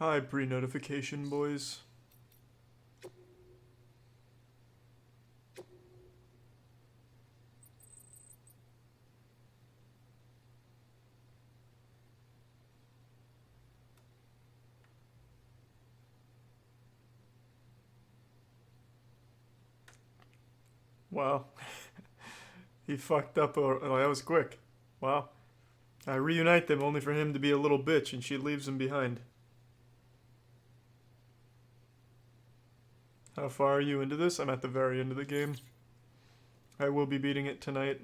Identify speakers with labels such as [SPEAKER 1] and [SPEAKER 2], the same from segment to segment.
[SPEAKER 1] Hi, pre-notification boys. Wow. He fucked up. Oh, that was quick. Wow. I reunite them only for him to be a little bitch and she leaves him behind. How far are you into this? I'm at the very end of the game. I will be beating it tonight.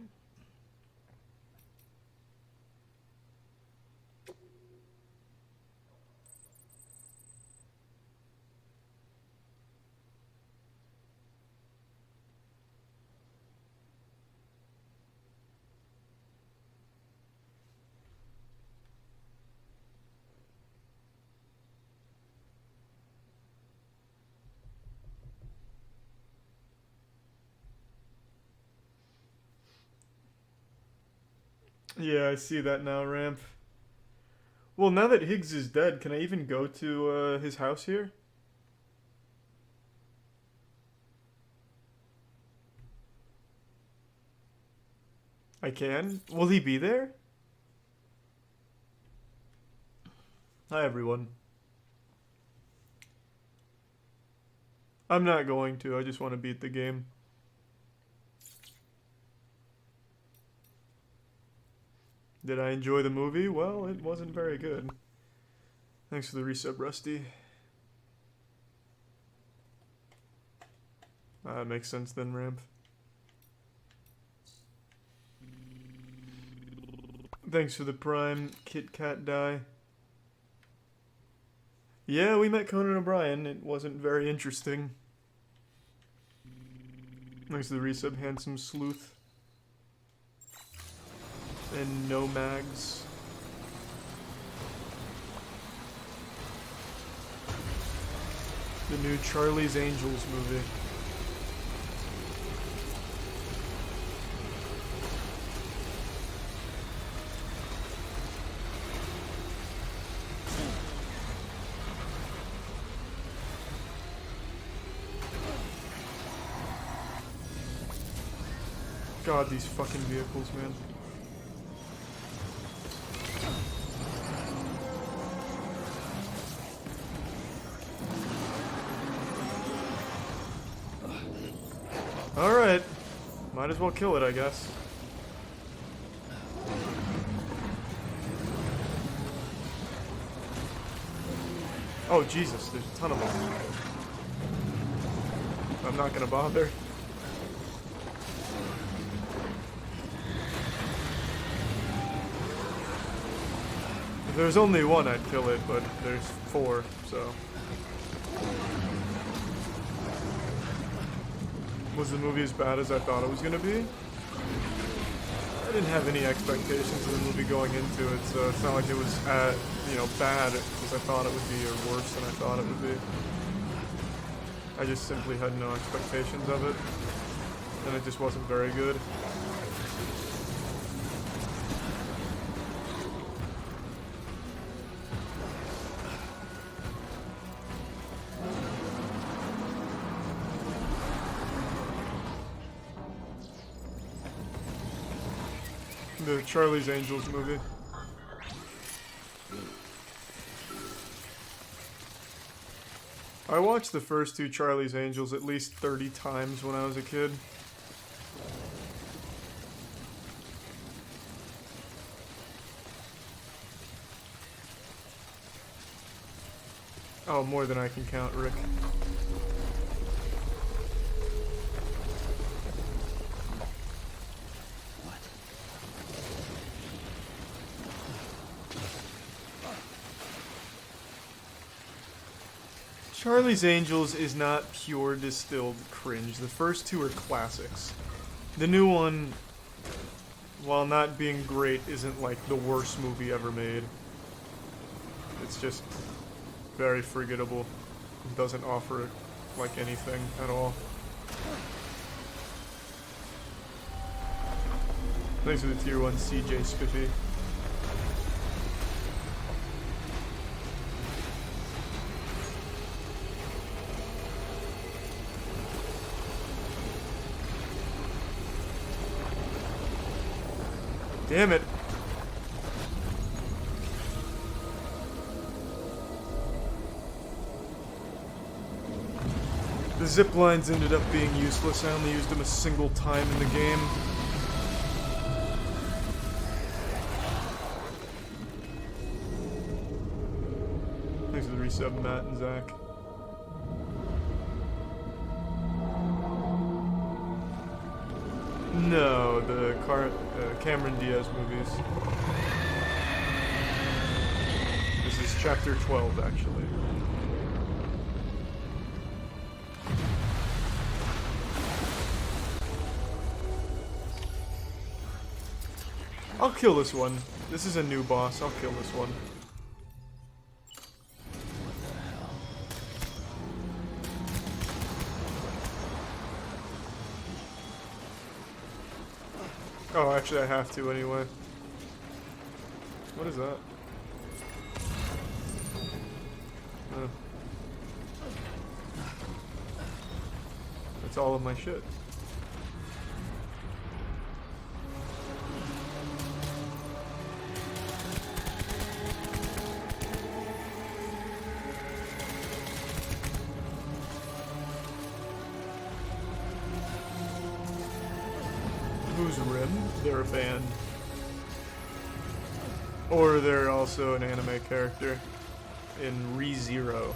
[SPEAKER 1] Yeah, I see that now, Ramp. Well, now that Higgs is dead, can I even go to his house here? I can? Will he be there? Hi, everyone. I'm not going to, I just want to beat the game. Did I enjoy the movie? Well, it wasn't very good. Thanks for the resub, Rusty. That makes sense then, Ramp. Thanks for the prime, Kit Kat Die. Yeah, we met Conan O'Brien. It wasn't very interesting. Thanks for the resub, Handsome Sleuth. And no mags. The new Charlie's Angels movie. God, these fucking vehicles, man. Alright. Might as well kill it, I guess. Oh, Jesus, there's a ton of them. I'm not gonna bother. If there's only one, I'd kill it, but there's four, so... Was the movie as bad as I thought it was gonna be? I didn't have any expectations of the movie going into it, so it's not like it was, bad as I thought it would be, or worse than I thought it would be. I just simply had no expectations of it, and it just wasn't very good. The Charlie's Angels movie. I watched the first two Charlie's Angels at least 30 times when I was a kid. Oh, more than I can count, Rick. Charlie's Angels is not pure distilled cringe. The first two are classics. The new one, while not being great, isn't like the worst movie ever made. It's just very forgettable. It doesn't offer like anything at all. Thanks for the tier 1 CJ Spiffy. Damn it. The zip lines ended up being useless. I only used them a single time in the game. Thanks for the resub, Matt and Zach. No, the Cameron Diaz movies. This is chapter 12, actually. I'll kill this one. This is a new boss. I'll kill this one. Oh, actually I have to anyway. What is that? Oh. That's all of my shit. Who's Rim? They're a band. Or they're also an anime character in ReZero.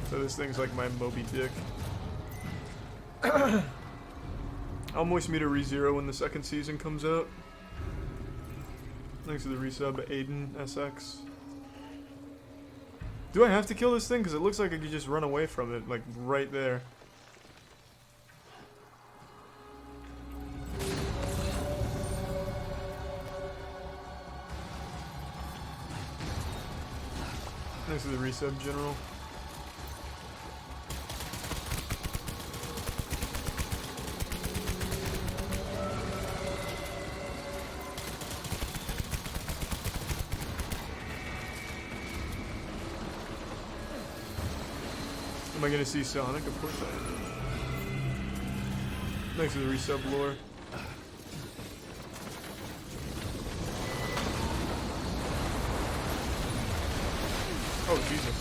[SPEAKER 1] So this thing's like my Moby Dick. I'll moist meter ReZero when the second season comes out. Thanks for the resub, Aiden SX. Do I have to kill this thing? Because it looks like I could just run away from it, like right there. Thanks for the resub, General. Am I gonna see Sonic? Of course I am. Thanks for the resub, lore. Oh, Jesus.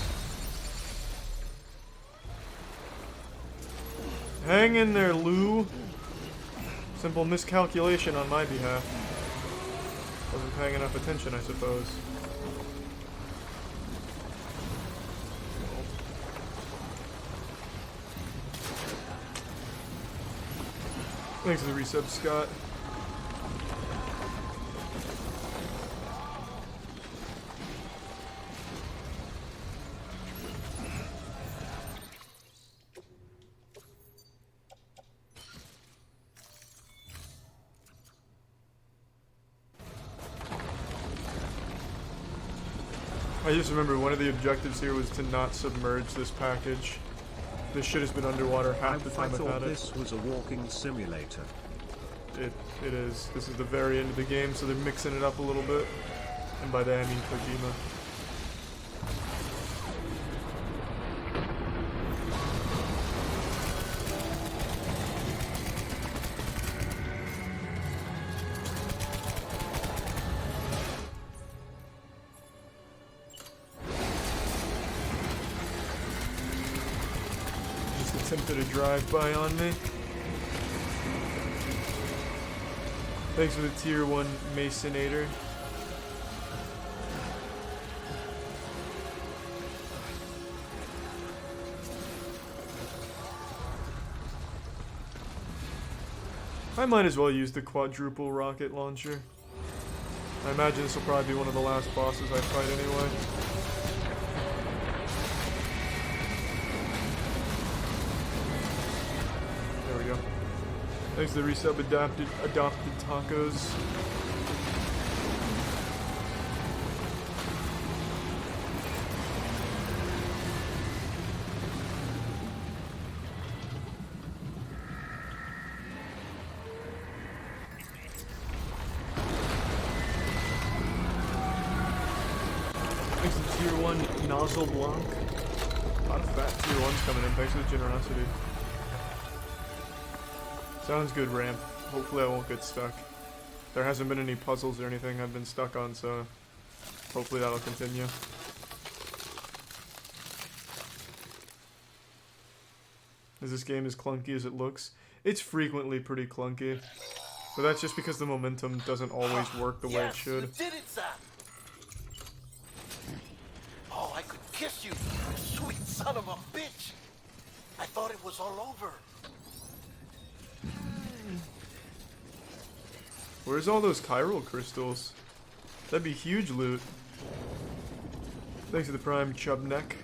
[SPEAKER 1] Hang in there, Lou. Simple miscalculation on my behalf. Wasn't paying enough attention, I suppose. Thanks for the resub, Scott. I just remember one of the objectives here was to not submerge this package. This shit has been underwater half the time I've had it.
[SPEAKER 2] This was a walking simulator.
[SPEAKER 1] It is. This is the very end of the game, so they're mixing it up a little bit. And by that I mean Kojima. Attempted a drive-by on me. Thanks for the tier 1 Masonator. I might as well use the quadruple rocket launcher. I imagine this will probably be one of the last bosses I fight anyway. Thanks to the resub adopted tacos. Thanks Thanks to tier 1 nozzle blanc. A lot of fat tier 1s coming in. Thanks for the generosity. Sounds good, Ramp. Hopefully I won't get stuck. There hasn't been any puzzles or anything I've been stuck on, so hopefully that'll continue. Is this game as clunky as it looks? It's frequently pretty clunky. But that's just because the momentum doesn't always work the way it should.
[SPEAKER 3] You did it, Zap. Oh, I could kiss you, you sweet son of a bitch. I thought it was all over.
[SPEAKER 1] Where's all those chiral crystals? That'd be huge loot. Thanks to the prime Chubneck.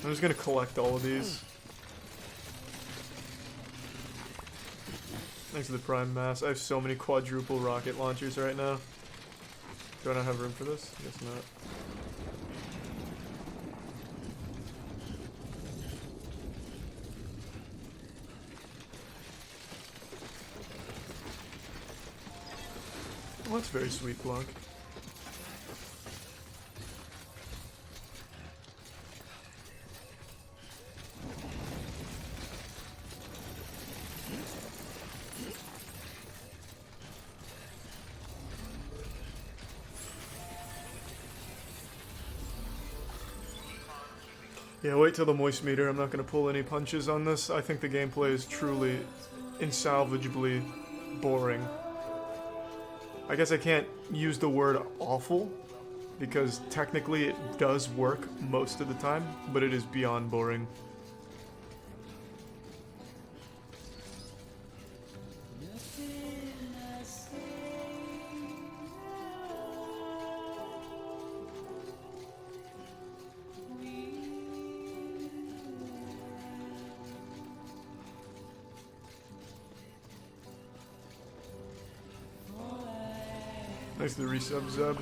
[SPEAKER 1] I'm just gonna collect all of these. Thanks to the prime mass. I have so many quadruple rocket launchers right now. Do I not have room for this? I guess not. Well, that's very sweet, Blanc. Yeah, wait till the moist meter. I'm not going to pull any punches on this. I think the gameplay is truly insalvageably boring. I guess I can't use the word awful, because technically it does work most of the time, but it is beyond boring. Nice to resub Zeb.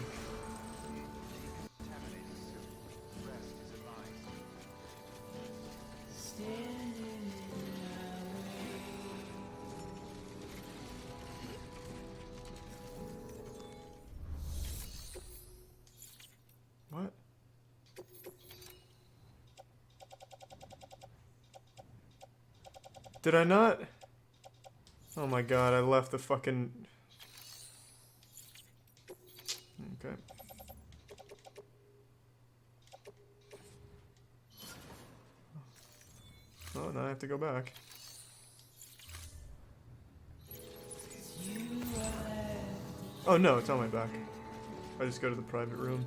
[SPEAKER 1] What? Did I not? Oh my god, I left the fucking... Okay. Oh, now I have to go back. Oh no, it's on my back. I just go to the private room.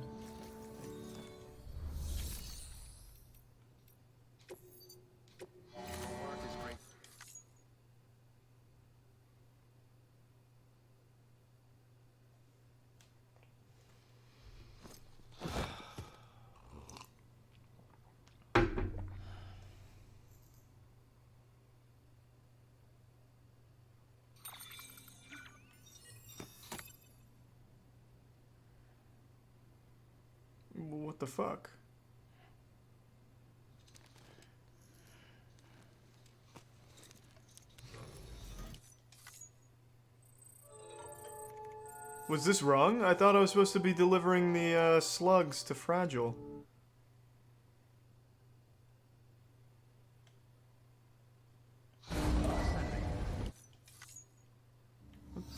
[SPEAKER 1] What the fuck? Was this wrong? I thought I was supposed to be delivering the slugs to Fragile.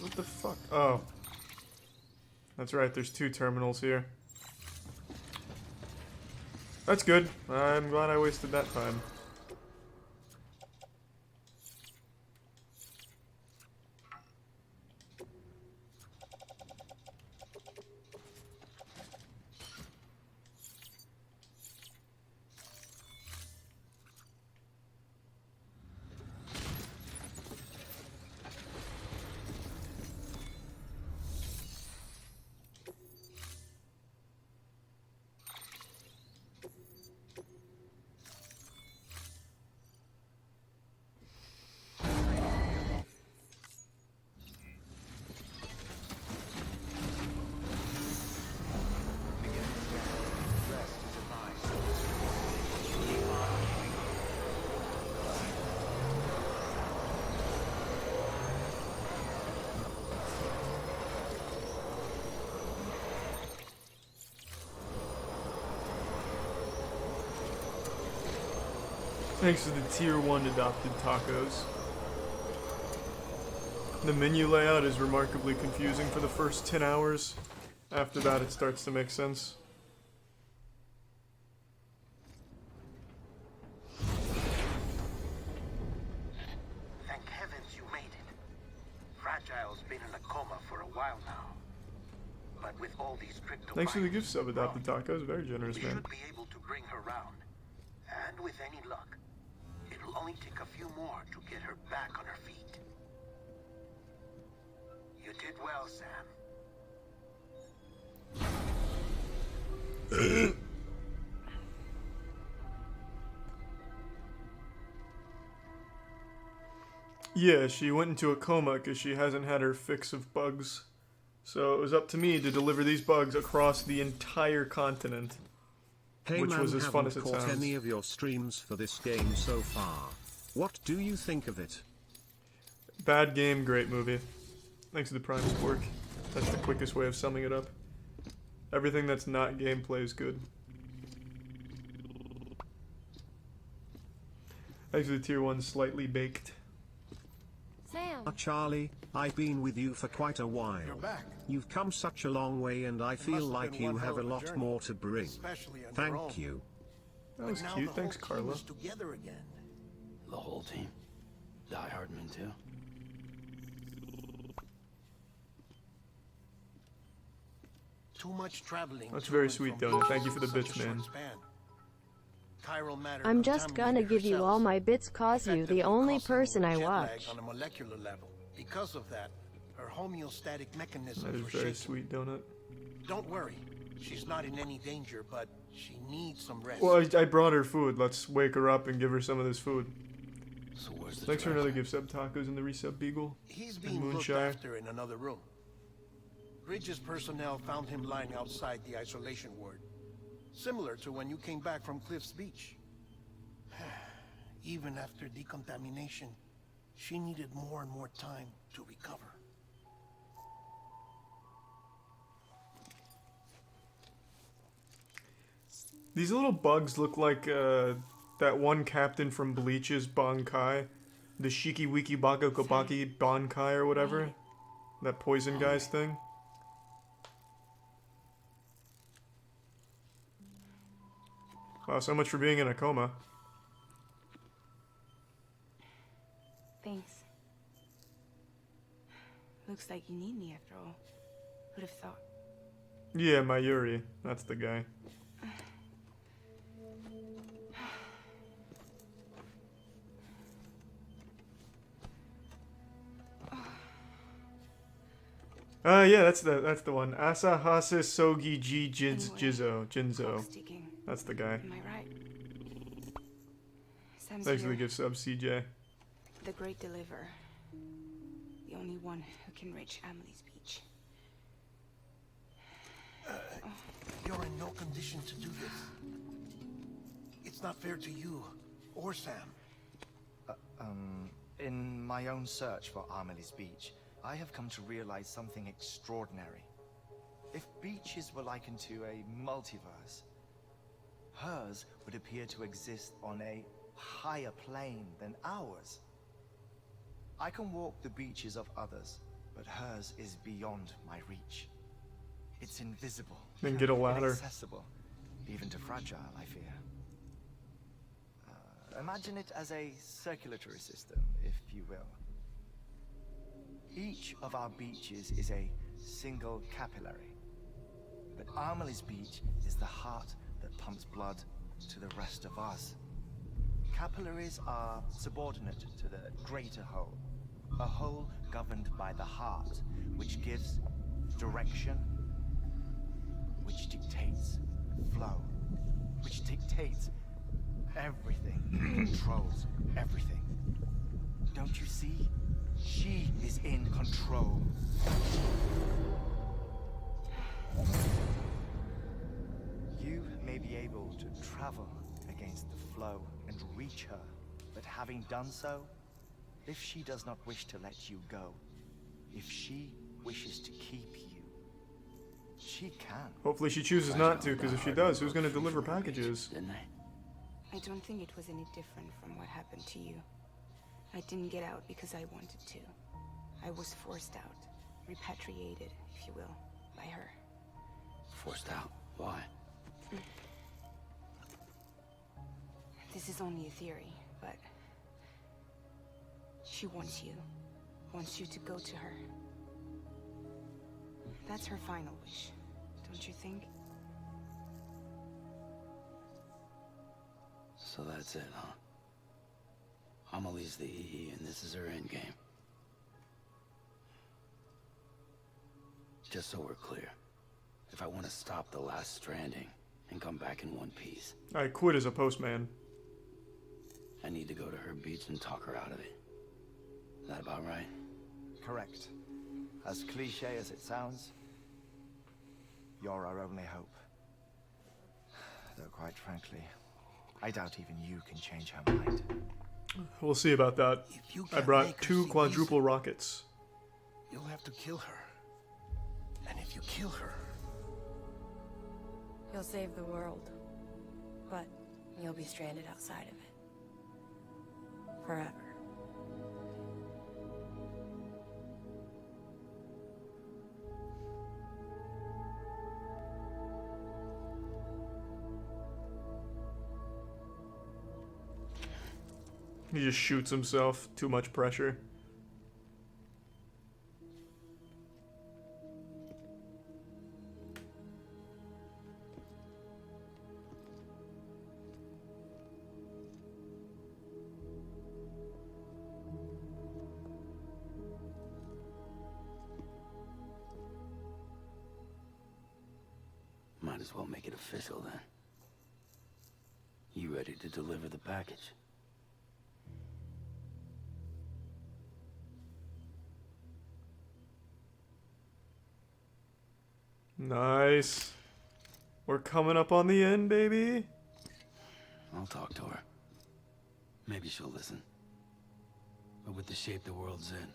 [SPEAKER 1] What the fuck? Oh. That's right, there's 2 terminals here. That's good. I'm glad I wasted that time. Thanks to the tier 1 adopted tacos. The menu layout is remarkably confusing for the first 10 hours. After that, it starts to make sense.
[SPEAKER 3] Thank heavens you made it. Fragile's been in a coma for a while now. But with all these crypto
[SPEAKER 1] Thanks for the gift sub, adopted tacos. Very generous,
[SPEAKER 3] we
[SPEAKER 1] man.
[SPEAKER 3] should be able to bring her round. And with any luck, it'll only take a few more to get her back on her feet. You did well, Sam.
[SPEAKER 1] Yeah, she went into a coma because she hasn't had her fix of bugs. So it was up to me to deliver these bugs across the entire continent.
[SPEAKER 2] Hey
[SPEAKER 1] Which
[SPEAKER 2] man,
[SPEAKER 1] was as fun as
[SPEAKER 2] haven't
[SPEAKER 1] it
[SPEAKER 2] caught
[SPEAKER 1] sounds.
[SPEAKER 2] any of your streams for this game so far. What do you think of it?
[SPEAKER 1] Bad game, great movie. Thanks to the Prime Spork. That's the quickest way of summing it up. Everything that's not gameplay is good. Thanks to the tier 1 slightly baked.
[SPEAKER 4] Sam.
[SPEAKER 2] Charlie, I've been with you for quite a while.
[SPEAKER 3] You're back.
[SPEAKER 2] You've come such a long way and I feel
[SPEAKER 3] must have
[SPEAKER 2] like
[SPEAKER 3] been
[SPEAKER 2] you
[SPEAKER 3] one
[SPEAKER 2] have
[SPEAKER 3] hell
[SPEAKER 2] a
[SPEAKER 3] of a
[SPEAKER 2] lot
[SPEAKER 3] journey,
[SPEAKER 2] more to bring.
[SPEAKER 3] especially on your
[SPEAKER 2] Thank
[SPEAKER 3] own.
[SPEAKER 2] you.
[SPEAKER 1] That was
[SPEAKER 3] Now
[SPEAKER 1] cute,
[SPEAKER 3] the
[SPEAKER 1] thanks
[SPEAKER 3] whole team
[SPEAKER 1] Carla.
[SPEAKER 3] is together again.
[SPEAKER 5] The whole team. Die Hardman too.
[SPEAKER 3] Too much traveling.
[SPEAKER 1] That's
[SPEAKER 3] to
[SPEAKER 1] very
[SPEAKER 3] and
[SPEAKER 1] sweet,
[SPEAKER 3] from
[SPEAKER 1] Donut.
[SPEAKER 3] beaches
[SPEAKER 1] Thank you for the
[SPEAKER 3] in such
[SPEAKER 1] bits,
[SPEAKER 3] a short
[SPEAKER 1] man.
[SPEAKER 3] span. Chiral matter
[SPEAKER 4] I'm just gonna
[SPEAKER 3] contaminated
[SPEAKER 4] give you
[SPEAKER 3] her
[SPEAKER 4] all
[SPEAKER 3] cells,
[SPEAKER 4] my bits cause you, the
[SPEAKER 3] effectively
[SPEAKER 4] only
[SPEAKER 3] causing
[SPEAKER 4] person I
[SPEAKER 3] jet lag
[SPEAKER 4] watch.
[SPEAKER 3] on a molecular level. Because of that, her homeostatic mechanisms
[SPEAKER 1] That is
[SPEAKER 3] were
[SPEAKER 1] very
[SPEAKER 3] shaken.
[SPEAKER 1] sweet, Donut.
[SPEAKER 3] Don't worry, she's not in any danger, but she needs some rest.
[SPEAKER 1] Well, I brought her food. Let's wake her up and give her some of this food.
[SPEAKER 5] So where's the
[SPEAKER 1] Thanks for
[SPEAKER 5] driver?
[SPEAKER 1] another gift sub, tacos and the resub Beagle.
[SPEAKER 3] He's
[SPEAKER 1] and
[SPEAKER 3] being looked
[SPEAKER 1] Moonshire.
[SPEAKER 3] after in another room. Bridges personnel found him lying outside the isolation ward, similar to when you came back from Cliff's Beach. Even after decontamination, she needed more and more time to recover.
[SPEAKER 1] These little bugs look like that one captain from Bleach's Bankai. The Shiki Wiki Baka Kobaki Bankai or whatever. That poison guy's thing. Wow, so much for being in a coma.
[SPEAKER 6] Thanks. Looks like you need me after all. Who'd have thought?
[SPEAKER 1] Yeah, Mayuri. That's the guy. Yeah, that's the one. Asahase Sogi Ji Jinzo.
[SPEAKER 6] Clock's ticking.
[SPEAKER 1] That's the guy.
[SPEAKER 6] Am I right? Sam's
[SPEAKER 1] Thanks for
[SPEAKER 6] here,
[SPEAKER 1] the gift sub, CJ.
[SPEAKER 6] the great deliverer. The only one who can reach Amelie's beach.
[SPEAKER 3] You're in no condition to do this. It's not fair to you or Sam.
[SPEAKER 7] In my own search for Amelie's beach, I have come to realize something extraordinary. If beaches were likened to a multiverse, hers would appear to exist on a higher plane than ours. I can walk the beaches of others, but hers is beyond my reach. It's invisible.
[SPEAKER 1] Then get a ladder.
[SPEAKER 7] Inaccessible, even to fragile, I fear. Imagine it as a circulatory system, if you will. Each of our beaches is a single capillary. But Amelie's beach is the heart that pumps blood to the rest of us. Capillaries are subordinate to the greater whole. A whole governed by the heart, which gives direction, which dictates flow, which dictates everything, controls everything. Don't you see? She is in control. You may be able to travel against the flow and reach her, but having done so, if she does not wish to let you go, if she wishes to keep you, she can.
[SPEAKER 1] Hopefully she chooses not to, because if she does, who's going to deliver packages?
[SPEAKER 5] Didn't they?
[SPEAKER 6] I don't think it was any different from what happened to you. I didn't get out because I wanted to. I was forced out. Repatriated, if you will, by her.
[SPEAKER 5] Forced out? Why?
[SPEAKER 6] This is only a theory, but... she wants you. Wants you to go to her. That's her final wish, don't you think?
[SPEAKER 5] So that's it, huh? Amelie's the EE, and this is her endgame. Just so we're clear, if I want to stop the last Stranding and come back in one piece,
[SPEAKER 1] I quit as a postman.
[SPEAKER 5] I need to go to her beach and talk her out of it. Is that about right?
[SPEAKER 7] Correct. As cliche as it sounds, you're our only hope. Though quite frankly, I doubt even you can change her mind.
[SPEAKER 1] We'll see about that.
[SPEAKER 3] If you
[SPEAKER 1] I
[SPEAKER 3] can't
[SPEAKER 1] brought
[SPEAKER 3] make her
[SPEAKER 1] 2
[SPEAKER 3] see
[SPEAKER 1] quadruple
[SPEAKER 3] reason,
[SPEAKER 1] rockets.
[SPEAKER 3] you'll have to kill her. And if you kill her,
[SPEAKER 4] You'll save the world. But you'll be stranded outside of it. Forever.
[SPEAKER 1] He just shoots himself. Too much pressure.
[SPEAKER 5] Might as well make it official then. You ready to deliver the package?
[SPEAKER 1] Nice. We're coming up on the end, baby.
[SPEAKER 5] I'll talk to her. Maybe she'll listen. But with the shape the world's in,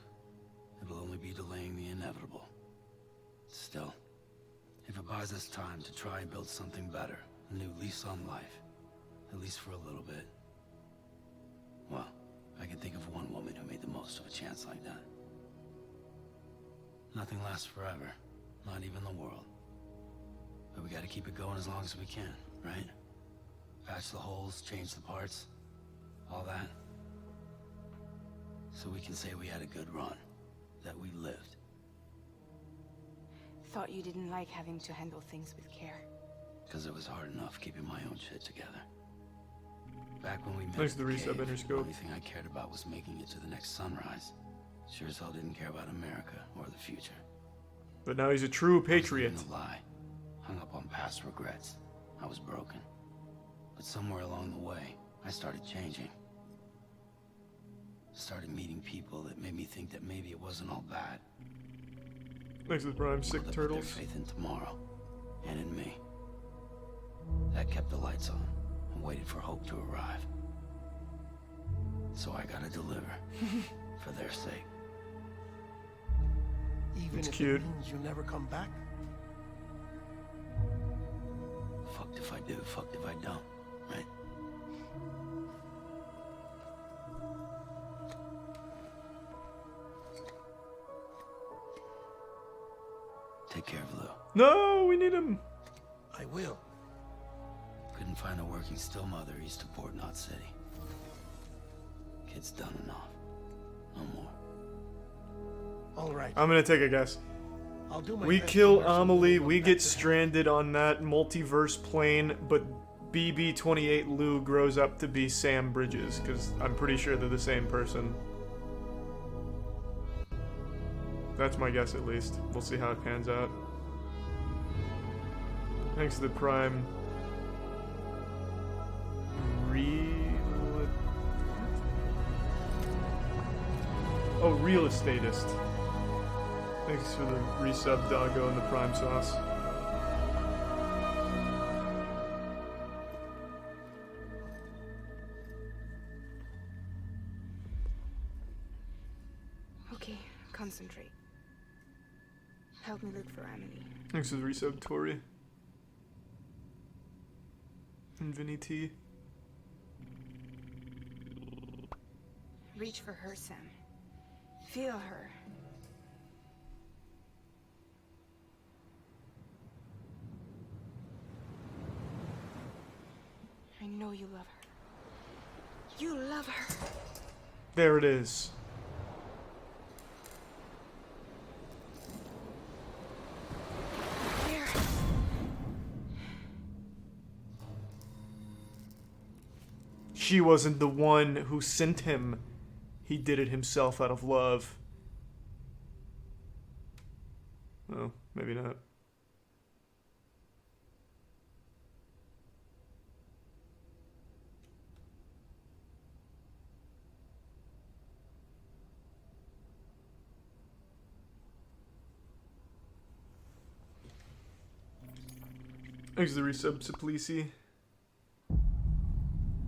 [SPEAKER 5] it'll only be delaying the inevitable. Still, if it buys us time to try and build something better, a new lease on life, at least for a little bit, well, I can think of one woman who made the most of a chance like that. Nothing lasts forever, not even the world. But we gotta keep it going as long as we can, right? Patch the holes, change the parts, all that. So we can say we had a good run, that we lived.
[SPEAKER 6] Thought you didn't like having to handle things with care.
[SPEAKER 5] Because it was hard enough keeping my own shit together. Back when we met
[SPEAKER 1] Thanks
[SPEAKER 5] at
[SPEAKER 1] to the resub
[SPEAKER 5] cave,
[SPEAKER 1] Interscope.
[SPEAKER 5] the only thing I cared about was making it to the next sunrise. Sure as hell didn't care about America or the future.
[SPEAKER 1] But now he's a true
[SPEAKER 5] I was
[SPEAKER 1] patriot.
[SPEAKER 5] living a lie, hung up on past regrets. I was broken. But somewhere along the way, I started changing. Started meeting people that made me think that maybe it wasn't all bad.
[SPEAKER 1] Thanks to the Prime. Sick
[SPEAKER 5] That put
[SPEAKER 1] turtles.
[SPEAKER 5] their faith in tomorrow, and in me. That kept the lights on, and waited for hope to arrive. So I gotta deliver, for their sake.
[SPEAKER 3] even
[SPEAKER 1] It's
[SPEAKER 3] if
[SPEAKER 1] cute.
[SPEAKER 3] it means you never come back,
[SPEAKER 5] Fucked if I do, fucked if I don't, right? Take care of Lou.
[SPEAKER 1] No, we need him.
[SPEAKER 3] I will.
[SPEAKER 5] Couldn't find a working still mother east of Port Knot City. Kid's done enough. No more.
[SPEAKER 3] All right.
[SPEAKER 1] I'm gonna take a guess.
[SPEAKER 3] I'll do my
[SPEAKER 1] We
[SPEAKER 3] best to
[SPEAKER 1] kill
[SPEAKER 3] nurse a
[SPEAKER 1] Amelie,
[SPEAKER 3] little
[SPEAKER 1] we
[SPEAKER 3] back
[SPEAKER 1] get
[SPEAKER 3] to health.
[SPEAKER 1] stranded on that multiverse plane, but BB-28 Lou grows up to be Sam Bridges, because I'm pretty sure they're the same person. That's my guess, at least. We'll see how it pans out. Thanks to the Prime. Real estatist. Thanks for the resub, Doggo, and the Prime sauce.
[SPEAKER 6] Okay, concentrate. Help me look for Amelie.
[SPEAKER 1] Thanks for the resub, Tori. And Vinny T.
[SPEAKER 6] Reach for her, Sam. Feel her. I know you love her. You love her.
[SPEAKER 1] There it is.
[SPEAKER 6] Here.
[SPEAKER 1] She wasn't the one who sent him. He did it himself out of love. Oh, maybe not. Thanks to the resub, Suplicy.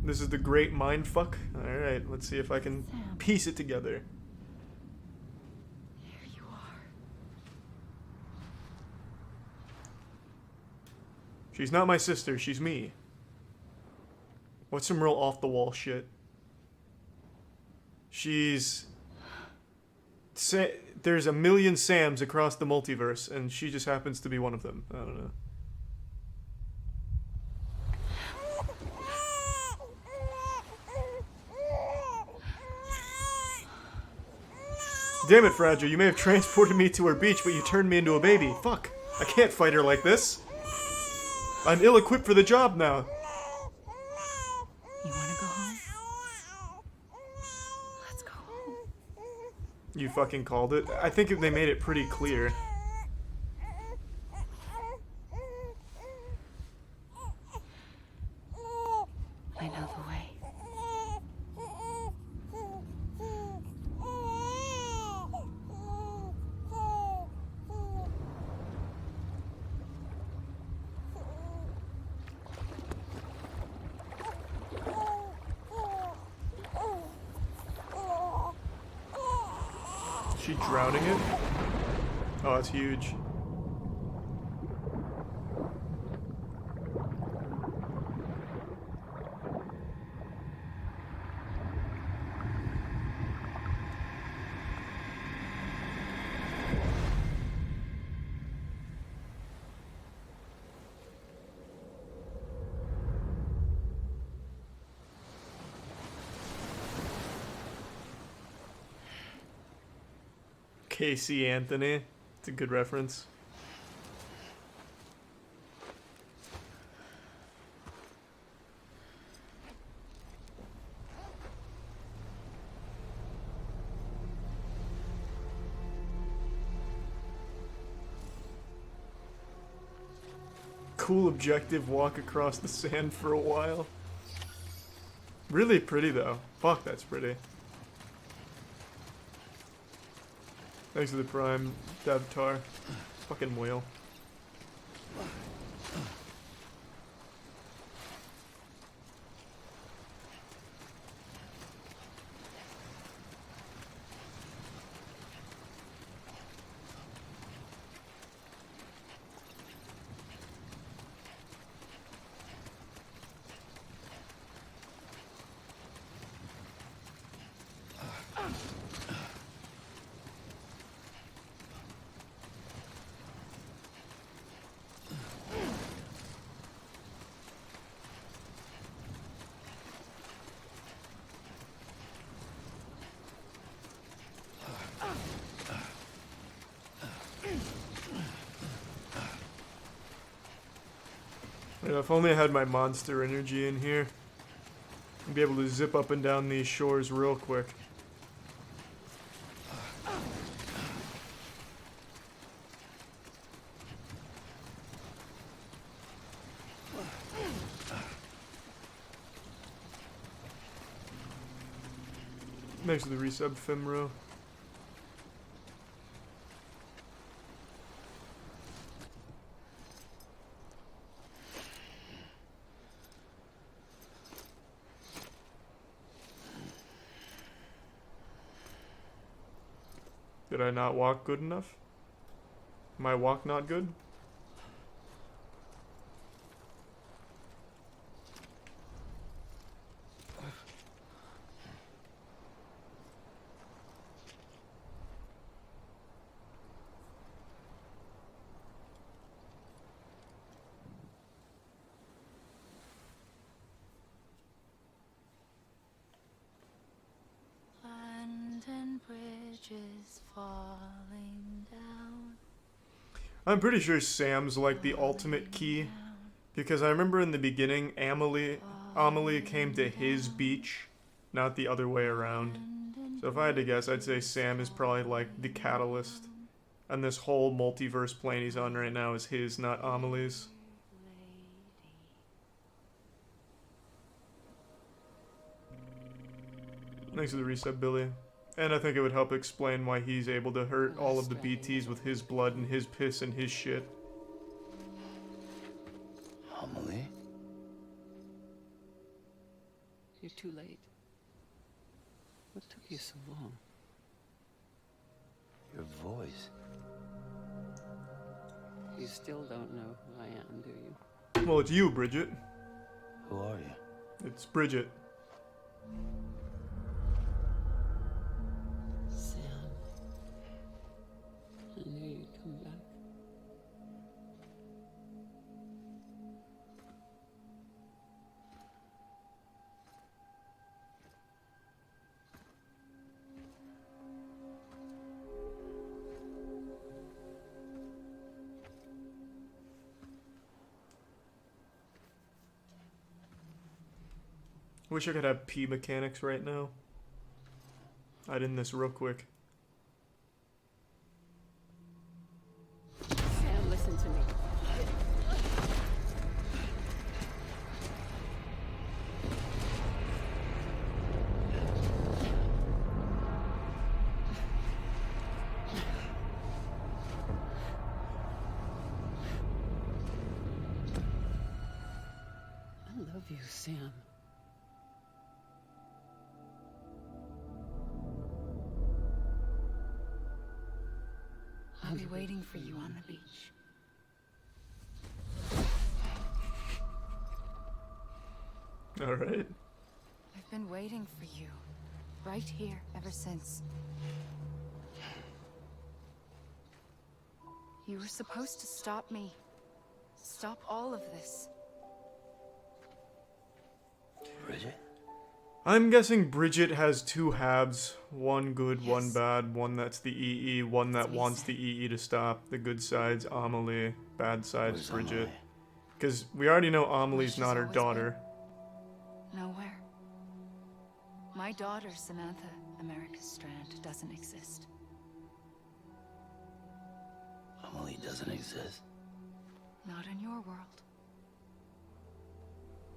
[SPEAKER 1] This is the great mindfuck. Alright, let's see if I can piece it together.
[SPEAKER 4] Here you are.
[SPEAKER 1] She's not my sister, she's me. What's some real off-the-wall shit? She's... There's a million Sams across the multiverse, and she just happens to be one of them. I don't know. Damn it, Fragile, you may have transported me to her beach, but you turned me into a baby. Fuck, I can't fight her like this. I'm ill-equipped for the job now.
[SPEAKER 4] You wanna go home? Let's go home.
[SPEAKER 1] You fucking called it. I think they made it pretty clear.
[SPEAKER 4] I know the way.
[SPEAKER 1] Is she drowning it? Oh, that's huge. Casey Anthony. It's a good reference. Cool objective walk across the sand for a while. Really pretty though. Fuck, that's pretty. Thanks to the Prime, Davtar. Fucking whale. Yeah, if only I had my monster energy in here, I'd be able to zip up and down these shores real quick. Thanks to the resub, Femro. Did I not walk good enough? My walk not good?
[SPEAKER 4] bridges falling down.
[SPEAKER 1] I'm pretty sure Sam's like the ultimate key, because I remember in the beginning, Amelie came to his beach, not the other way around. So if I had to guess, I'd say Sam is probably like the catalyst, and this whole multiverse plane he's on right now is his, not Amelie's. Thanks for the reset, Billy. And I think it would help explain why he's able to hurt all of the BTs with his blood and his piss and his shit.
[SPEAKER 5] Amelie?
[SPEAKER 8] You're too late. What took you so long?
[SPEAKER 5] Your voice.
[SPEAKER 8] You still don't know who I am, do you?
[SPEAKER 1] Well, it's you, Bridget.
[SPEAKER 5] Who are you?
[SPEAKER 1] It's Bridget.
[SPEAKER 8] Sam. I knew you'd come back.
[SPEAKER 1] Wish I could have P mechanics right now. I'd end this real quick.
[SPEAKER 8] Sam, listen to me. I love you, Sam.
[SPEAKER 6] I'll be waiting for you on the beach.
[SPEAKER 1] Alright.
[SPEAKER 6] I've been waiting for you, right here, ever since. You were supposed to stop me. Stop all of this.
[SPEAKER 5] Bridget?
[SPEAKER 1] I'm guessing Bridget has two halves. One good, one
[SPEAKER 6] Yes.
[SPEAKER 1] bad. One that's the EE, one that
[SPEAKER 6] That's me,
[SPEAKER 1] wants
[SPEAKER 6] Sam.
[SPEAKER 1] the EE to stop. The good side's Amelie, bad side's
[SPEAKER 5] Where's
[SPEAKER 1] Bridget.
[SPEAKER 5] Amelie?
[SPEAKER 1] Because we already know Amelie's
[SPEAKER 6] she's
[SPEAKER 1] not her
[SPEAKER 6] always
[SPEAKER 1] daughter.
[SPEAKER 6] Nowhere. My daughter, Samantha America's Strand, doesn't exist.
[SPEAKER 5] Amelie doesn't exist.
[SPEAKER 6] Not in your world.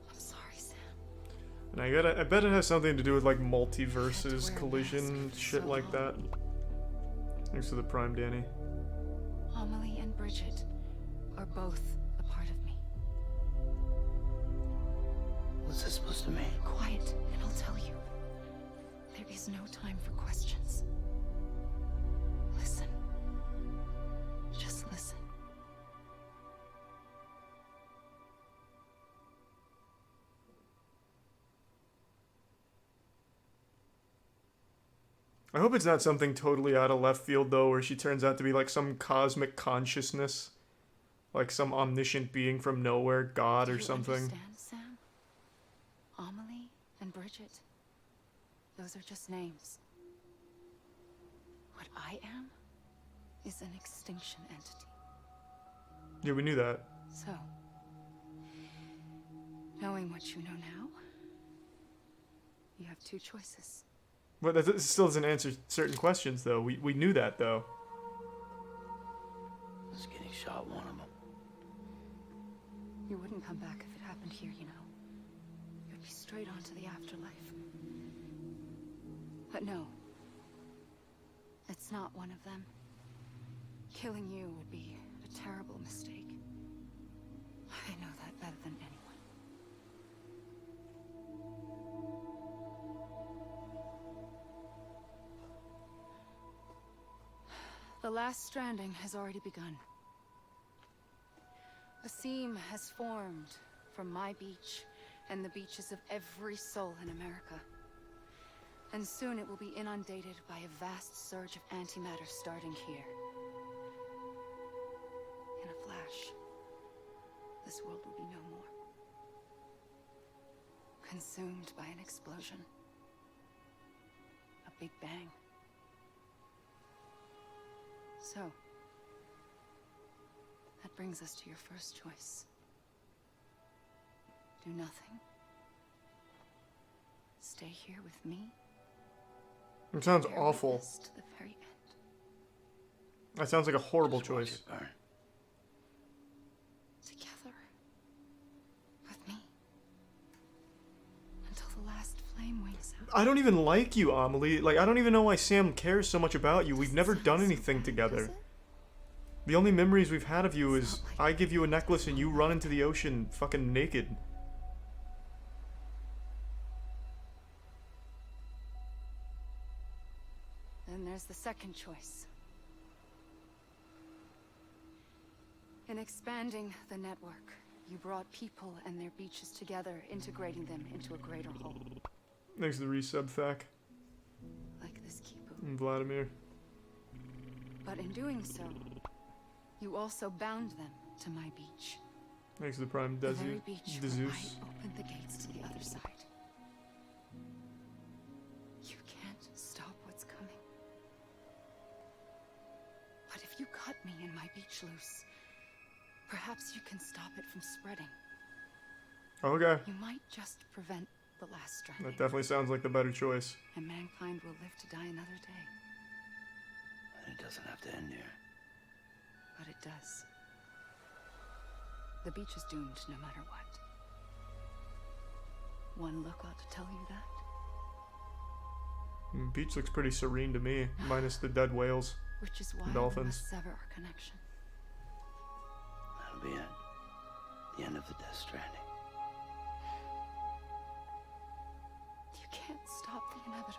[SPEAKER 6] I'm sorry, Sam.
[SPEAKER 1] And I bet it has something to do with like
[SPEAKER 6] I
[SPEAKER 1] multiverses,
[SPEAKER 6] had to wear a
[SPEAKER 1] collision,
[SPEAKER 6] mask for
[SPEAKER 1] shit
[SPEAKER 6] so
[SPEAKER 1] like that.
[SPEAKER 6] long.
[SPEAKER 1] Thanks for the prime, Danny.
[SPEAKER 6] Amelie and Bridget are both a part of me.
[SPEAKER 5] What's this supposed to mean?
[SPEAKER 6] Quiet, and I'll tell you. There is no time for questions. Listen. Just listen.
[SPEAKER 1] I hope it's not something totally out of left field though, where she turns out to be like some cosmic consciousness. Like some omniscient being from nowhere, God
[SPEAKER 6] Do
[SPEAKER 1] or
[SPEAKER 6] you
[SPEAKER 1] something.
[SPEAKER 6] understand, Sam? Amelie and Bridget. Those are just names. What I am is an extinction entity.
[SPEAKER 1] Yeah, we knew that.
[SPEAKER 6] So, knowing what you know now, you have two choices.
[SPEAKER 1] But that still doesn't answer certain questions though. We knew that though.
[SPEAKER 5] Was getting shot one of them.
[SPEAKER 6] You wouldn't come back if it happened here, you know. You'd be straight on to the afterlife. But no. It's not one of them. Killing you would be a terrible mistake. I know that better than anyone. The last stranding has already begun. A seam has formed from my beach and the beaches of every soul in America. And soon it will be inundated by a vast surge of antimatter starting here. In a flash, this world will be no more. Consumed by an explosion. A big bang. So, that brings us to your first choice. Do nothing. Stay here with me.
[SPEAKER 1] It sounds
[SPEAKER 6] Bear
[SPEAKER 1] awful.
[SPEAKER 6] witness to the very end.
[SPEAKER 1] That sounds like a horrible
[SPEAKER 5] Just watch
[SPEAKER 1] choice.
[SPEAKER 5] it burn.
[SPEAKER 6] Together. With me. Until the last flame winks out.
[SPEAKER 1] I don't even like you, Amelie. Like, I don't even know why Sam cares so much about you. We've
[SPEAKER 6] Doesn't
[SPEAKER 1] never
[SPEAKER 6] sound
[SPEAKER 1] done
[SPEAKER 6] so
[SPEAKER 1] anything
[SPEAKER 6] bad,
[SPEAKER 1] together.
[SPEAKER 6] does it?
[SPEAKER 1] The only memories we've had of you
[SPEAKER 6] It's
[SPEAKER 1] is
[SPEAKER 6] not like
[SPEAKER 1] I give you a necklace and you run into the ocean fucking naked.
[SPEAKER 6] Then there's the second choice. In expanding the network, you brought people and their beaches together, integrating them into a greater whole.
[SPEAKER 1] Thanks to the resub, Thack.
[SPEAKER 6] Like this Kipu.
[SPEAKER 1] And Vladimir.
[SPEAKER 6] But in doing so, you also bound them to my beach.
[SPEAKER 1] Thanks to the Prime
[SPEAKER 6] The very beach where
[SPEAKER 1] Dezeus.
[SPEAKER 6] I opened the gates to the other side. You can't stop what's coming. But if you cut me and my beach loose, perhaps you can stop it from spreading.
[SPEAKER 1] Okay.
[SPEAKER 6] You might just prevent the last stranding.
[SPEAKER 1] That definitely sounds like the better choice.
[SPEAKER 6] And mankind will live to die another day.
[SPEAKER 5] And it doesn't have to end here.
[SPEAKER 6] But it does. The beach is doomed no matter what. One look ought to tell you that.
[SPEAKER 1] Beach looks pretty serene to me, minus the dead whales.
[SPEAKER 6] Which is why we
[SPEAKER 1] Dolphins.
[SPEAKER 6] must sever our connection.
[SPEAKER 5] That'll be it. The end of the Death Stranding.
[SPEAKER 6] You can't stop the inevitable.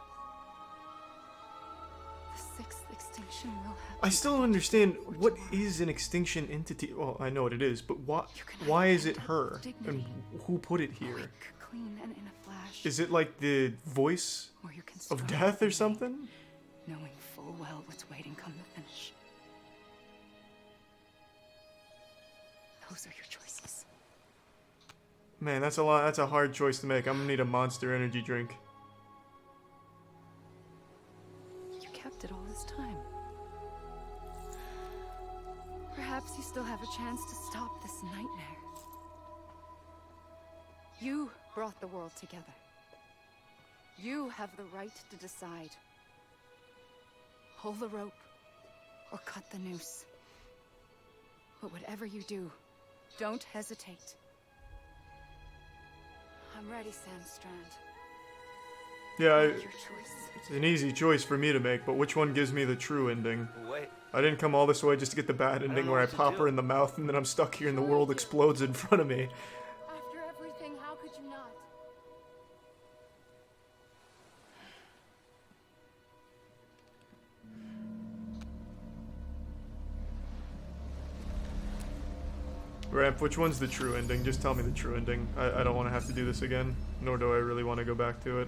[SPEAKER 6] The sixth extinction will happen.
[SPEAKER 1] I still don't understand what is an extinction entity. Well, I know what it is, but why is it her? And who put it here?
[SPEAKER 6] Quick, clean, and in a flash.
[SPEAKER 1] Is it like the voice
[SPEAKER 6] Or you can
[SPEAKER 1] of
[SPEAKER 6] struggle
[SPEAKER 1] death or
[SPEAKER 6] with me,
[SPEAKER 1] something?
[SPEAKER 6] knowing full well what's waiting come the finish. Those are your choices.
[SPEAKER 1] Man, that's a lot. That's a hard choice to make. I'm gonna need a Monster Energy drink.
[SPEAKER 6] You kept it all this time. Perhaps you still have a chance to stop this nightmare. You brought the world together. You have the right to decide. Pull the rope or cut the noose. But whatever you do, don't hesitate. I'm ready, Sandstrand.
[SPEAKER 1] Yeah,
[SPEAKER 6] Make your choice.
[SPEAKER 1] it's an easy choice for me to make, but which one gives me the true ending?
[SPEAKER 7] Wait,
[SPEAKER 1] I didn't come all this way just to get the bad ending
[SPEAKER 7] know
[SPEAKER 1] where I
[SPEAKER 7] what to
[SPEAKER 1] pop
[SPEAKER 7] do.
[SPEAKER 1] her in the mouth and then I'm stuck here and the world explodes in front of me.
[SPEAKER 6] After everything, how could you not?
[SPEAKER 1] Ramp, which one's the true ending? Just tell me the true ending. I don't want to have to do this again, nor do I really want to go back to it.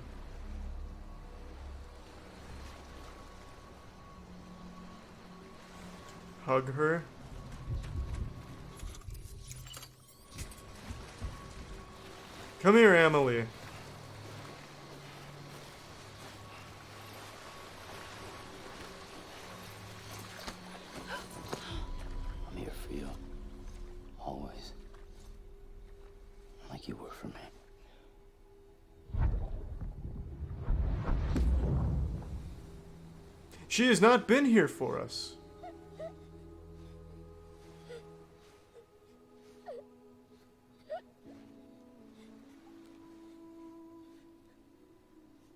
[SPEAKER 1] Hug her. Come here, Amelie.
[SPEAKER 5] I'm here for you. Always. Like you were for me.
[SPEAKER 1] She has not been here for us.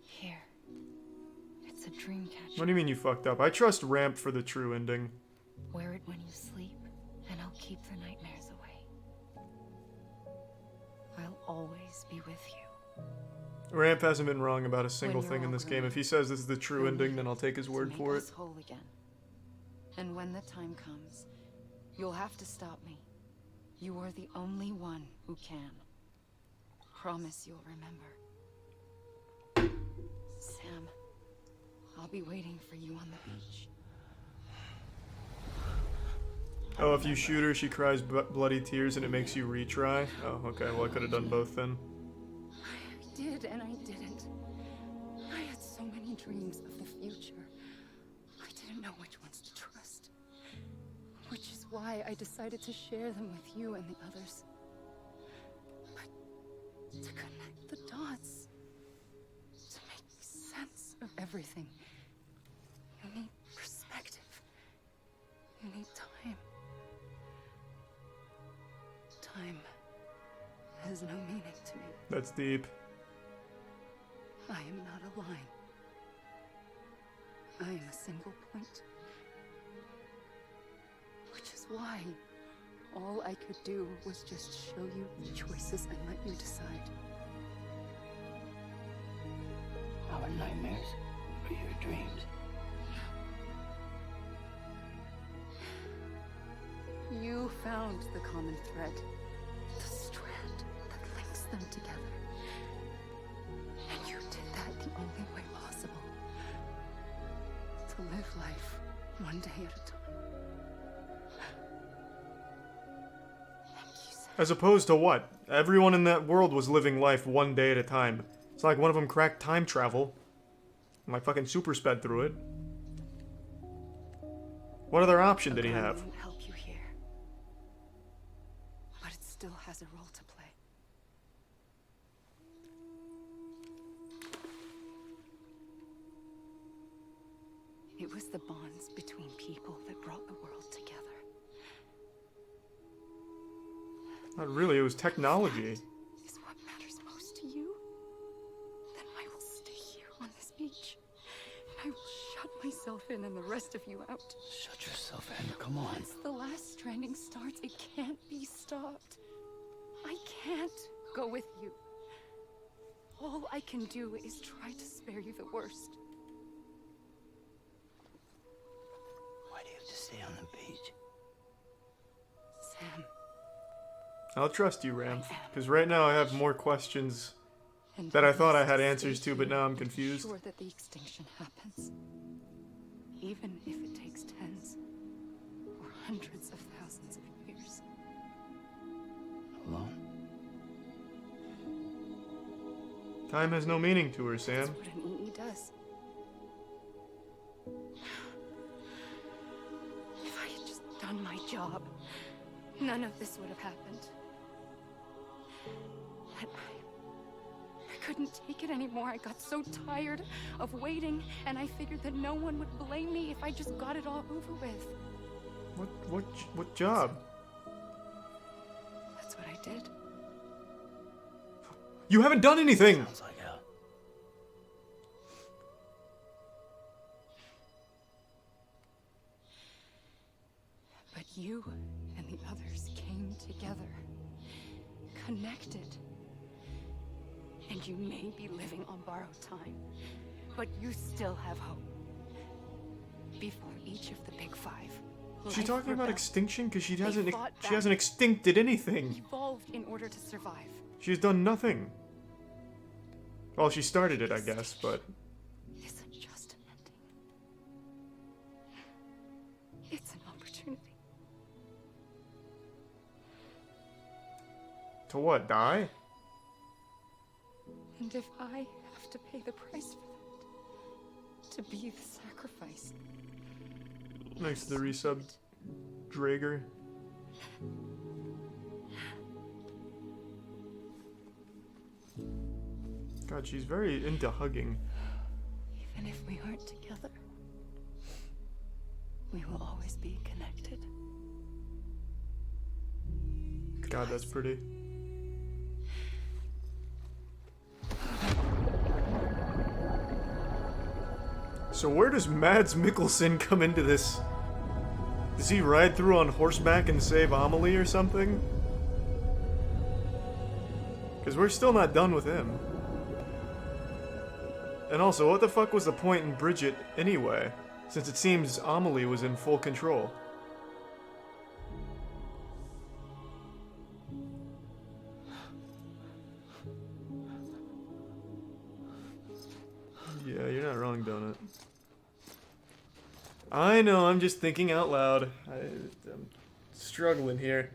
[SPEAKER 6] Here. It's a dream catcher.
[SPEAKER 1] What do you mean you fucked up? I trust Ramp for the true ending.
[SPEAKER 6] Wear it when you sleep, and I'll keep the nightmares away. I'll always be with you.
[SPEAKER 1] Ramp hasn't been wrong about a single
[SPEAKER 6] When
[SPEAKER 1] thing
[SPEAKER 6] you're
[SPEAKER 1] in
[SPEAKER 6] all
[SPEAKER 1] this game.
[SPEAKER 6] grown
[SPEAKER 1] If he says this is the true
[SPEAKER 6] we'll
[SPEAKER 1] ending,
[SPEAKER 6] meet
[SPEAKER 1] then I'll take his
[SPEAKER 6] to
[SPEAKER 1] word
[SPEAKER 6] make
[SPEAKER 1] for it.
[SPEAKER 6] us whole again. And when the time comes, you'll have to stop me. You are the only one who can. Promise you'll remember. Sam, I'll be waiting for you on the beach.
[SPEAKER 1] Oh, if you shoot her, she cries bloody tears and it makes you retry? Oh, okay. Well, I could have done both then.
[SPEAKER 6] I did and I didn't. I had so many dreams of the future. I didn't know which ones to trust. why I decided to share them with you and the others. But to connect the dots, to make sense of everything, you need perspective. You need time. Time has no meaning to me.
[SPEAKER 1] That's deep.
[SPEAKER 6] I am not a line. I am a single point. Which is why all I could do was just show you the choices and let you decide.
[SPEAKER 5] Our nightmares are your dreams.
[SPEAKER 6] You found the common thread, the strand that links them together. And you did that the only way possible. To live life one day at a time. Thank you, Sam.
[SPEAKER 1] As opposed to what? Everyone in that world was living life one day at a time. It's not like one of them cracked time travel. And like fucking super sped through it. What other option did he
[SPEAKER 6] gun
[SPEAKER 1] have?
[SPEAKER 6] won't help you here. But it still has a role to play. It was the bonds between people that brought the world together.
[SPEAKER 1] Not really, it was technology.
[SPEAKER 6] Is what matters most to you? Then I will stay here on this beach. And I will shut myself in and the rest of you out.
[SPEAKER 5] Shut yourself in, come on.
[SPEAKER 6] Once the last stranding starts, it can't be stopped. I can't go with you. All I can do is try to spare you the worst.
[SPEAKER 5] Why do you have to stay on the beach?
[SPEAKER 6] Sam.
[SPEAKER 1] I'll trust you, Ram. Because right now I have more questions
[SPEAKER 6] And
[SPEAKER 1] that I thought I
[SPEAKER 6] must
[SPEAKER 1] had
[SPEAKER 6] stay
[SPEAKER 1] answers to, but
[SPEAKER 6] here
[SPEAKER 1] now I'm
[SPEAKER 6] to
[SPEAKER 1] confused.
[SPEAKER 6] ensure that the extinction happens. Even if it takes tens or hundreds of thousands of years.
[SPEAKER 5] Alone?
[SPEAKER 1] Time has no meaning to her, Sam.
[SPEAKER 6] That's what an EE does. If I had just done my job, none of this would have happened. But I couldn't take it anymore. I got so tired of waiting, and I figured that no one would blame me if I just got it all over with.
[SPEAKER 1] What job?
[SPEAKER 6] That's what I did.
[SPEAKER 1] You haven't done anything!
[SPEAKER 5] Sounds like hell.
[SPEAKER 6] But you and the others came together, connected. And you may be living on borrowed time, but you still have hope. Before each of the big five.
[SPEAKER 1] Is she
[SPEAKER 6] life
[SPEAKER 1] talking about
[SPEAKER 6] rebelled.
[SPEAKER 1] extinction? Because she
[SPEAKER 6] They
[SPEAKER 1] hasn't
[SPEAKER 6] fought
[SPEAKER 1] she hasn't
[SPEAKER 6] back.
[SPEAKER 1] extincted anything.
[SPEAKER 6] Evolved in order to survive.
[SPEAKER 1] She's done nothing. Well, she started it, I guess, but
[SPEAKER 6] Isn't just an ending. It's an opportunity.
[SPEAKER 1] to what? Die?
[SPEAKER 6] And if I have to pay the price for that, to be the sacrifice.
[SPEAKER 1] Next to the resubbed Drager. God, she's very into hugging.
[SPEAKER 6] Even if we aren't together, we will always be connected.
[SPEAKER 1] God, that's pretty. So where does Mads Mikkelsen come into this? Does he ride through on horseback and save Amelie or something? Because we're still not done with him. And also, what the fuck was the point in Bridget anyway? Since it seems Amelie was in full control. Yeah, you're not wrong, Donut. I know, I'm just thinking out loud. I'm struggling here.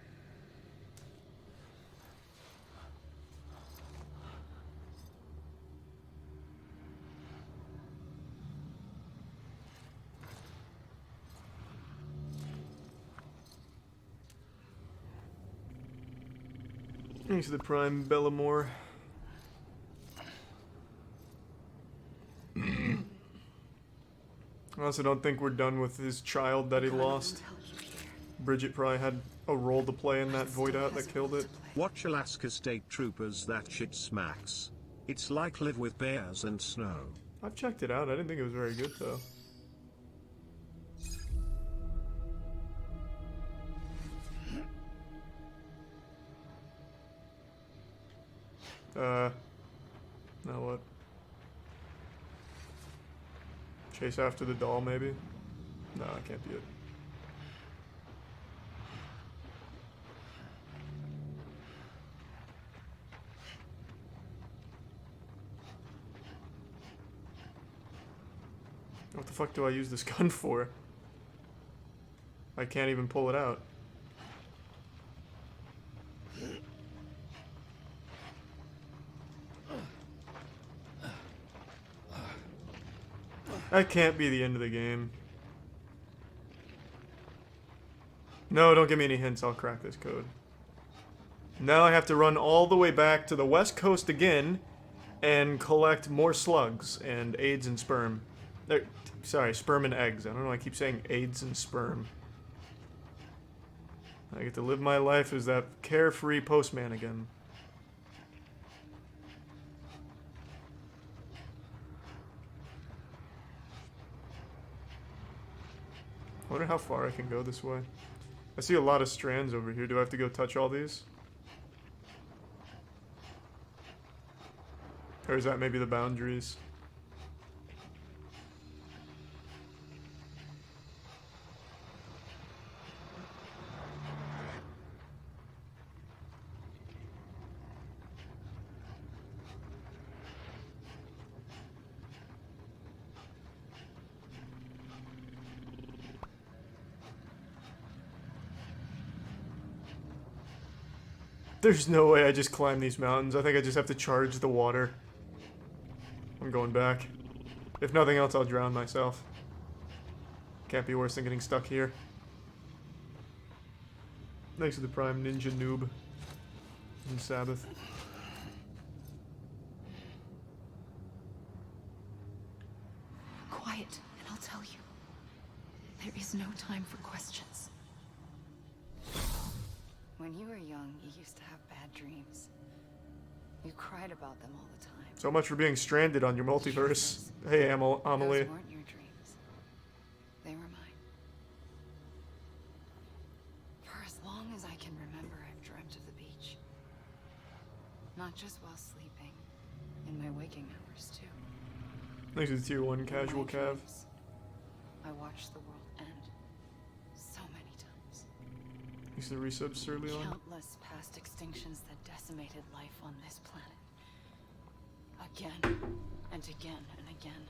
[SPEAKER 1] Thanks to the Prime Bellamore. I also don't think we're done with his child that he lost. Bridget probably had a role to play in that void out that killed it.
[SPEAKER 2] Watch Alaska State Troopers, that shit smacks. It's like Live with Bears and Snow.
[SPEAKER 1] I've checked it out. I didn't think it was very good though. Now what? Chase after the doll, maybe? No, I can't be it. What the fuck do I use this gun for? I can't even pull it out. That can't be the end of the game. No, don't give me any hints. I'll crack this code. Now I have to run all the way back to the west coast again and collect more slugs and AIDS and sperm. Sorry, sperm and eggs. I don't know, I keep saying AIDS and sperm. I get to live my life as that carefree postman again. I wonder how far I can go this way. I see a lot of strands over here. Do I have to go touch all these? Or is that maybe the boundaries? There's no way I just climb these mountains. I think I just have to charge the water. I'm going back. If nothing else, I'll drown myself. Can't be worse than getting stuck here. Thanks to the Prime Ninja Noob and Sabbath.
[SPEAKER 6] Quiet, and I'll tell you. There is no time for questions. When you were young, you used to have bad dreams. You cried about them all the time.
[SPEAKER 1] So much for being stranded on your multiverse. Hey, Amelie.
[SPEAKER 6] Those weren't your dreams. They were mine. For as long as I can remember, I've dreamt of the beach. Not just while sleeping, in my waking hours too.
[SPEAKER 1] Thanks to the Tier 1
[SPEAKER 6] In
[SPEAKER 1] Casual
[SPEAKER 6] my
[SPEAKER 1] Cav.
[SPEAKER 6] dreams, I watched the world end so many times.
[SPEAKER 1] Thanks to the resub, Sir Leon.
[SPEAKER 6] Countless past extinctions that decimated life on this planet. Again, and again, and again.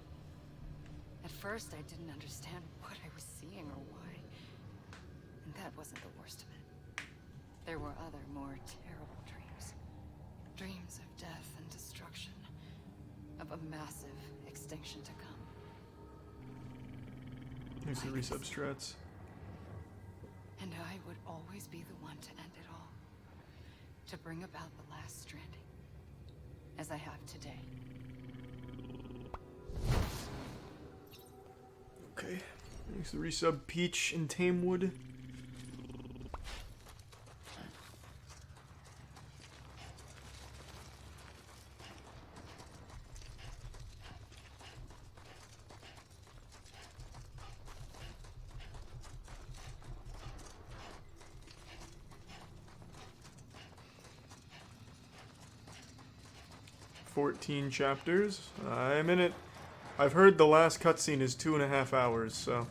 [SPEAKER 6] At first, I didn't understand what I was seeing or why. And that wasn't the worst of it. There were other, more terrible dreams. Dreams of death and destruction. Of a massive extinction to come.
[SPEAKER 1] Thanks to the resub, Strats.
[SPEAKER 6] And I would always be the one to end it all. To bring about the last stranding. As I have today.
[SPEAKER 1] Okay. Thanks to the resub, Peach and Tamewood. "14 chapters. I'm in it. I've heard the last cutscene is 2.5 hours, so.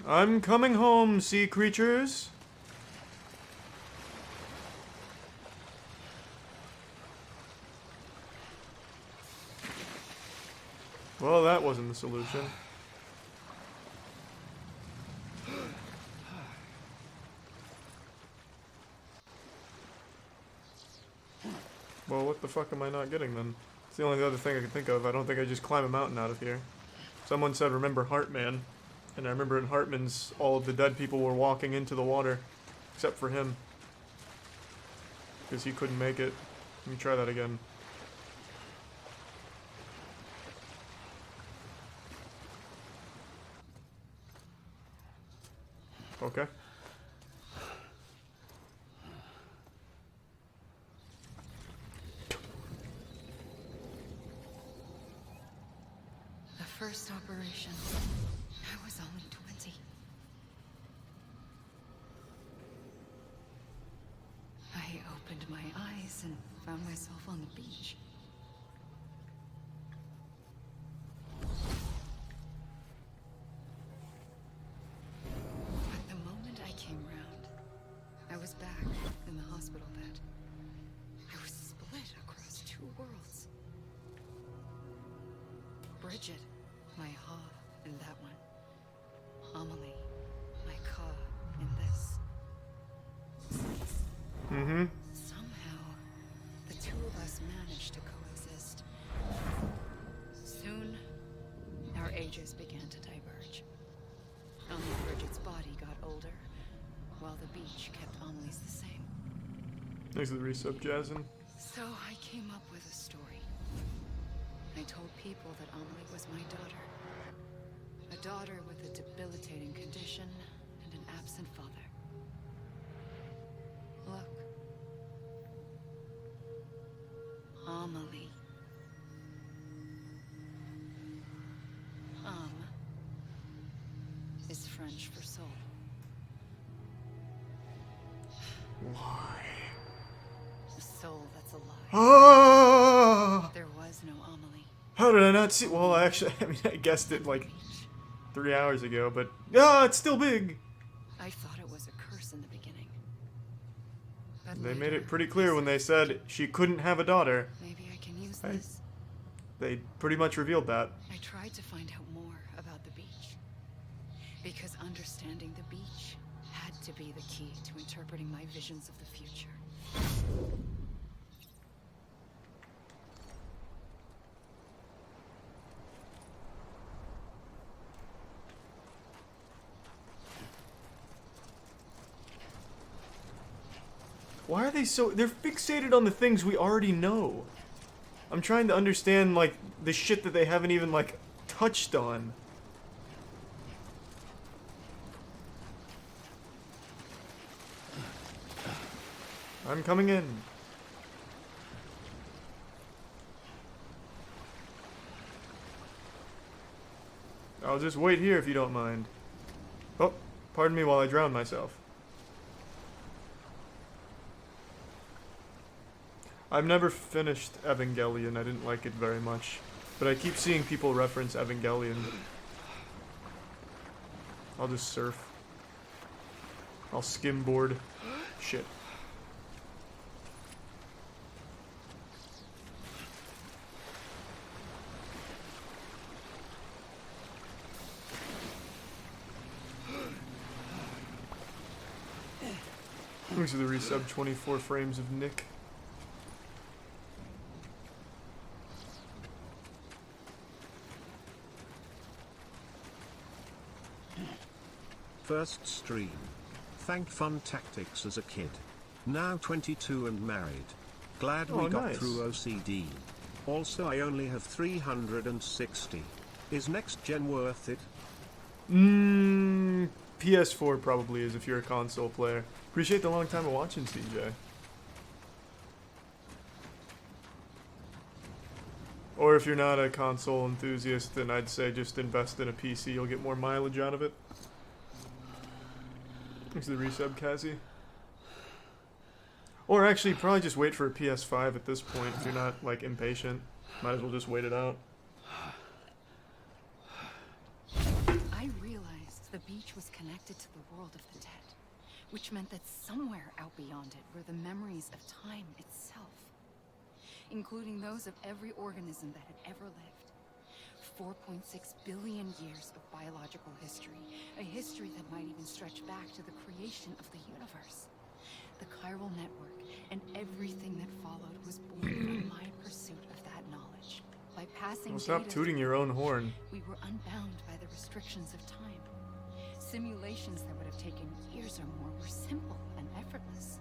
[SPEAKER 1] I'm coming home, sea creatures. Well, that wasn't the solution. Well, what the fuck am I not getting then? It's the only other thing I can think of. I don't think I just climb a mountain out of here. Someone said, remember Hartman. And I remember in Hartman's, all of the dead people were walking into the water. Except for him. Because he couldn't make it. Let me try that again. Okay.
[SPEAKER 6] The first operation, I was only 20. I opened my eyes and found myself on the beach. But the moment I came round, I was back in the hospital bed. I was split across two worlds. Bridget, my Ha in that one. Amelie, my Ka in this.
[SPEAKER 1] Mm-hmm.
[SPEAKER 6] Somehow, the two of us managed to coexist. Soon, our ages began to diverge. Only Bridget's body got older, while the beach kept Amelie's the same.
[SPEAKER 1] Thanks for the resub, Jazzin.
[SPEAKER 6] So I came up with a story. I told people that Amelie was my daughter. A daughter with a debilitating condition and an absent father. Look. Amelie. Is French for soul.
[SPEAKER 1] Why?
[SPEAKER 6] A soul that's alive.
[SPEAKER 1] Ah!
[SPEAKER 6] There was no Amelie.
[SPEAKER 1] How did I not see? Well, actually, I mean, I guessed it like 3 hours ago, but it's still big.
[SPEAKER 6] I thought it was a curse in the beginning. But
[SPEAKER 1] They
[SPEAKER 6] later,
[SPEAKER 1] made it pretty clear when they said she couldn't have a daughter.
[SPEAKER 6] maybe I can use this.
[SPEAKER 1] They pretty much revealed that.
[SPEAKER 6] I tried to find out more about the beach. Because understanding the beach had to be the key to interpreting my visions of the future.
[SPEAKER 1] Why are they so... They're fixated on the things we already know. I'm trying to understand, like, the shit that they haven't even, like, touched on. I'm coming in. I'll just wait here if you don't mind. Oh, pardon me while I drown myself. I've never finished Evangelion. I didn't like it very much. But I keep seeing people reference Evangelion. I'll just surf. I'll skimboard. Shit. Thanks for the resub, 24 frames of Nick.
[SPEAKER 2] First stream. Thank Fun Tactics as a kid. Now 22 and married. Glad we got
[SPEAKER 1] nice.
[SPEAKER 2] through OCD. Also I only have 360. Is next gen worth it?
[SPEAKER 1] PS4 probably is if you're a console player. Appreciate the long time of watching, CJ. Or if you're not a console enthusiast, then I'd say just invest in a PC. You'll get more mileage out of it. Thanks for the resub, Kazi. Or actually, probably just wait for a PS5 at this point if you're not, like, impatient. Might as well just wait it out.
[SPEAKER 6] I realized the beach was connected to the world of the dead, which meant that somewhere out beyond it were the memories of time itself, including those of every organism that had ever lived. 4.6 billion years of biological history, a history that might even stretch back to the creation of the universe. The chiral network and everything that followed was born passing
[SPEAKER 1] Well, stop
[SPEAKER 6] data
[SPEAKER 1] tooting
[SPEAKER 6] through
[SPEAKER 1] your own
[SPEAKER 6] the bridge,
[SPEAKER 1] horn.
[SPEAKER 6] we were unbound by the restrictions of time. Simulations that would have taken years or more were simple and effortless.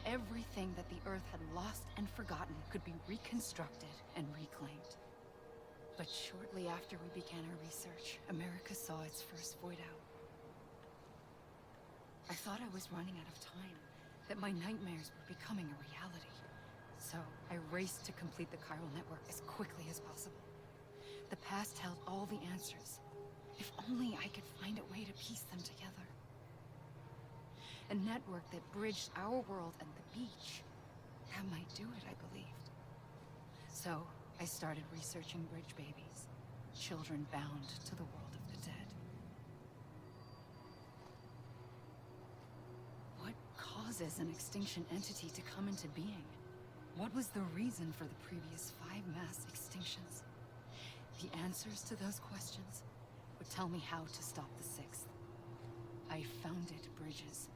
[SPEAKER 6] Everything that the Earth had lost and forgotten could be reconstructed and reclaimed. But shortly after we began our research, America saw its first void out. I thought I was running out of time, that my nightmares were becoming a reality. So I raced to complete the chiral network as quickly as possible. The past held all the answers. If only I could find a way to piece them together. A network that bridged our world and the beach. That might do it, I believed. So I started researching bridge babies, children bound to the world of the dead. What causes an extinction entity to come into being? What was the reason for the previous 5 mass extinctions? The answers to those questions would tell me how to stop the 6th. I founded bridges,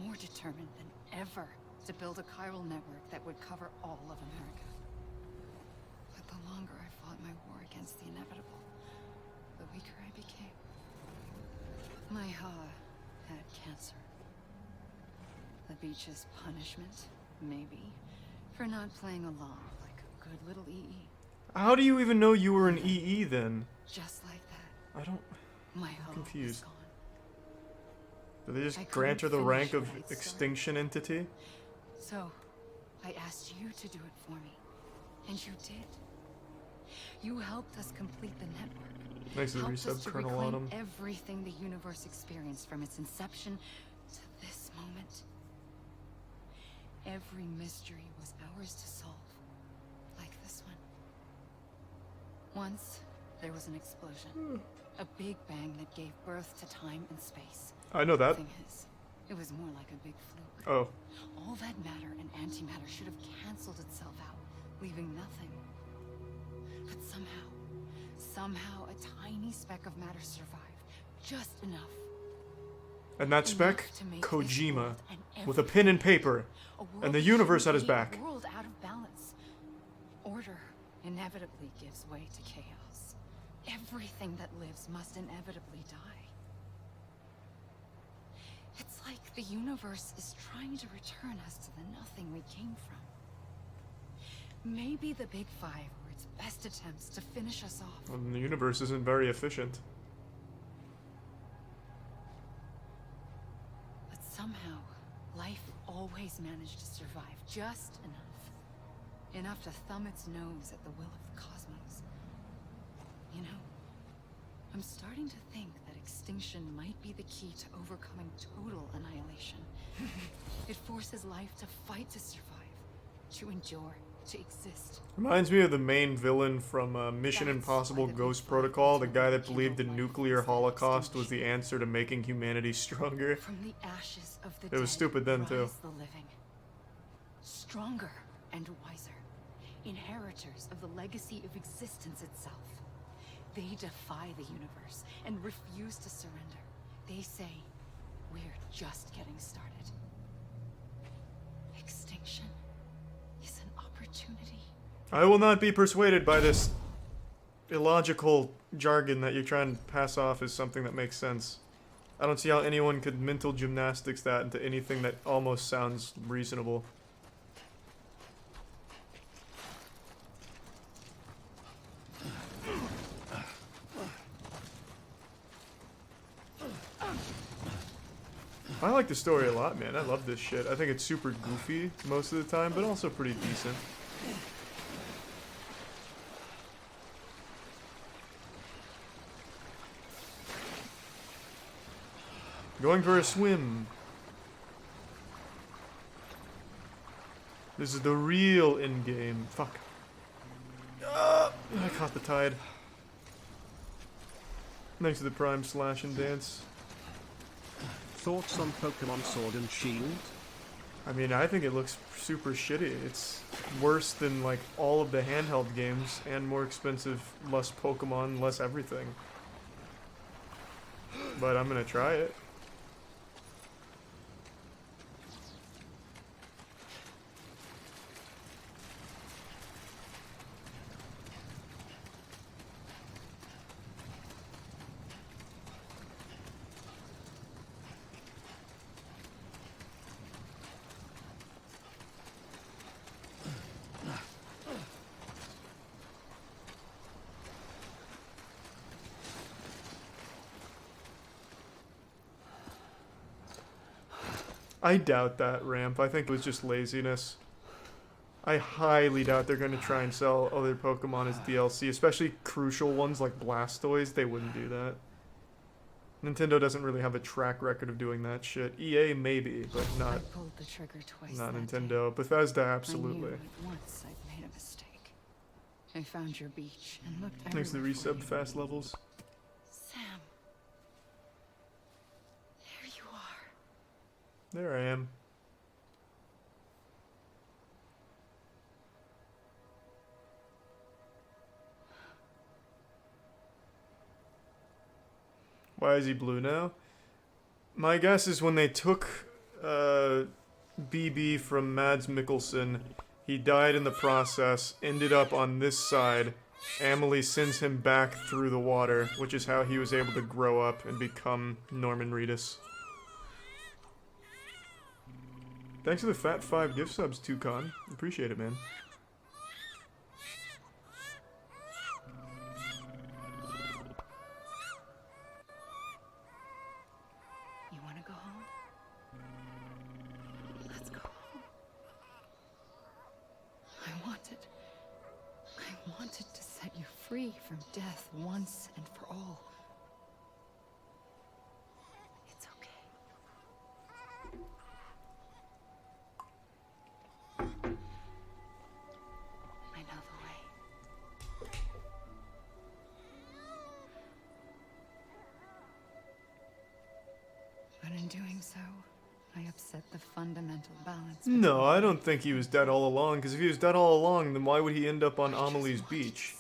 [SPEAKER 6] more determined than ever to build a chiral network that would cover all of America. But the longer I fought my war against the inevitable, the weaker I became. My Ha had cancer. The beach's punishment, maybe, for not playing along like a good little EE.
[SPEAKER 1] How do you even know you were an EE then?
[SPEAKER 6] Just like that,
[SPEAKER 1] I don't...
[SPEAKER 6] my hope
[SPEAKER 1] confused.
[SPEAKER 6] is gone.
[SPEAKER 1] Did they just
[SPEAKER 6] I
[SPEAKER 1] grant her
[SPEAKER 6] couldn't
[SPEAKER 1] the rank
[SPEAKER 6] finish
[SPEAKER 1] of
[SPEAKER 6] what I'd
[SPEAKER 1] extinction entity?
[SPEAKER 6] So, I asked you to do it for me, and you did. You helped us complete the network.
[SPEAKER 1] Nice to
[SPEAKER 6] Helped us
[SPEAKER 1] resub
[SPEAKER 6] to
[SPEAKER 1] Colonel
[SPEAKER 6] reclaim
[SPEAKER 1] Autumn.
[SPEAKER 6] everything the universe experienced from its inception to this moment. Every mystery was ours to solve, like this one. Once, there was an explosion. A big bang that gave birth to time and space.
[SPEAKER 1] I know that.
[SPEAKER 6] Thing is, it was more like a big fluke.
[SPEAKER 1] Oh.
[SPEAKER 6] All that matter and antimatter should have canceled itself out, leaving nothing. But somehow a tiny speck of matter survived. Just enough.
[SPEAKER 1] And that spec?
[SPEAKER 6] Enough to make this
[SPEAKER 1] Kojima.
[SPEAKER 6] world and
[SPEAKER 1] With a pen and paper.
[SPEAKER 6] a world
[SPEAKER 1] And the
[SPEAKER 6] that
[SPEAKER 1] universe
[SPEAKER 6] shouldn't
[SPEAKER 1] at his
[SPEAKER 6] be
[SPEAKER 1] back.
[SPEAKER 6] A world out of balance. Order inevitably gives way to chaos. Everything that lives must inevitably die. It's like the universe is trying to return us to the nothing we came from. Maybe the Big Five were its best attempts to finish us off.
[SPEAKER 1] Well, the universe isn't very efficient.
[SPEAKER 6] But somehow, life always managed to survive just enough. Enough to thumb its nose at the will of the cosmos. You know, I'm starting to think that extinction might be the key to overcoming total annihilation. It forces life to fight to survive, to endure, to exist.
[SPEAKER 1] Reminds me of the main villain from Mission
[SPEAKER 6] That's
[SPEAKER 1] Impossible
[SPEAKER 6] why the
[SPEAKER 1] Ghost
[SPEAKER 6] Big Five
[SPEAKER 1] Protocol, the
[SPEAKER 6] determined
[SPEAKER 1] guy
[SPEAKER 6] to
[SPEAKER 1] that believed the
[SPEAKER 6] kindle life
[SPEAKER 1] nuclear
[SPEAKER 6] inside
[SPEAKER 1] holocaust was the
[SPEAKER 6] extinction.
[SPEAKER 1] answer to making humanity stronger.
[SPEAKER 6] From the ashes of the
[SPEAKER 1] It was
[SPEAKER 6] dead
[SPEAKER 1] stupid then, too.
[SPEAKER 6] rise the living. Stronger and wiser. Inheritors of the legacy of existence itself. They defy the universe and refuse to surrender. They say, we're just getting started. Extinction is an opportunity.
[SPEAKER 1] I will not be persuaded by this illogical jargon that you're trying to pass off as something that makes sense. I don't see how anyone could mental gymnastics that into anything that almost sounds reasonable. I like the story a lot, man. I love this shit. I think it's super goofy most of the time, but also pretty decent. Going for a swim. This is the real endgame. Fuck. I caught the tide. Thanks to the Prime Slash and Dance.
[SPEAKER 2] Thoughts on Pokemon Sword and Shield?
[SPEAKER 1] I mean, I think it looks super shitty. It's worse than, like, all of the handheld games, and more expensive, less Pokemon, less everything. But I'm gonna try it. I doubt that, Ramp. I think it was just laziness. I highly doubt they're going to try and sell other Pokemon as DLC, especially crucial ones like Blastoise. They wouldn't do that. Nintendo doesn't really have a track record of doing that shit. EA maybe, but
[SPEAKER 6] I pulled the trigger twice
[SPEAKER 1] not
[SPEAKER 6] that
[SPEAKER 1] Nintendo.
[SPEAKER 6] day.
[SPEAKER 1] Bethesda,
[SPEAKER 6] I
[SPEAKER 1] absolutely.
[SPEAKER 6] knew at once I'd made a mistake. I found your beach and looked
[SPEAKER 1] Thanks to the
[SPEAKER 6] everywhere for
[SPEAKER 1] resub
[SPEAKER 6] you.
[SPEAKER 1] fast levels.
[SPEAKER 6] Sam. There you are.
[SPEAKER 1] There I am. Why is he blue now? My guess is when they took BB from Mads Mikkelsen, he died in the process, ended up on this side. Amelie sends him back through the water, which is how he was able to grow up and become Norman Reedus. Thanks for the fat 5 gift subs, Toucan. Appreciate it, man.
[SPEAKER 6] You want to go home? Let's go home. I wanted to set you free from death once and for all. It's okay. I know the way. But in doing so, I upset the fundamental balance.
[SPEAKER 1] No, I don't think he was dead all along, because if he was dead all along, then why would he end up on Amelie's beach?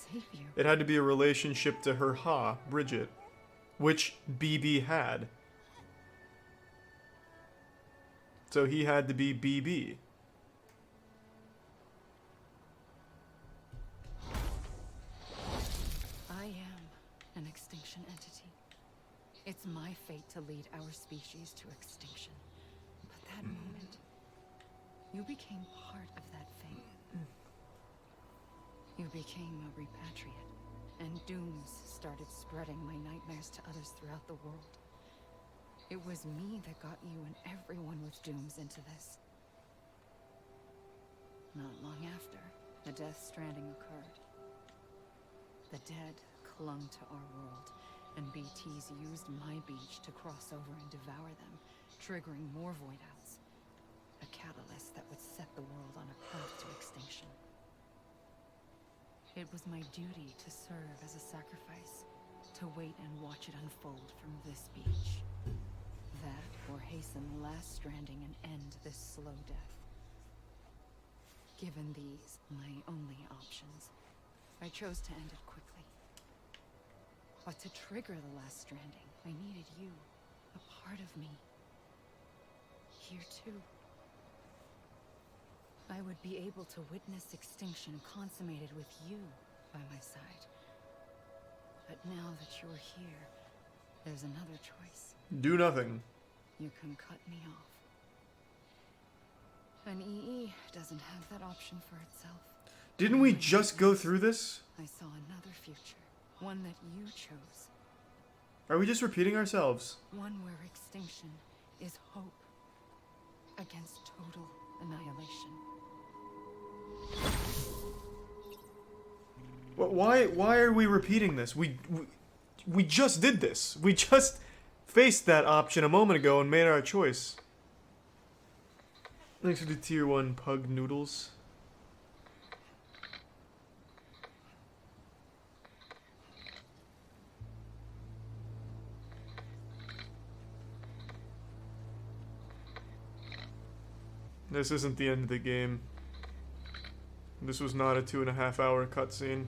[SPEAKER 1] It had to be a relationship to her Ha, Bridget, which BB had. So he had to be BB.
[SPEAKER 6] I am an extinction entity. It's my fate to lead our species to extinction. But that moment, you became part of that fate. You became a repatriate, and dooms started spreading my nightmares to others throughout the world. It was me that got you and everyone with dooms into this. Not long after, the death stranding occurred. The dead clung to our world, and BTs used my beach to cross over and devour them, triggering more void-outs. A catalyst that would set the world on a path to extinction. It was my duty to serve as a sacrifice, to wait and watch it unfold from this beach. That, or hasten the last stranding and end this slow death. Given these, my only options, I chose to end it quickly. But to trigger the last stranding, I needed you, a part of me. Here too. I would be able to witness extinction consummated with you by my side. But now that you're here, there's another choice.
[SPEAKER 1] Do nothing.
[SPEAKER 6] You can cut me off. An EE doesn't have that option for itself.
[SPEAKER 1] Didn't we just go through this?
[SPEAKER 6] I saw another future, one that you chose.
[SPEAKER 1] Are we just repeating ourselves?
[SPEAKER 6] One where extinction is hope against total annihilation.
[SPEAKER 1] But why are we repeating this? We just did this. We just faced that option a moment ago and made our choice. Thanks for the tier 1 pug noodles. This isn't the end of the game. This was not a 2.5 hour cutscene.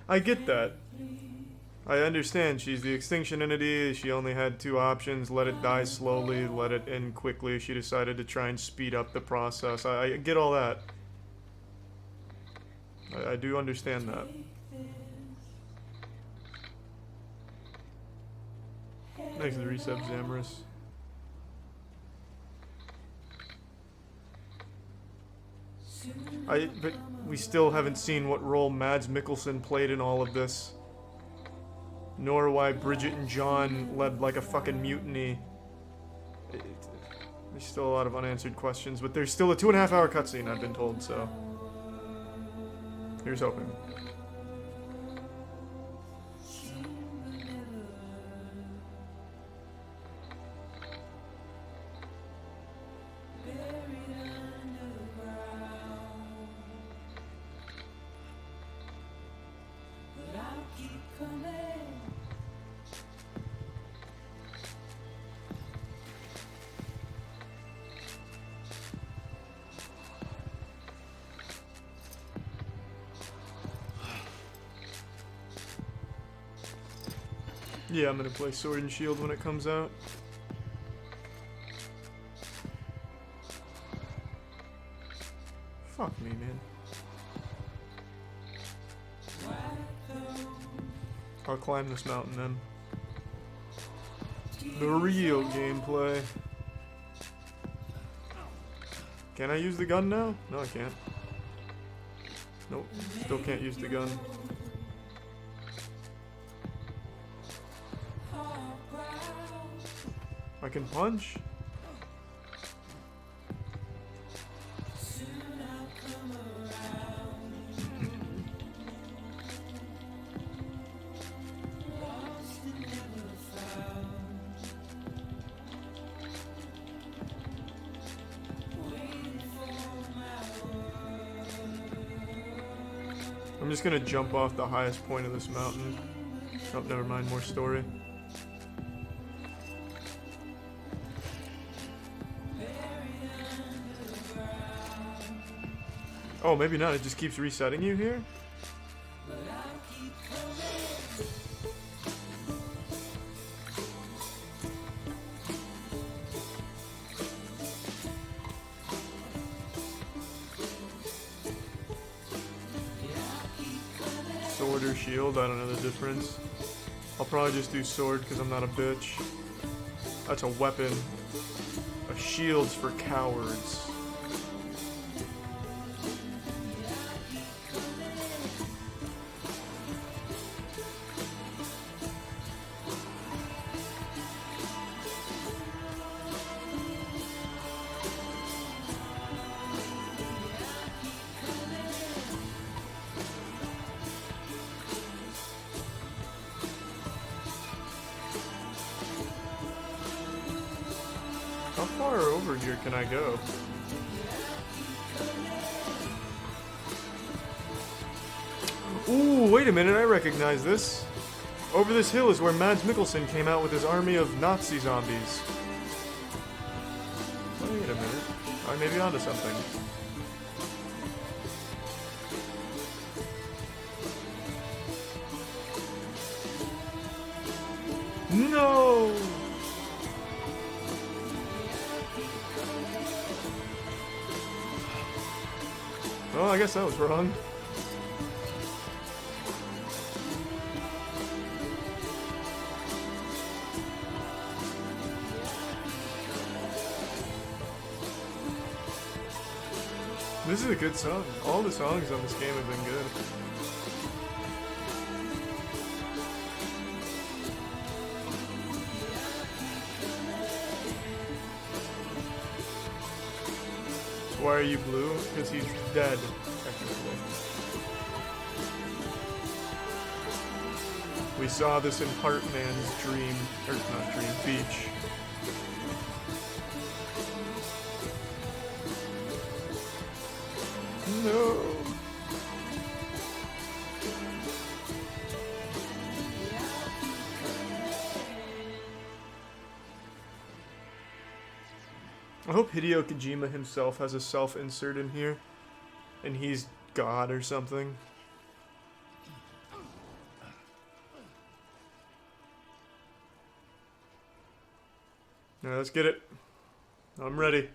[SPEAKER 1] I get that. I understand she's the extinction entity, she only had 2 options, let it die slowly, let it end quickly, she decided to try and speed up the process. I get all that. I do understand that. Thanks for the resub, Zamorous. But we still haven't seen what role Mads Mikkelsen played in all of this. Nor why Bridget and John led like a fucking mutiny. There's still a lot of unanswered questions, but there's still a 2.5-hour cutscene, I've been told, so... Here's hoping. Yeah, I'm gonna play Sword and Shield when it comes out. Fuck me, man. I'll climb this mountain then. The real gameplay. Can I use the gun now? No, I can't. Nope, still can't use the gun. I can punch? I'm just gonna jump off the highest point of this mountain. Oh, never mind, more story. Oh, maybe not. It just keeps resetting you here? Sword or shield? I don't know the difference. I'll probably just do sword because I'm not a bitch. That's a weapon. A shield's for cowards. How far over here can I go? Ooh, wait a minute, I recognize this. Over this hill is where Mads Mikkelsen came out with his army of Nazi zombies. Wait a minute. I may be onto something. No! Well, I guess that was wrong. This is a good song. All the songs on this game have been good. Why are you blue? Because he's dead, technically. We saw this in Heartman's dream, or not dream, beach. No. I hope Hideo Kojima himself has a self-insert in here, and he's God or something. Alright, let's get it. I'm ready.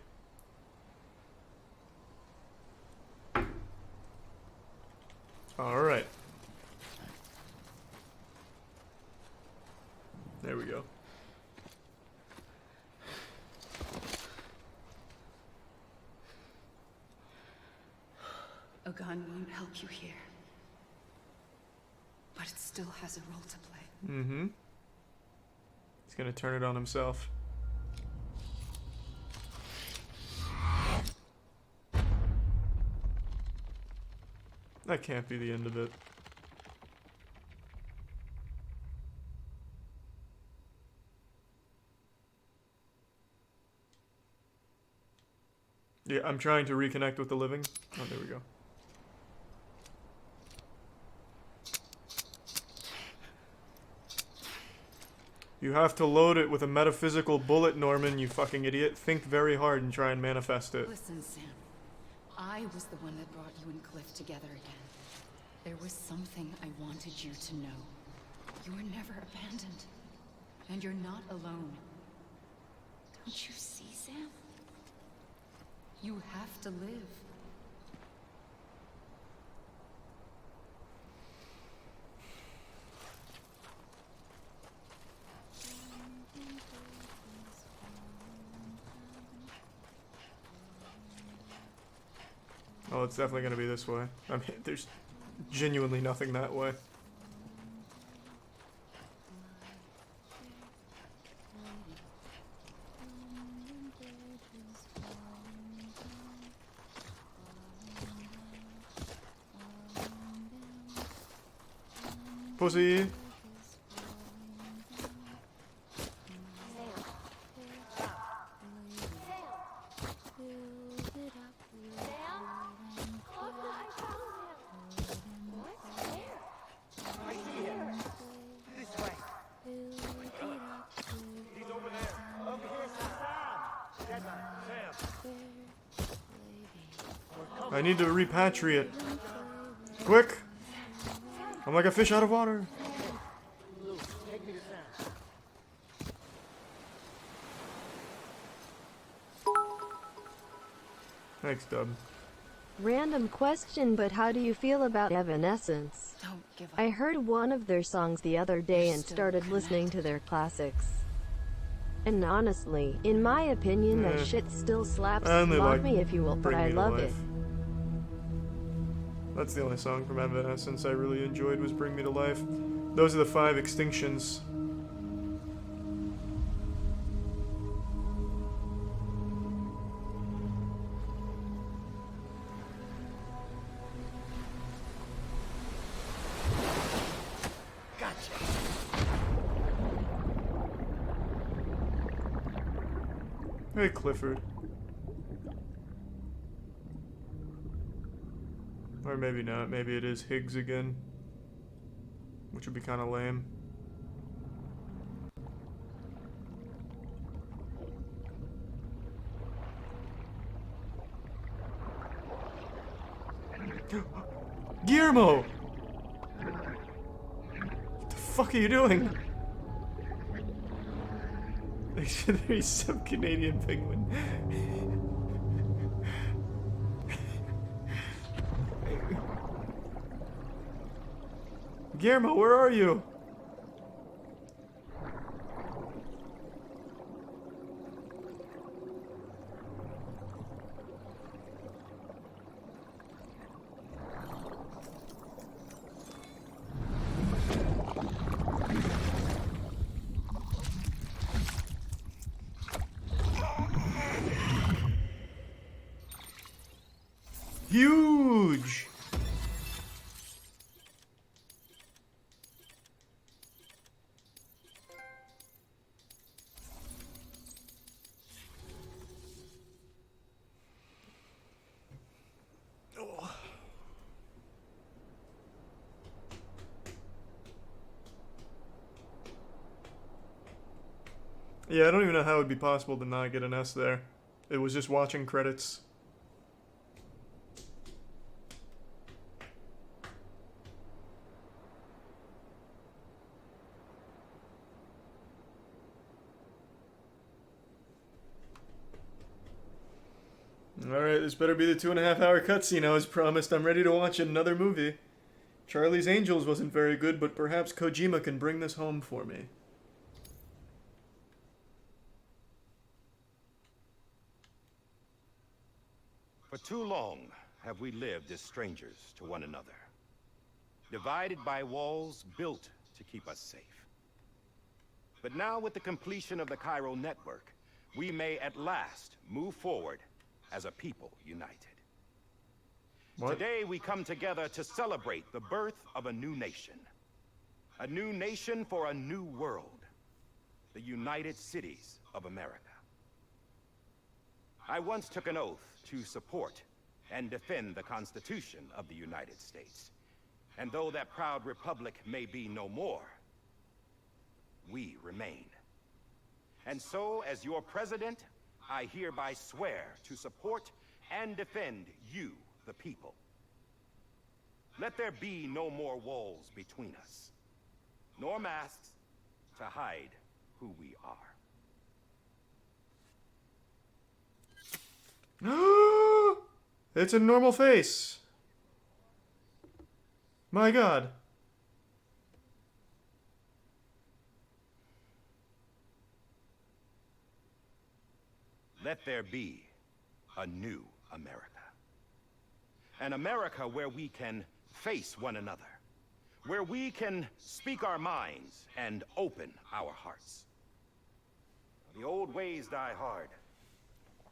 [SPEAKER 1] Alright. There we go.
[SPEAKER 6] A gun won't help you here. But it still has a role to play.
[SPEAKER 1] Mm-hmm. He's gonna turn it on himself. That can't be the end of it. Yeah, I'm trying to reconnect with the living. Oh, there we go. You have to load it with a metaphysical bullet, Norman, you fucking idiot. Think very hard and try and manifest it.
[SPEAKER 6] Listen, Sam. I was the one that brought you and Cliff together again. There was something I wanted you to know. You were never abandoned. And you're not alone. Don't you see, Sam? You have to live.
[SPEAKER 1] Oh, it's definitely gonna be this way. I mean, there's genuinely nothing that way. Pussy! I need to repatriate. Quick! I'm like a fish out of water. Thanks, Dub.
[SPEAKER 9] Random question, but how do you feel about Evanescence?
[SPEAKER 6] Don't give up.
[SPEAKER 9] I heard one of their songs the other day and started listening to their classics. And honestly, in my opinion, that shit still slaps.
[SPEAKER 1] And they
[SPEAKER 9] Mock
[SPEAKER 1] like
[SPEAKER 9] me if you will, but
[SPEAKER 1] Bring
[SPEAKER 9] I
[SPEAKER 1] Me to
[SPEAKER 9] love it.
[SPEAKER 1] Life. That's the only song from Evanescence I really enjoyed was Bring Me to Life. Those are the 5 extinctions. Hey, Clifford. Or maybe not. Maybe it is Higgs again. Which would be kind of lame. Guillermo! What the fuck are you doing? He's some Canadian penguin. Guillermo, where are you? Huge! Yeah, I don't even know how it would be possible to not get an S there. It was just watching credits. Alright, this better be the 2.5-hour cutscene I was promised. I'm ready to watch another movie. Charlie's Angels wasn't very good, but perhaps Kojima can bring this home for me.
[SPEAKER 10] For too long, have we lived as strangers to one another, divided by walls built to keep us safe. But now, with the completion of the Cairo network, we may at last move forward as a people united.
[SPEAKER 1] What?
[SPEAKER 10] Today, we come together to celebrate the birth of a new nation. A new nation for a new world. The United Cities of America. I once took an oath to support and defend the Constitution of the United States. And though that proud republic may be no more, we remain. And so, as your president, I hereby swear to support and defend you, the people. Let there be no more walls between us, nor masks to hide who we are.
[SPEAKER 1] It's a normal face. My God.
[SPEAKER 10] Let there be a new America. An America where we can face one another. Where we can speak our minds and open our hearts. The old ways die hard.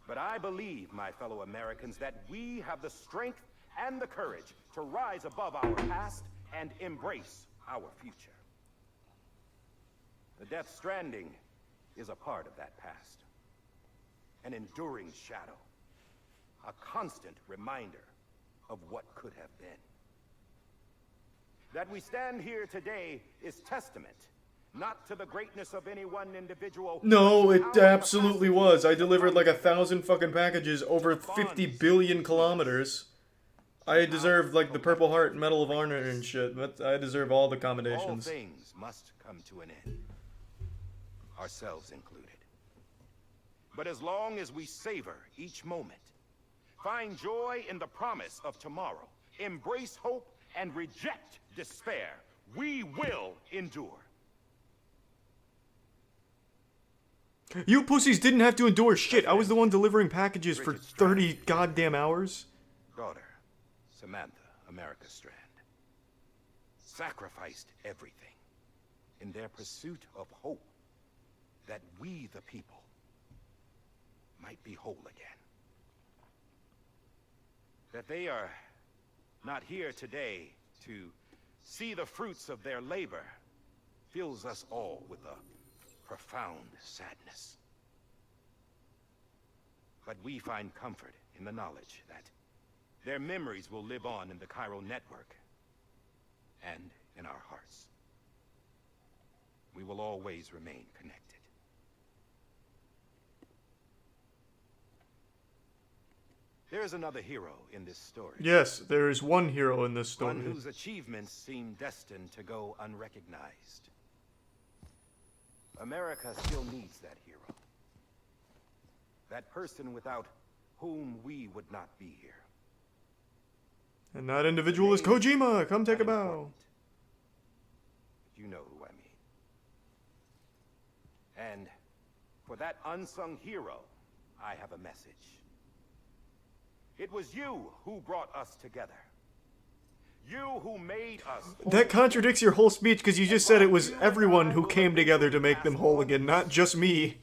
[SPEAKER 10] But I believe, my fellow Americans, that we have the strength and the courage to rise above our past and embrace our future. The Death Stranding is a part of that past. An enduring shadow. A constant reminder of what could have been. That we stand here today is testament, not to the greatness of any one individual.
[SPEAKER 1] No, it absolutely was. I delivered like 1,000 fucking packages over 50 billion kilometers. I deserve like the Purple Heart and Medal of Honor and shit, but I deserve all the commendations.
[SPEAKER 10] All things must come to an end. Ourselves included. But as long as we savor each moment, find joy in the promise of tomorrow, embrace hope, and reject despair, we will endure.
[SPEAKER 1] You pussies didn't have to endure shit. I was the one delivering packages for 30 goddamn hours.
[SPEAKER 10] Daughter, Samantha, America Strand, sacrificed everything in their pursuit of hope that we, the people, might be whole again. That they are not here today to see the fruits of their labor fills us all with a profound sadness. But we find comfort in the knowledge that their memories will live on in the Cairo network and in our hearts. We will always remain connected. There is another hero in this story.
[SPEAKER 1] Yes, there is one hero in this story.
[SPEAKER 10] One whose achievements seem destined to go unrecognized. America still needs that hero. That person without whom we would not be here.
[SPEAKER 1] And that individual is Kojima. Come take a bow.
[SPEAKER 10] But you know who I mean. And for that unsung hero, I have a message. It was you who brought us together. You who made us whole.
[SPEAKER 1] That contradicts your whole speech because you just said it was everyone who came together to make them whole again, not just me.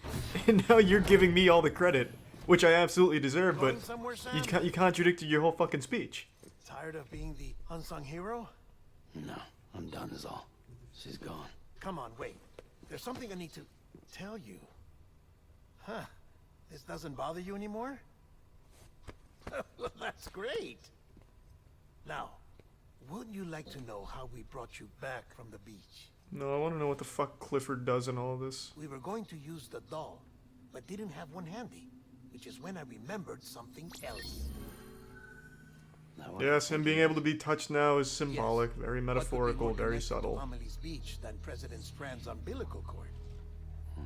[SPEAKER 1] And now you're giving me all the credit, which I absolutely deserve, but you contradicted your whole fucking speech.
[SPEAKER 3] Tired of being the unsung hero?
[SPEAKER 5] No, I'm done is all. She's gone.
[SPEAKER 3] Come on, wait. There's something I need to tell you. Huh. This doesn't bother you anymore? Well, that's great. Now, wouldn't you like to know how we brought you back from the beach?
[SPEAKER 1] No, I want to know what the fuck Clifford does in all of this.
[SPEAKER 3] We were going to use the doll, but didn't have one handy, which is when I remembered something else.
[SPEAKER 1] Yes, him being able to be touched now is symbolic,
[SPEAKER 3] Yes.
[SPEAKER 1] very metaphorical, very subtle.
[SPEAKER 3] To Amelie's beach than President Strand's umbilical cord.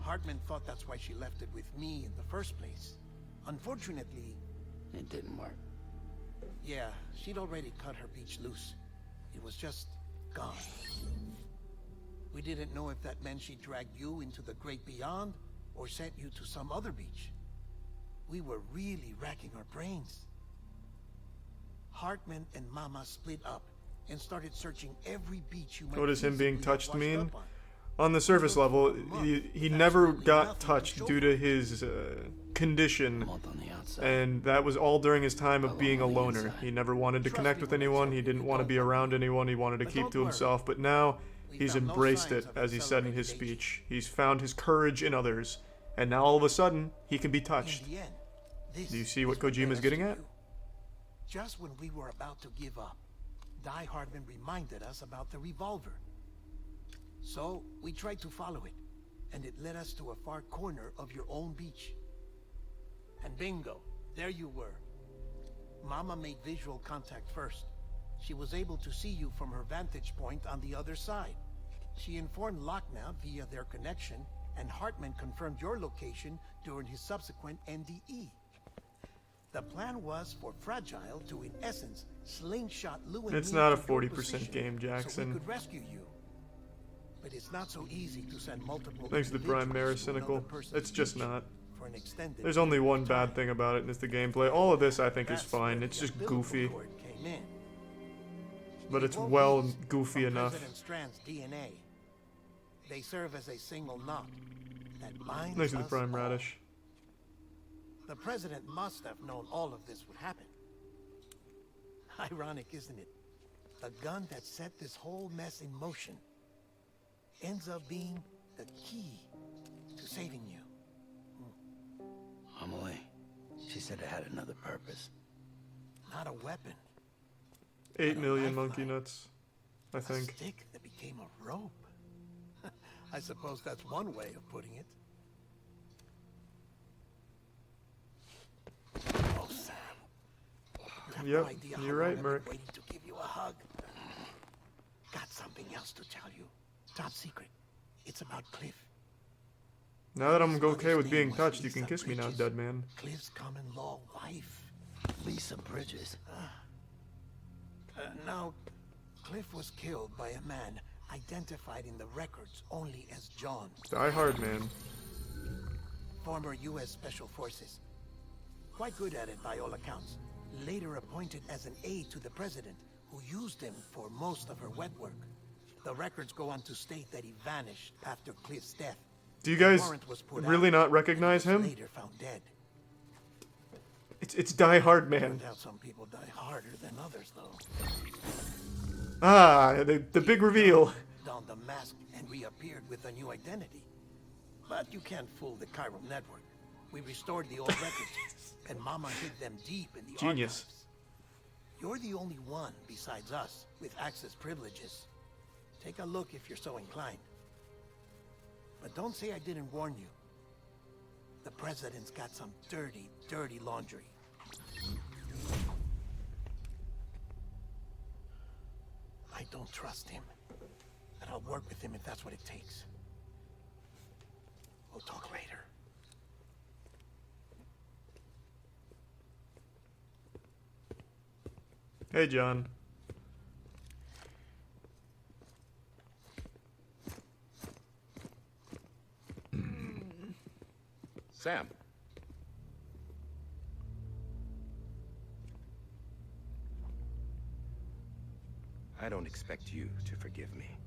[SPEAKER 3] Hartman thought that's why she left it with me in the first place. Unfortunately,
[SPEAKER 5] it didn't work.
[SPEAKER 3] Yeah, she'd already cut her beach loose. It was just gone. We didn't know if that meant she dragged you into the great beyond or sent you to some other beach. We were really racking our brains. Hartman and Mama split up and started searching every beach you might
[SPEAKER 1] What does him being
[SPEAKER 3] feasibly have
[SPEAKER 1] touched
[SPEAKER 3] washed
[SPEAKER 1] mean?
[SPEAKER 3] up on.
[SPEAKER 1] On the surface level, he never got
[SPEAKER 3] nothing to
[SPEAKER 1] touched
[SPEAKER 3] show
[SPEAKER 1] due to his condition,
[SPEAKER 5] Month on the outside.
[SPEAKER 1] and that was all during his time of
[SPEAKER 5] Alone
[SPEAKER 1] being a
[SPEAKER 5] on the
[SPEAKER 1] loner.
[SPEAKER 5] inside.
[SPEAKER 1] He never wanted to
[SPEAKER 3] Trust
[SPEAKER 1] connect
[SPEAKER 3] me
[SPEAKER 1] with
[SPEAKER 3] when I
[SPEAKER 1] anyone,
[SPEAKER 3] tell
[SPEAKER 1] he
[SPEAKER 3] you,
[SPEAKER 1] didn't
[SPEAKER 3] you
[SPEAKER 1] want to
[SPEAKER 3] don't
[SPEAKER 1] be
[SPEAKER 3] want
[SPEAKER 1] around anyone, he wanted to
[SPEAKER 3] But
[SPEAKER 1] keep
[SPEAKER 3] don't
[SPEAKER 1] to
[SPEAKER 3] worry.
[SPEAKER 1] himself, but now
[SPEAKER 3] We
[SPEAKER 1] he's
[SPEAKER 3] found no
[SPEAKER 1] embraced
[SPEAKER 3] signs
[SPEAKER 1] it,
[SPEAKER 3] of
[SPEAKER 1] as he said in his
[SPEAKER 3] accelerated aging.
[SPEAKER 1] speech. He's found his courage in others, and now all of a sudden, he can be touched.
[SPEAKER 3] In the end, this
[SPEAKER 1] Do you see what
[SPEAKER 3] is led
[SPEAKER 1] Kojima's
[SPEAKER 3] us
[SPEAKER 1] getting
[SPEAKER 3] to
[SPEAKER 1] at?
[SPEAKER 3] you. Just when we were about to give up, Die Hardman reminded us about the revolver. So we tried to follow it, and it led us to a far corner of your own beach. And bingo, there you were. Mama made visual contact first. She was able to see you from her vantage point on the other side. She informed Locknow via their connection, and Hartman confirmed your location during his subsequent NDE. The plan was for Fragile to, in essence, slingshot Lou and
[SPEAKER 1] It's
[SPEAKER 3] me
[SPEAKER 1] not a
[SPEAKER 3] to your
[SPEAKER 1] 40%
[SPEAKER 3] position
[SPEAKER 1] game,
[SPEAKER 3] so
[SPEAKER 1] Jackson.
[SPEAKER 3] we could rescue you. But it's not so easy to send multiple
[SPEAKER 1] Thanks to the Prime Mayor
[SPEAKER 3] individuals to another
[SPEAKER 1] Cynical.
[SPEAKER 3] person's
[SPEAKER 1] It's just
[SPEAKER 3] beach
[SPEAKER 1] not.
[SPEAKER 3] for an extended
[SPEAKER 1] There's only
[SPEAKER 3] period
[SPEAKER 1] one
[SPEAKER 3] of
[SPEAKER 1] bad
[SPEAKER 3] time.
[SPEAKER 1] thing about it, and it's the gameplay. All of this, I think, is
[SPEAKER 3] That's where
[SPEAKER 1] fine.
[SPEAKER 3] the
[SPEAKER 1] It's just
[SPEAKER 3] umbilical
[SPEAKER 1] goofy,
[SPEAKER 3] cord came in.
[SPEAKER 1] but
[SPEAKER 3] It
[SPEAKER 1] it's
[SPEAKER 3] won't
[SPEAKER 1] well
[SPEAKER 3] be
[SPEAKER 1] goofy
[SPEAKER 3] from
[SPEAKER 1] enough.
[SPEAKER 3] President Strand's DNA. They serve as a single knot that binds
[SPEAKER 1] Thanks to the
[SPEAKER 3] us
[SPEAKER 1] Prime
[SPEAKER 3] all.
[SPEAKER 1] Radish.
[SPEAKER 3] The president must have known all of this would happen. Ironic, isn't it? The gun that set this whole mess in motion ends up being the key to saving you.
[SPEAKER 5] Amelie. She said it had another purpose.
[SPEAKER 3] Not a weapon.
[SPEAKER 1] 8
[SPEAKER 3] And a
[SPEAKER 1] million monkey
[SPEAKER 3] lifeline.
[SPEAKER 1] nuts, I
[SPEAKER 3] A
[SPEAKER 1] think.
[SPEAKER 3] stick that became a rope. I suppose that's one way of putting it. Oh, Sam. You have
[SPEAKER 1] Yep,
[SPEAKER 3] no idea how
[SPEAKER 1] you're
[SPEAKER 3] long
[SPEAKER 1] right,
[SPEAKER 3] I've been
[SPEAKER 1] Merc.
[SPEAKER 3] waiting to give you a hug. Got something else to tell you. Top secret. It's about Cliff.
[SPEAKER 1] Now that I'm
[SPEAKER 3] His
[SPEAKER 1] okay
[SPEAKER 3] mother's
[SPEAKER 1] with
[SPEAKER 3] name
[SPEAKER 1] being
[SPEAKER 3] was
[SPEAKER 1] touched, you can
[SPEAKER 3] Lisa
[SPEAKER 1] kiss me now,
[SPEAKER 3] Bridges.
[SPEAKER 1] dead man.
[SPEAKER 3] Cliff's common-law wife.
[SPEAKER 5] Lisa Bridges.
[SPEAKER 3] Now, Cliff was killed by a man identified in the records only as John,
[SPEAKER 1] Die Hard, man.
[SPEAKER 3] former U.S. Special Forces. Quite good at it by all accounts. Later appointed as an aide to the president, who used him for most of her wet work. The records go on to state that he vanished after Cliff's death.
[SPEAKER 1] Do you guys
[SPEAKER 3] Warrant was put
[SPEAKER 1] really
[SPEAKER 3] out,
[SPEAKER 1] not
[SPEAKER 3] and
[SPEAKER 1] recognize
[SPEAKER 3] he was
[SPEAKER 1] him?
[SPEAKER 3] Later found dead.
[SPEAKER 1] It's Die Hard, man.
[SPEAKER 3] Turned out some people die harder than others, though.
[SPEAKER 1] Ah, the big reveal.
[SPEAKER 3] Donned the mask and reappeared with a new identity. But you can't fool the chiral network. We restored the old records, and Mama hid them deep in the
[SPEAKER 1] Genius.
[SPEAKER 3] archives. You're the only one besides us with access privileges. Take a look if you're so inclined. But don't say I didn't warn you. The president's got some dirty, dirty laundry. I don't trust him. But I'll work with him if that's what it takes. We'll talk later.
[SPEAKER 1] Hey, John.
[SPEAKER 10] Sam. I don't expect you to forgive me.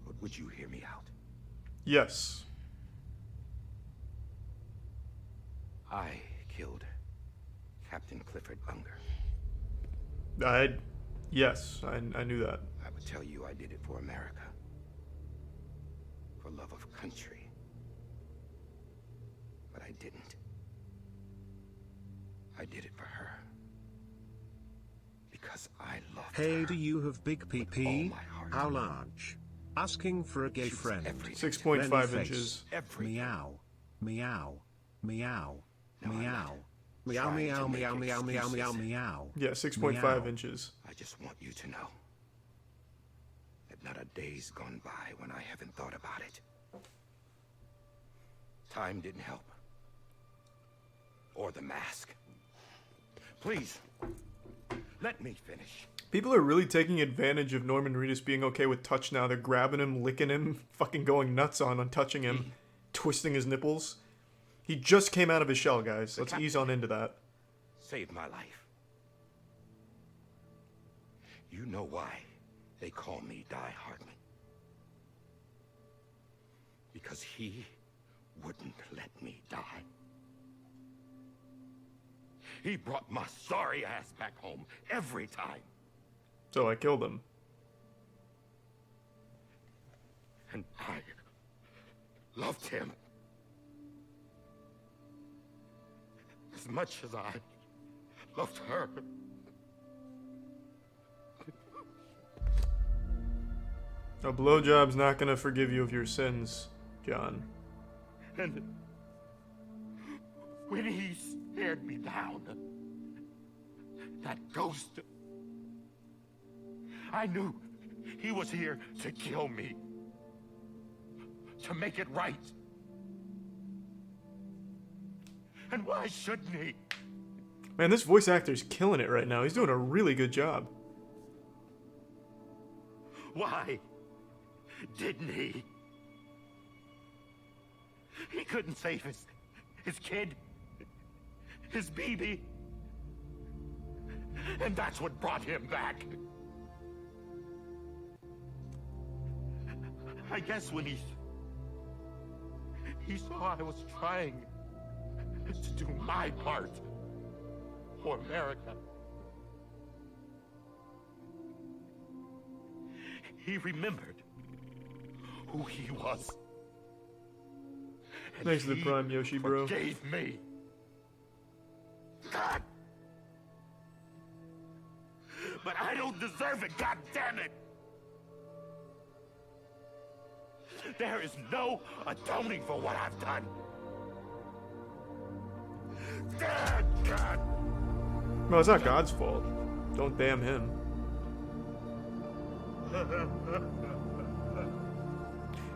[SPEAKER 10] But would you hear me out?
[SPEAKER 1] Yes.
[SPEAKER 10] I killed Captain Clifford Unger.
[SPEAKER 1] Yes, I knew that.
[SPEAKER 10] I would tell you I did it for America. For love of country. But I didn't. I did it for her. Because I loved
[SPEAKER 2] Hey,
[SPEAKER 10] her.
[SPEAKER 2] do you have big
[SPEAKER 10] all
[SPEAKER 2] PP?
[SPEAKER 10] my heart.
[SPEAKER 2] How large? Asking for a gay
[SPEAKER 10] She was
[SPEAKER 2] friend.
[SPEAKER 10] everything.
[SPEAKER 1] 6.5
[SPEAKER 2] Renny face.
[SPEAKER 1] inches.
[SPEAKER 10] Everything.
[SPEAKER 2] Meow. Meow. Meow.
[SPEAKER 10] No, I'm
[SPEAKER 2] Meow.
[SPEAKER 10] not
[SPEAKER 2] Meow,
[SPEAKER 10] trying
[SPEAKER 2] meow,
[SPEAKER 10] to make
[SPEAKER 2] meow, meow, meow, meow,
[SPEAKER 10] excuses.
[SPEAKER 2] meow.
[SPEAKER 1] Yeah, 6.5
[SPEAKER 2] Meow.
[SPEAKER 1] inches.
[SPEAKER 10] I just want you to know that not a day's gone by when I haven't thought about it. Time didn't help. Or the mask. Please, let me finish.
[SPEAKER 1] People are really taking advantage of Norman Reedus being okay with touch now. They're grabbing him, licking him, fucking going nuts on touching him, twisting his nipples. He just came out of his shell, guys. Let's ease on into that.
[SPEAKER 10] saved my life. You know why they call me Die Hardman? Because he wouldn't let me die. He brought my sorry ass back home every time.
[SPEAKER 1] So I killed him.
[SPEAKER 10] And I loved him as much as I loved her.
[SPEAKER 1] A blowjob's not gonna forgive you of your sins, John.
[SPEAKER 10] And when he stared me down, that ghost, I knew he was here to kill me, to make it right. And why shouldn't he?
[SPEAKER 1] Man, this voice actor's killing it right now. He's doing a really good job.
[SPEAKER 10] Why didn't he? He couldn't save his kid, his baby. And that's what brought him back. I guess when he saw I was trying to do my part for America, he remembered who he was. And
[SPEAKER 1] Thanks for the prime, Yoshi, bro.
[SPEAKER 10] Forgave me. God. But I don't deserve it, God damn it. There is no atoning for what I've done. God.
[SPEAKER 1] Well, it's not God's fault. Don't damn him.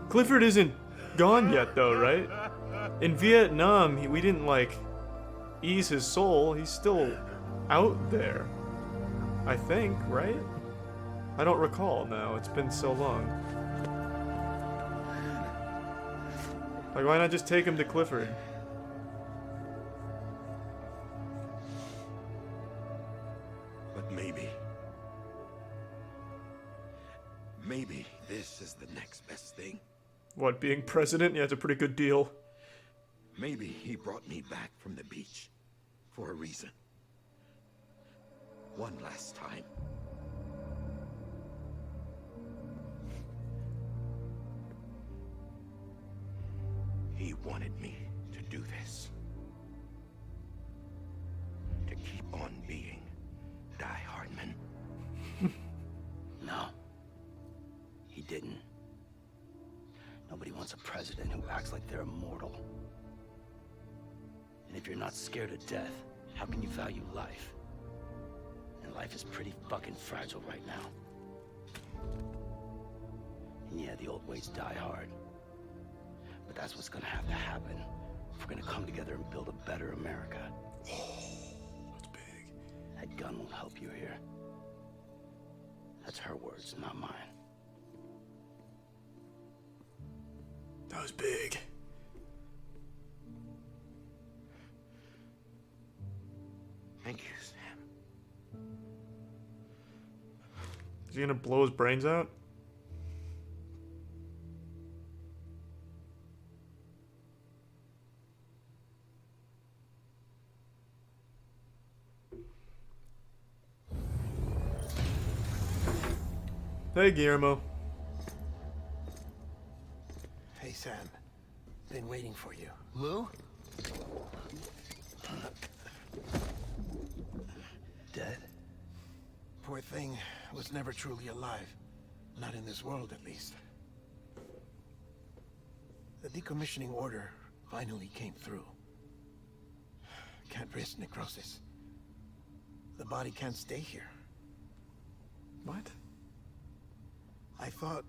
[SPEAKER 1] Clifford isn't gone yet, though, right? In Vietnam, we didn't, like, ease his soul. He's still out there. I think, right? I don't recall now. It's been so long. Like, why not just take him to Clifford?
[SPEAKER 10] But maybe this is the next best thing.
[SPEAKER 1] What, being president? Yeah, it's a pretty good deal.
[SPEAKER 10] Maybe he brought me back from the beach for a reason. One last time. He wanted me to do this. To keep on being Die Hardman.
[SPEAKER 5] No. He didn't. Nobody wants a president who acts like they're immortal. And if you're not scared of death, how can you value life? And life is pretty fucking fragile right now. And yeah, the old ways die hard. But that's what's gonna have to happen if we're gonna come together and build a better America.
[SPEAKER 1] That's big.
[SPEAKER 5] That gun won't help you here. That's her words, not mine.
[SPEAKER 1] That was big.
[SPEAKER 10] Thank you, Sam.
[SPEAKER 1] Is he gonna blow his brains out? Hey, Guillermo.
[SPEAKER 3] Hey, Sam. Been waiting for you. Lou?
[SPEAKER 5] Dead?
[SPEAKER 3] Poor thing was never truly alive. Not in this world, at least. The decommissioning order finally came through. Can't risk necrosis. The body can't stay here.
[SPEAKER 1] What?
[SPEAKER 3] I thought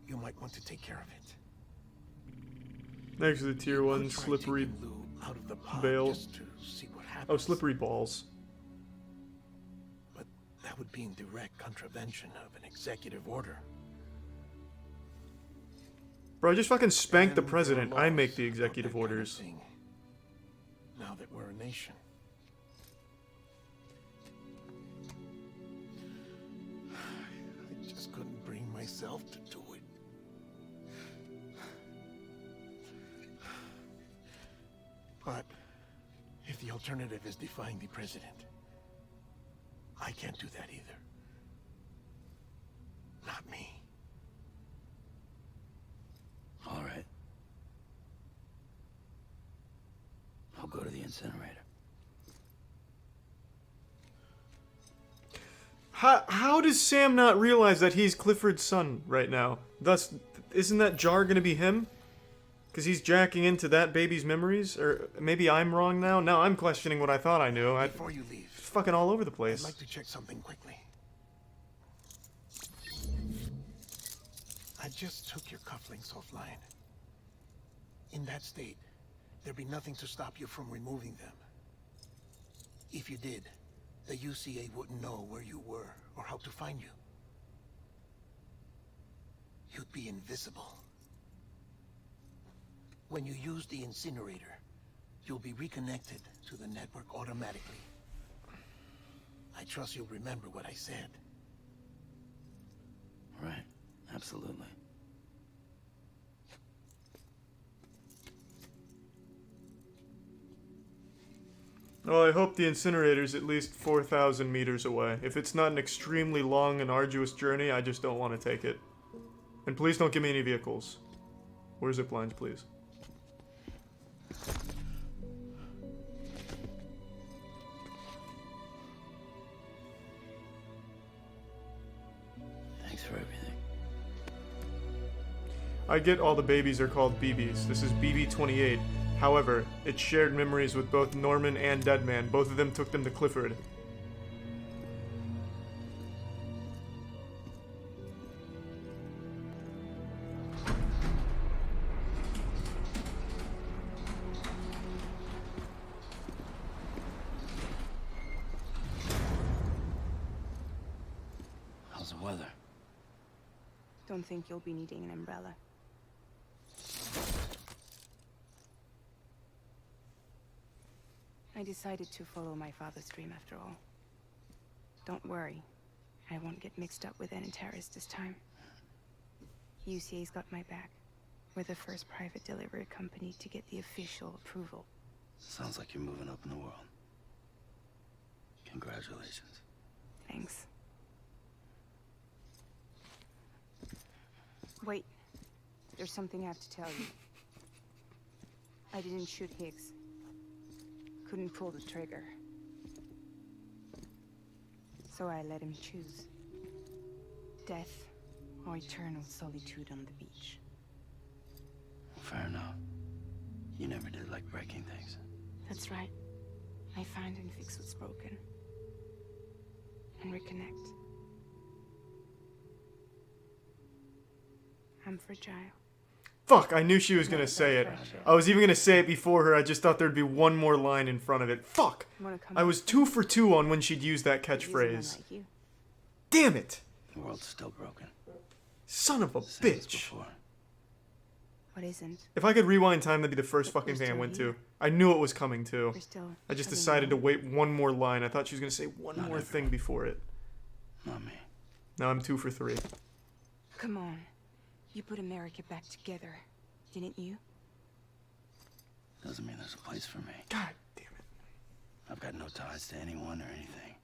[SPEAKER 3] you might want to take care of it.
[SPEAKER 1] Next to the tier 1
[SPEAKER 3] Try
[SPEAKER 1] slippery
[SPEAKER 3] taking Lou out of the pod
[SPEAKER 1] veil.
[SPEAKER 3] just to see what happens.
[SPEAKER 1] Oh, slippery balls.
[SPEAKER 3] But that would be in direct contravention of an executive order.
[SPEAKER 1] Bro, I just fucking spanked the
[SPEAKER 3] And there are
[SPEAKER 1] president. I make
[SPEAKER 3] laws
[SPEAKER 1] the
[SPEAKER 3] about
[SPEAKER 1] executive
[SPEAKER 3] that kind of
[SPEAKER 1] orders.
[SPEAKER 3] thing, now that we're a nation. just couldn't bring myself to do it. But if the alternative is defying the president, I can't do that either. Not me.
[SPEAKER 5] All right. I'll go to the incinerator.
[SPEAKER 1] How does Sam not realize that he's Clifford's son right now? Thus, isn't that jar gonna be him? Because he's jacking into that baby's memories? Or maybe I'm wrong now? Now I'm questioning what I thought I knew.
[SPEAKER 3] Before you leave,
[SPEAKER 1] It's fucking all over the place.
[SPEAKER 3] I'd like to check something quickly. I just took your cufflinks offline. In that state, there'd be nothing to stop you from removing them. If you did, the UCA wouldn't know where you were or how to find you. You'd be invisible. When you use the incinerator, you'll be reconnected to the network automatically. I trust you'll remember what I said.
[SPEAKER 5] Right. Absolutely.
[SPEAKER 1] Well, I hope the incinerator's at least 4,000 meters away. If it's not an extremely long and arduous journey, I just don't want to take it. And please don't give me any vehicles. Or zip lines, please.
[SPEAKER 5] Thanks for everything.
[SPEAKER 1] I get all the babies are called BBs. This is BB-28. However, it shared memories with both Norman and Deadman. Both of them took them to Clifford.
[SPEAKER 5] How's the weather?
[SPEAKER 6] Don't think you'll be needing an umbrella. I decided to follow my father's dream after all. Don't worry. I won't get mixed up with any terrorists this time. UCA's got my back. We're the first private delivery company to get the official approval.
[SPEAKER 5] Sounds like you're moving up in the world. Congratulations.
[SPEAKER 6] Thanks. Wait. There's something I have to tell you. I didn't shoot Higgs. Couldn't pull the trigger. So I let him choose. Death or eternal solitude on the beach.
[SPEAKER 5] Fair enough. You never did like breaking things.
[SPEAKER 6] That's right. I find and fix what's broken. And reconnect. I'm fragile.
[SPEAKER 1] Fuck, I knew she was gonna say it. I was even gonna say it before her, I just thought there'd be one more line in front of it. Fuck! I was 2 for 2 on when she'd use that catchphrase. Damn it!
[SPEAKER 5] The world's still broken.
[SPEAKER 1] Son of a
[SPEAKER 5] Same as
[SPEAKER 1] bitch.
[SPEAKER 5] before.
[SPEAKER 6] What isn't?
[SPEAKER 1] If I could rewind time, that'd be the first fucking thing I went to. I knew it was coming too. I just decided to wait one more line. I thought she was gonna say one more thing before it.
[SPEAKER 5] Not me.
[SPEAKER 1] Now I'm 2 for 3.
[SPEAKER 6] Come on. You put America back together, didn't you?
[SPEAKER 5] Doesn't mean there's a place for me.
[SPEAKER 1] God damn it.
[SPEAKER 5] I've got no ties to anyone or anything.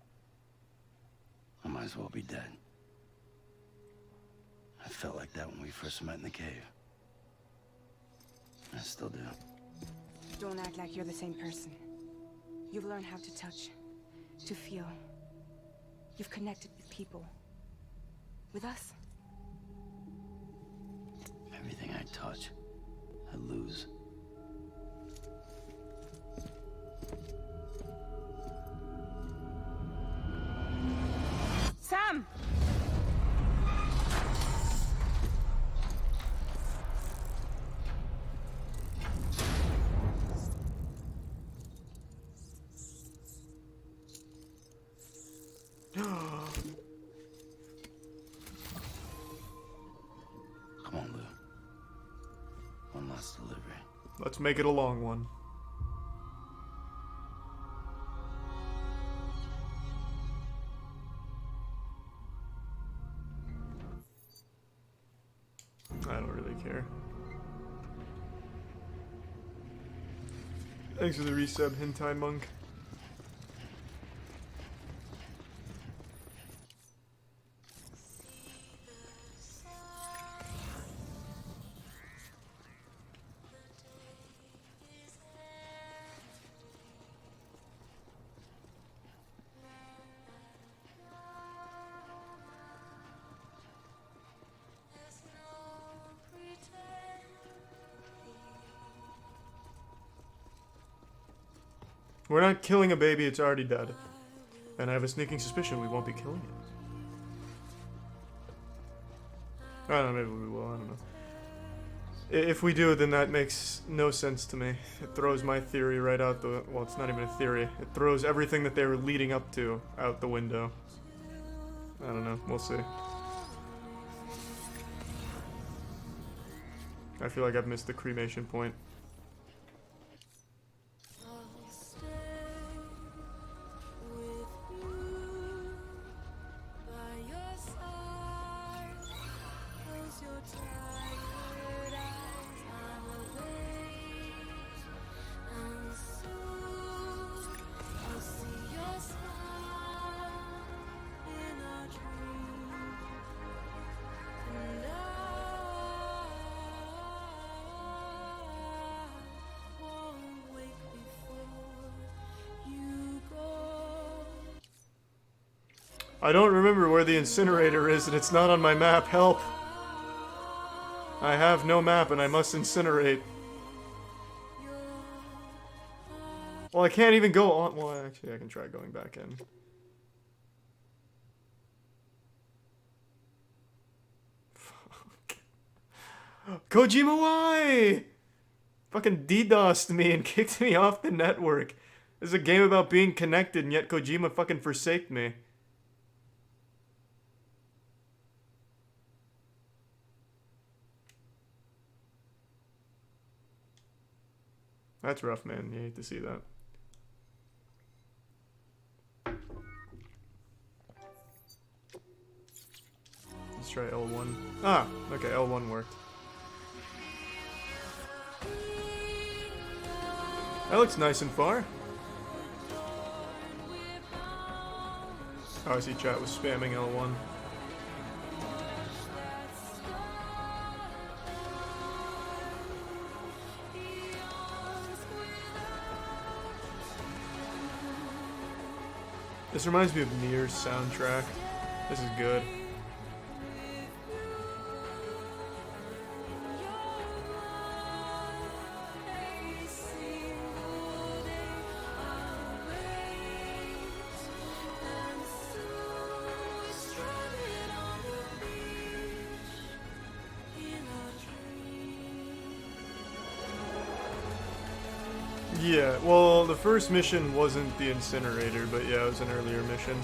[SPEAKER 5] I might as well be dead. I felt like that when we first met in the cave. I still do.
[SPEAKER 6] Don't act like you're the same person. You've learned how to touch, to feel. You've connected with people. With us.
[SPEAKER 5] Everything I touch, I lose.
[SPEAKER 6] Sam!
[SPEAKER 5] Come on, Lou. One last delivery.
[SPEAKER 1] Let's make it a long one. Thanks for the resub, Hentai Monk. We're not killing a baby, it's already dead. And I have a sneaking suspicion we won't be killing it. I don't know, maybe we will, I don't know. If we do, then that makes no sense to me. It throws my theory right out the... Well, it's not even a theory. It throws everything that they were leading up to out the window. I don't know, we'll see. I feel like I've missed the cremation point. I don't remember where the incinerator is, and it's not on my map. Help! I have no map, and I must incinerate. Well, I can't even go on... Well, actually, I can try going back in. Fuck. Kojima, why? Fucking DDoSed me and kicked me off the network. This is a game about being connected, and yet Kojima fucking forsaked me. That's rough, man. You hate to see that. Let's try L1. Ah, okay, L1 worked. That looks nice and far. Oh, I see chat was spamming L1. This reminds me of Nier's soundtrack. This is good. Yeah, well, the first mission wasn't the incinerator, but yeah, it was an earlier mission.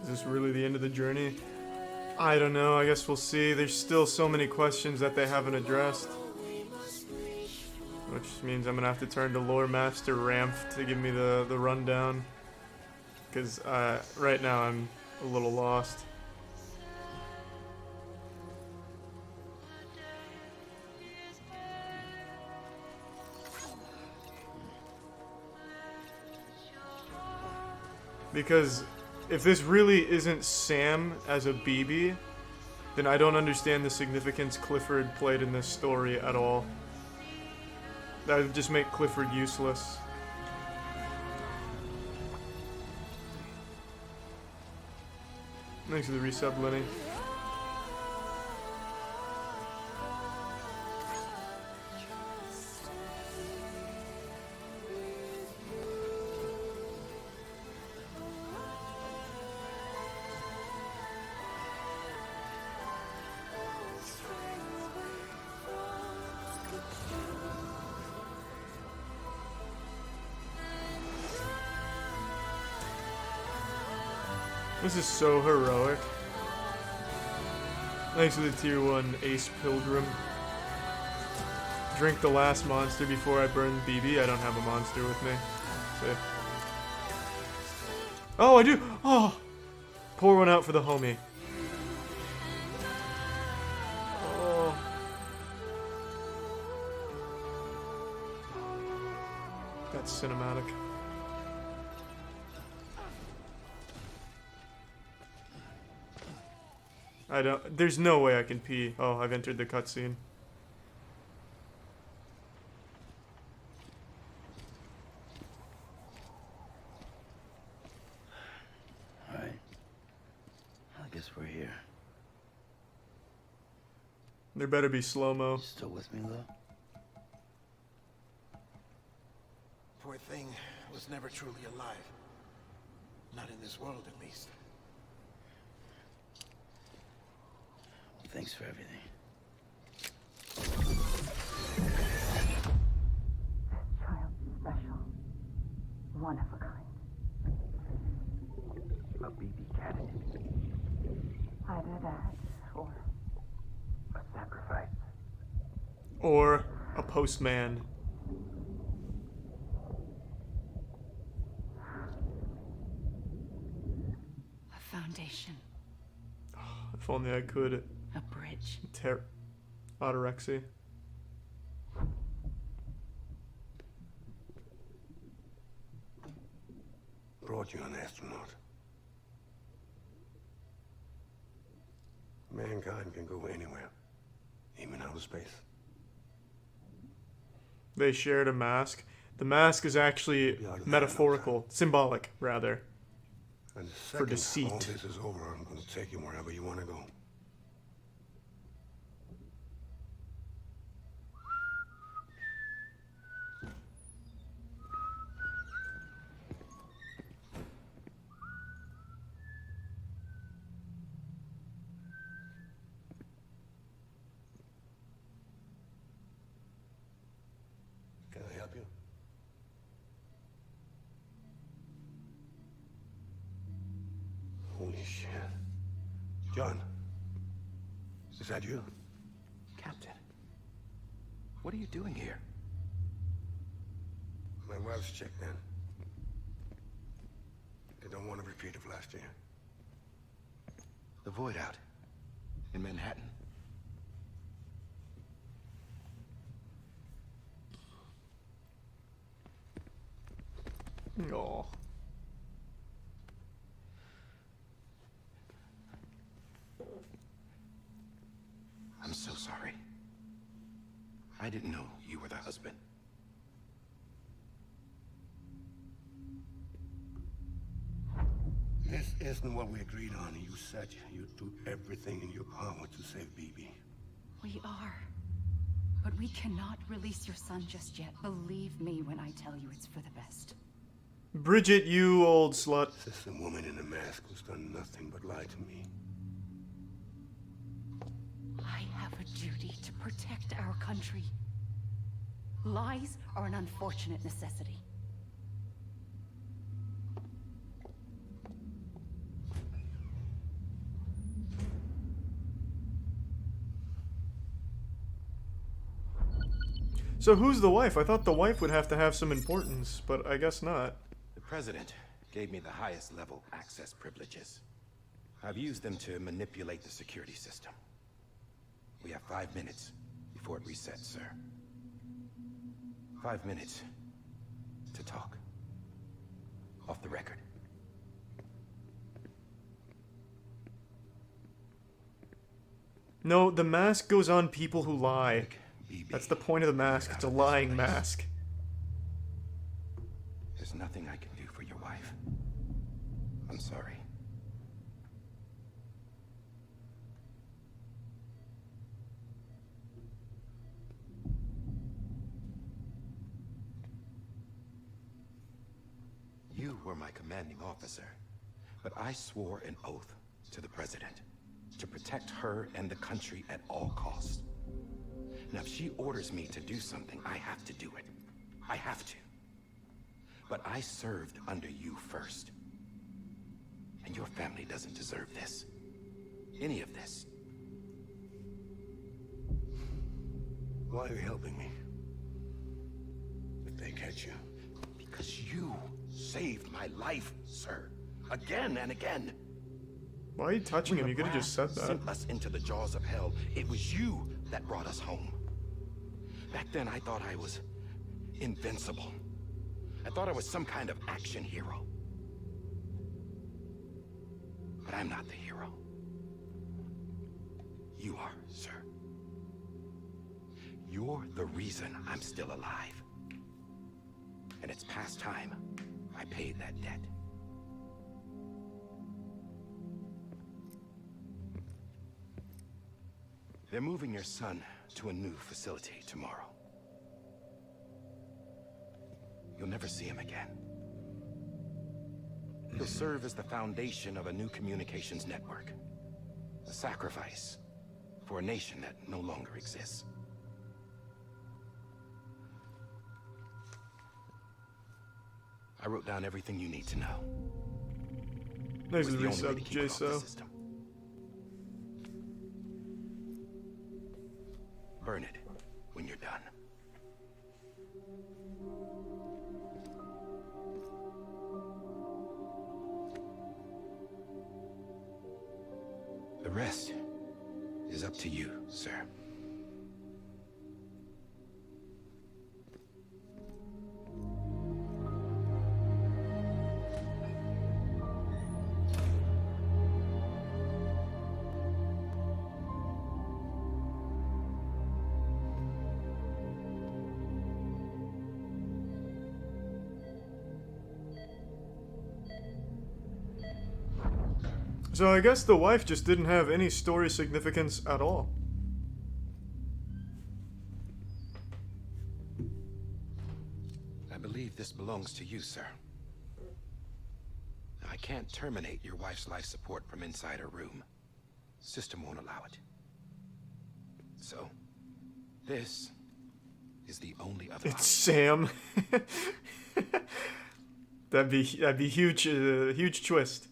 [SPEAKER 1] Is this really the end of the journey? I don't know, I guess we'll see. There's still so many questions that they haven't addressed. Which means I'm gonna have to turn to Lore Master Ramp to give me the rundown. Because right now I'm a little lost. Because if this really isn't Sam as a BB, then I don't understand the significance Clifford played in this story at all. That would just make Clifford useless. Thanks for the resub, Lenny. This is so heroic. Thanks to the tier 1 Ace Pilgrim. Drink the last monster before I burn BB. I don't have a monster with me. Safe. Oh, I do! Oh! Pour one out for the homie. Oh. That's cinematic. I don't. There's no way I can pee. Oh, I've entered the cutscene.
[SPEAKER 5] Alright. I guess we're here.
[SPEAKER 1] There better be slow-mo.
[SPEAKER 5] Still with me, though?
[SPEAKER 3] Poor thing was never truly alive. Not in this world, at least.
[SPEAKER 5] Thanks for everything.
[SPEAKER 11] Child special. One of a kind.
[SPEAKER 7] A BB cat.
[SPEAKER 11] Either that, or
[SPEAKER 7] A sacrifice.
[SPEAKER 1] Or a postman.
[SPEAKER 6] A foundation.
[SPEAKER 1] If only I could.
[SPEAKER 6] A bridge.
[SPEAKER 1] Autorexy.
[SPEAKER 12] Brought you an astronaut. Mankind can go anywhere, even outer space.
[SPEAKER 1] They shared a mask. The mask is actually metaphorical, symbolic, rather,
[SPEAKER 12] And the
[SPEAKER 1] for
[SPEAKER 12] second
[SPEAKER 1] deceit.
[SPEAKER 12] all this is over, I'm going to take you wherever you want to go. Can I help you? Holy shit. John, is that you?
[SPEAKER 7] Captain, what are you doing here?
[SPEAKER 12] My wife's checked in. They don't want to repeat of last year.
[SPEAKER 7] The void out. In Manhattan.
[SPEAKER 1] Aw.
[SPEAKER 7] I'm so sorry. I didn't know you were the husband.
[SPEAKER 12] This isn't what we agreed on. You said you'd do everything in your power to save BB.
[SPEAKER 6] We are. But we cannot release your son just yet. Believe me when I tell you it's for the best.
[SPEAKER 1] Bridget, you old slut.
[SPEAKER 12] This is the woman in the mask who's done nothing but lie to me.
[SPEAKER 6] I have a duty to protect our country. Lies are an unfortunate necessity.
[SPEAKER 1] So who's the wife? I thought the wife would have to have some importance, but I guess not.
[SPEAKER 10] The president gave me the highest level access privileges. I've used them to manipulate the security system. We have 5 minutes before it resets, sir. 5 minutes to talk. Off the record.
[SPEAKER 1] No, the mask goes on people who lie. That's the point of the mask. It's a lying mask.
[SPEAKER 10] There's nothing I can do for your wife. I'm sorry. You were my commanding officer, but I swore an oath to the president to protect her and the country at all costs. Now, if she orders me to do something, I have to do it. I have to. But I served under you first. And your family doesn't deserve this. Any of this.
[SPEAKER 12] Why are you helping me? If they catch you.
[SPEAKER 10] Because you saved my life, sir. Again and again.
[SPEAKER 1] Why are you touching him? You could have just said that.
[SPEAKER 10] Sent us into the jaws of hell. It was you that brought us home. Back then, I thought I was invincible. I thought I was some kind of action hero. But I'm not the hero. You are, sir. You're the reason I'm still alive. And it's past time I paid that debt. They're moving your son to a new facility tomorrow. You'll never see him again. He'll serve as the foundation of a new communications network. A sacrifice for a nation that no longer exists. I wrote down everything you need to know.
[SPEAKER 1] Nice
[SPEAKER 10] It was
[SPEAKER 1] to
[SPEAKER 10] the only way
[SPEAKER 1] resub,
[SPEAKER 10] to keep it off the
[SPEAKER 1] JSO.
[SPEAKER 10] system. Burn it when you're done. The rest is up to you, sir.
[SPEAKER 1] So I guess the wife just didn't have any story significance at all.
[SPEAKER 10] I believe this belongs to you, sir. I can't terminate your wife's life support from inside her room. System won't allow it. So, this is the only other
[SPEAKER 1] It's Sam. that'd be huge, huge twist.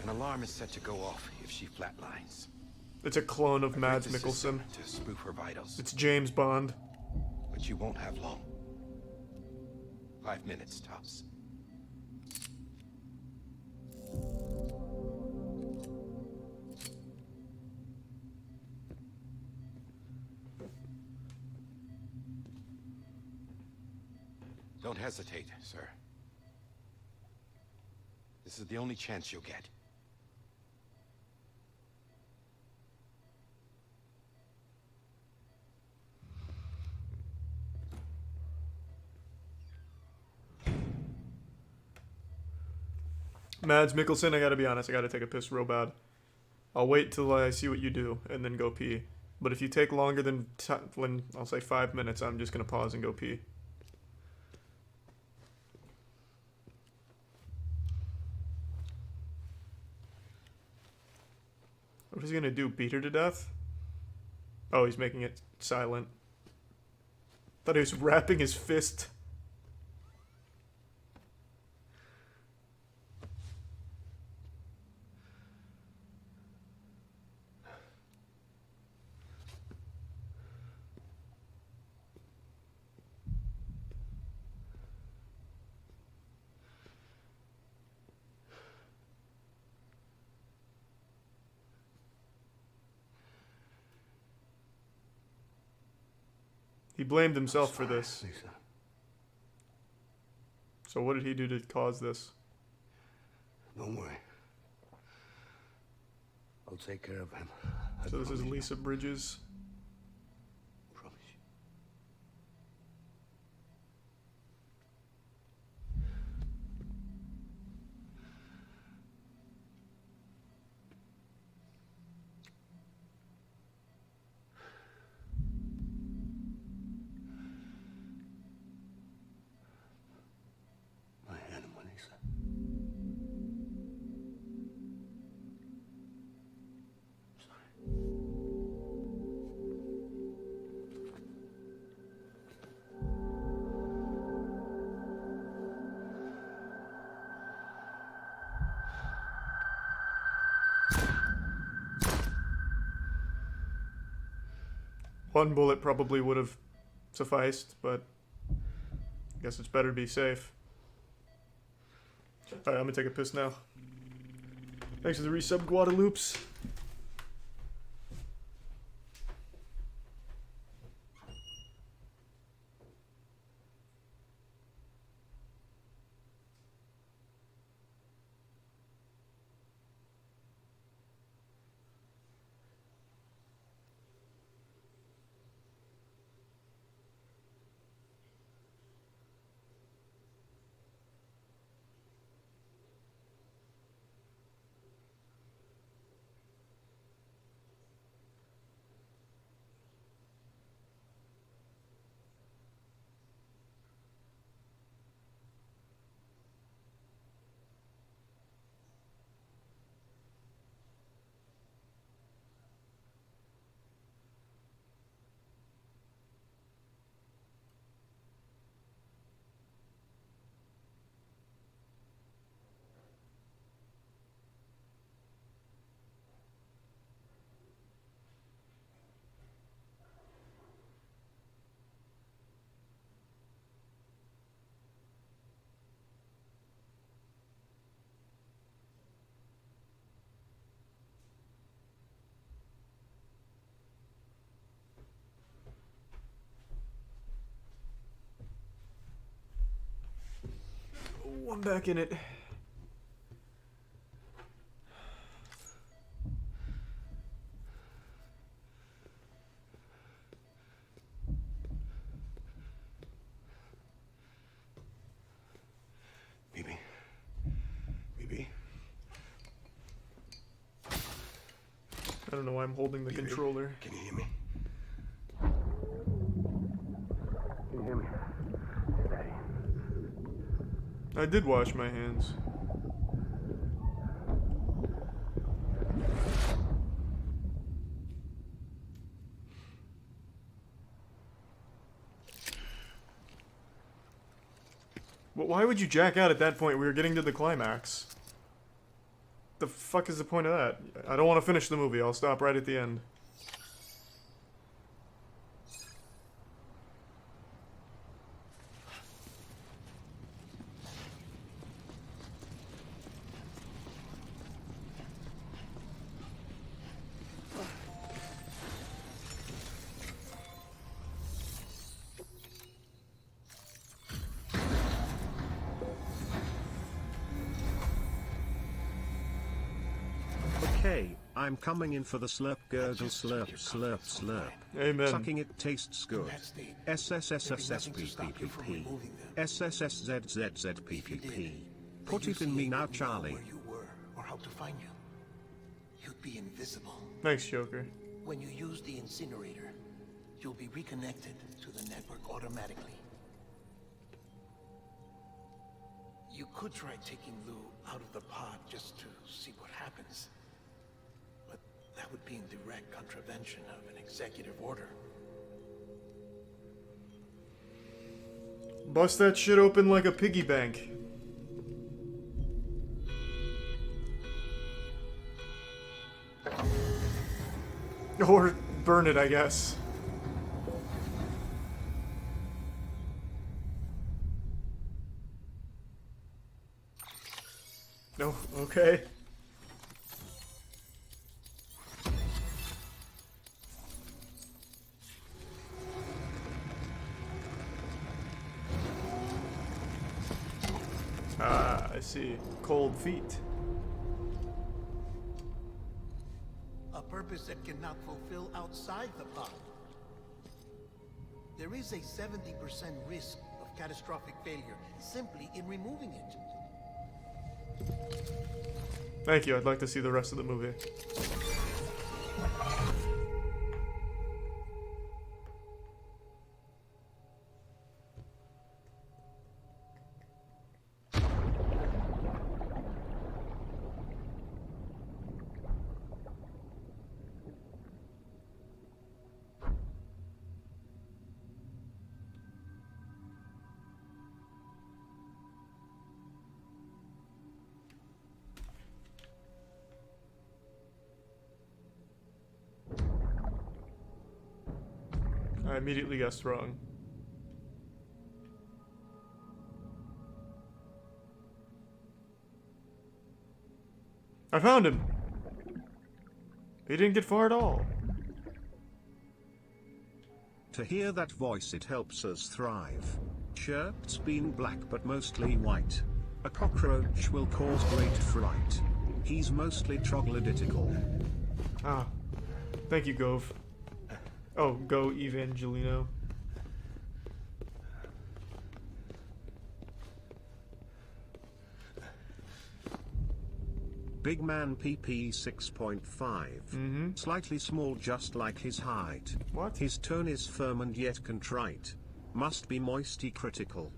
[SPEAKER 10] An alarm is set to go off if she flatlines.
[SPEAKER 1] It's a clone of
[SPEAKER 10] I
[SPEAKER 1] Mads
[SPEAKER 10] rigged the
[SPEAKER 1] Mikkelsen.
[SPEAKER 10] system to spoof her vitals.
[SPEAKER 1] It's James Bond.
[SPEAKER 10] But you won't have long. 5 minutes tops. Don't hesitate, sir. This is the only chance you'll get.
[SPEAKER 1] Mads Mikkelsen, I gotta be honest, I gotta take a piss real bad. I'll wait till I see what you do and then go pee. But if you take longer than, I'll say 5 minutes, I'm just gonna pause and go pee. What is he gonna do? Beat her to death? Oh, he's making it silent. Thought he was wrapping his fist. He blamed himself for this.
[SPEAKER 12] Lisa.
[SPEAKER 1] So what did he do to cause this?
[SPEAKER 12] Don't worry. I'll take care of him. I
[SPEAKER 1] So this is
[SPEAKER 12] promise you.
[SPEAKER 1] Lisa Bridges.
[SPEAKER 12] Promise you. My animal, Lisa. Sorry.
[SPEAKER 1] One bullet probably would have sufficed, but I guess it's better to be safe. Alright, I'm gonna take a piss now. Thanks for the resub, Guadalupes. Oh, I'm back in it.
[SPEAKER 12] BB. BB.
[SPEAKER 1] I don't know why I'm holding the controller.
[SPEAKER 12] Can you hear me? Can you hear me? Daddy.
[SPEAKER 1] I did wash my hands. Well, why would you jack out at that point? We were getting to the climax. The fuck is the point of that? I don't want to finish the movie. I'll stop right at the end.
[SPEAKER 2] Okay, I'm coming in for the slurp gurgle slurp slurp slurp.
[SPEAKER 1] Amen.
[SPEAKER 2] Sucking it tastes good. SSSSSPPP. SSSZZZPPP. Put it in me now, Charlie.
[SPEAKER 3] Where you were or how to find you, you'd be invisible.
[SPEAKER 1] Thanks, Joker.
[SPEAKER 3] When you use the incinerator, you'll be reconnected to the network automatically. You could try taking Lou out of the pod just to see what happens. But that would be in direct contravention of an executive order.
[SPEAKER 1] Bust that shit open like a piggy bank. Or burn it, I guess. No, okay. Ah, I see. Cold feet.
[SPEAKER 3] A purpose that cannot fulfill outside the pod. There is a 70% risk of catastrophic failure simply in removing it.
[SPEAKER 1] Thank you, I'd like to see the rest of the movie. I immediately guessed wrong. I found him! He didn't get far at all.
[SPEAKER 2] To hear that voice, it helps us thrive. Shirts been black but mostly white. A cockroach will cause great fright. He's mostly troglodytical.
[SPEAKER 1] Ah. Thank you, Gove. Oh, go Evangelino.
[SPEAKER 2] Big man PP 6.5. Slightly small, just like his height.
[SPEAKER 1] What?
[SPEAKER 2] His tone is firm and yet contrite. Must be moisty-critical.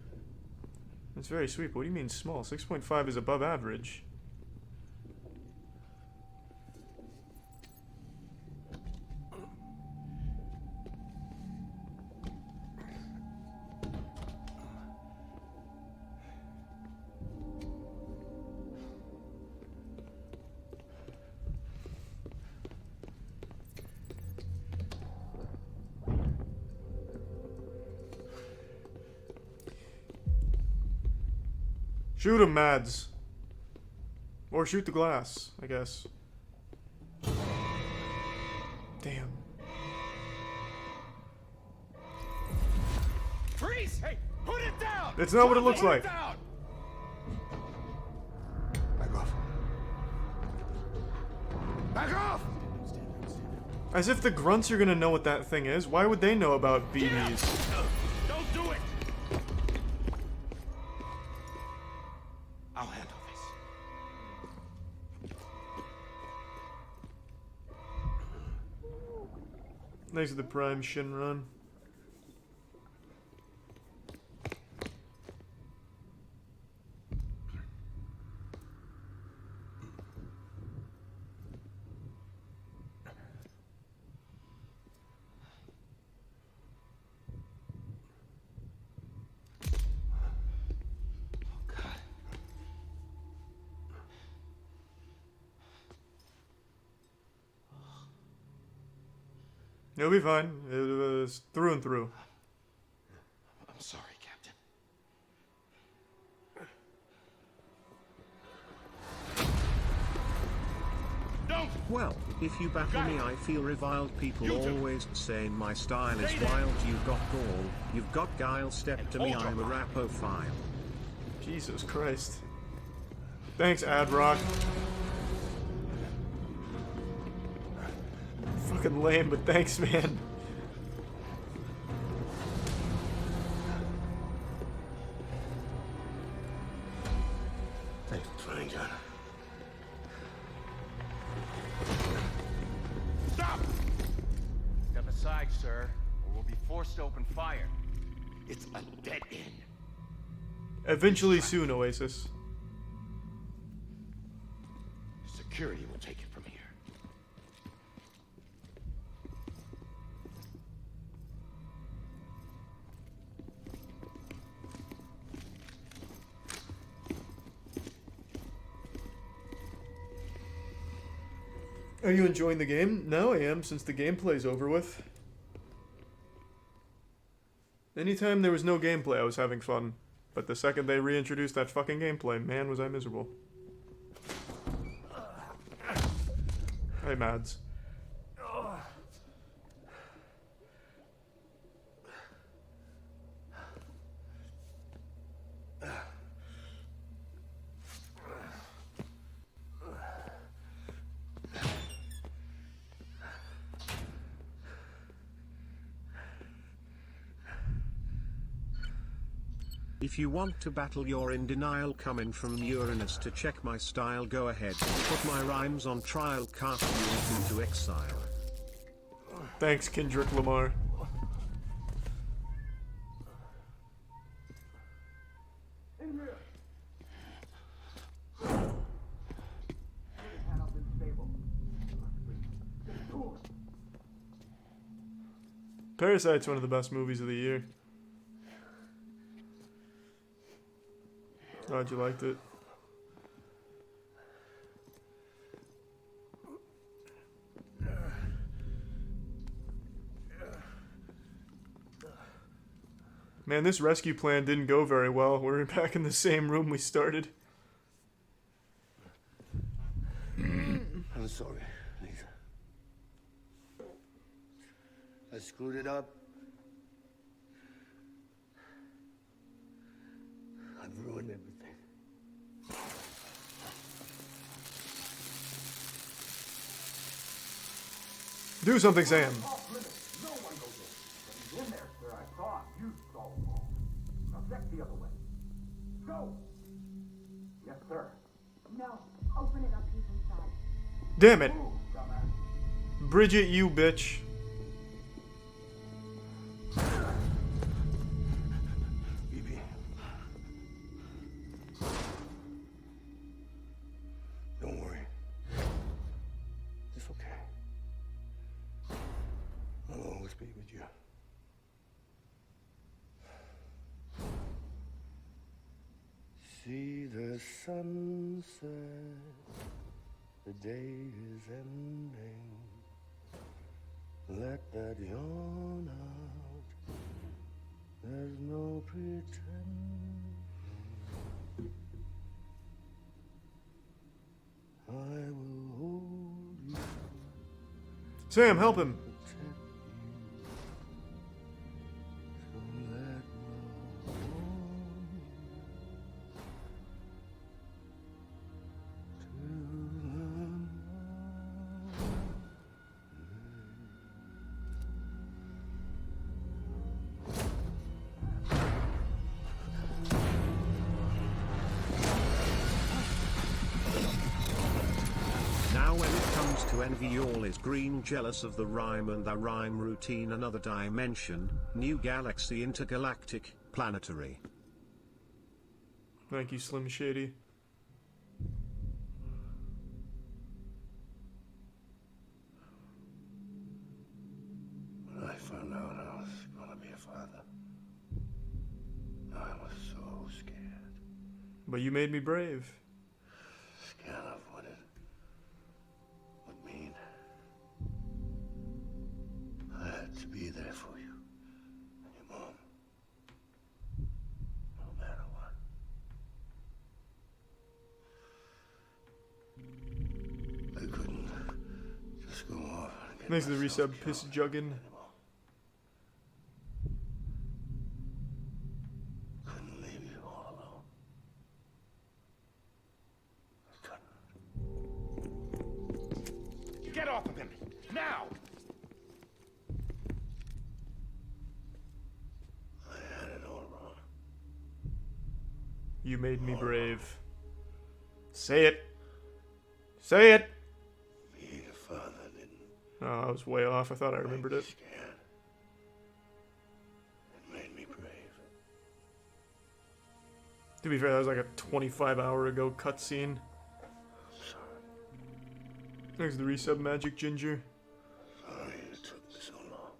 [SPEAKER 1] That's very sweet, but what do you mean small? 6.5 is above average. Shoot him, Mads. Or shoot the glass, I guess. Damn.
[SPEAKER 3] Freeze! Hey, put it down!
[SPEAKER 1] That's not what it looks like.
[SPEAKER 3] Put it down!
[SPEAKER 12] Back off. Back off!
[SPEAKER 1] As if the grunts are gonna know what that thing is. Why would they know about BBs?
[SPEAKER 3] Don't do it!
[SPEAKER 10] I'll handle this.
[SPEAKER 1] Thanks for the Prime Shinron. You'll be fine. It was through and through.
[SPEAKER 10] I'm sorry, Captain.
[SPEAKER 3] Don't!
[SPEAKER 2] Well, if you battle me, I feel reviled. People always say my style is wild. You've got gall, you've got guile. Step to me, I'm a rapophile.
[SPEAKER 1] Jesus Christ. Thanks, Adrock. Fucking lame, but thanks, man.
[SPEAKER 12] Thanks for trying, John.
[SPEAKER 3] Stop! Step aside, sir, or we'll be forced to open fire.
[SPEAKER 10] It's a dead end.
[SPEAKER 1] Eventually soon, Oasis.
[SPEAKER 10] Security will take it from here.
[SPEAKER 1] Are you enjoying the game? Now I am, since the gameplay's over with. Anytime there was no gameplay, I was having fun. But the second they reintroduced that fucking gameplay, man, was I miserable. Hey, Mads.
[SPEAKER 2] If you want to battle, you're in denial. Coming from Uranus to check my style, go ahead. Put my rhymes on trial, cast you into exile.
[SPEAKER 1] Thanks, Kendrick Lamar. Parasite's one of the best movies of the year. Glad you liked it. Man, this rescue plan didn't go very well. We're back in the same room we started.
[SPEAKER 12] I'm sorry, Lisa. I screwed it up. I've ruined everything.
[SPEAKER 1] Do something, Sam.
[SPEAKER 13] No one goes in. But he's in there, sir. I saw him. You saw him. Now check the other way. Go! Yes, sir.
[SPEAKER 11] No. Open it up. He's inside.
[SPEAKER 1] Damn it.
[SPEAKER 13] Move, dumbass.
[SPEAKER 1] Bridget, you bitch.
[SPEAKER 12] Bibi. Don't worry. It's okay. I'll always be with you. See the sunset. The day is ending. Let that yawn out. There's no pretend. I will hold you.
[SPEAKER 1] Sam, help him.
[SPEAKER 2] Now when it comes to envy, all is green, jealous of the rhyme and the rhyme routine, another dimension, new galaxy, intergalactic, planetary.
[SPEAKER 1] Thank you, Slim Shady.
[SPEAKER 12] When I found out I was gonna be a father, I was so scared.
[SPEAKER 1] But you made me brave.
[SPEAKER 12] Scared of what it would mean. I had to be there for you and your mom. No matter what. I couldn't just go off and get
[SPEAKER 1] Thanks to the
[SPEAKER 12] myself
[SPEAKER 1] resub, piss
[SPEAKER 12] killed
[SPEAKER 1] juggin.
[SPEAKER 12] anymore. Couldn't leave you all alone. I couldn't.
[SPEAKER 10] Get off of him! Now!
[SPEAKER 12] I had it all wrong.
[SPEAKER 1] You made me brave. Say it. Say it.
[SPEAKER 12] Being a father didn't
[SPEAKER 1] Oh, I was way off. I thought I remembered
[SPEAKER 12] make me
[SPEAKER 1] it.
[SPEAKER 12] scared. It made me brave.
[SPEAKER 1] To be fair, that was like a 25-hour ago cutscene.
[SPEAKER 12] I'm sorry.
[SPEAKER 1] Thanks to the resub, Magic Ginger.
[SPEAKER 12] Sorry it took me so long.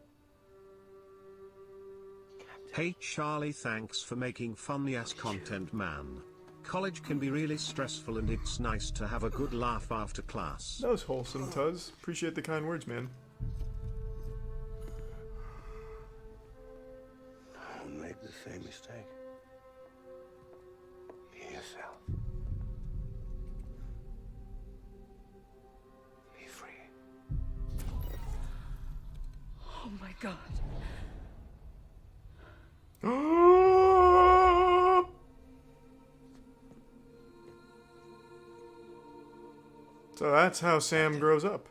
[SPEAKER 2] Hey Charlie, thanks for making funny-ass content, man. College can be really stressful and it's nice to have a good laugh after class.
[SPEAKER 1] That was wholesome, Tuz. Appreciate the kind words, man.
[SPEAKER 12] Don't make the same mistake. Be yourself. Be free.
[SPEAKER 6] Oh my god.
[SPEAKER 1] So that's how Sam grows up.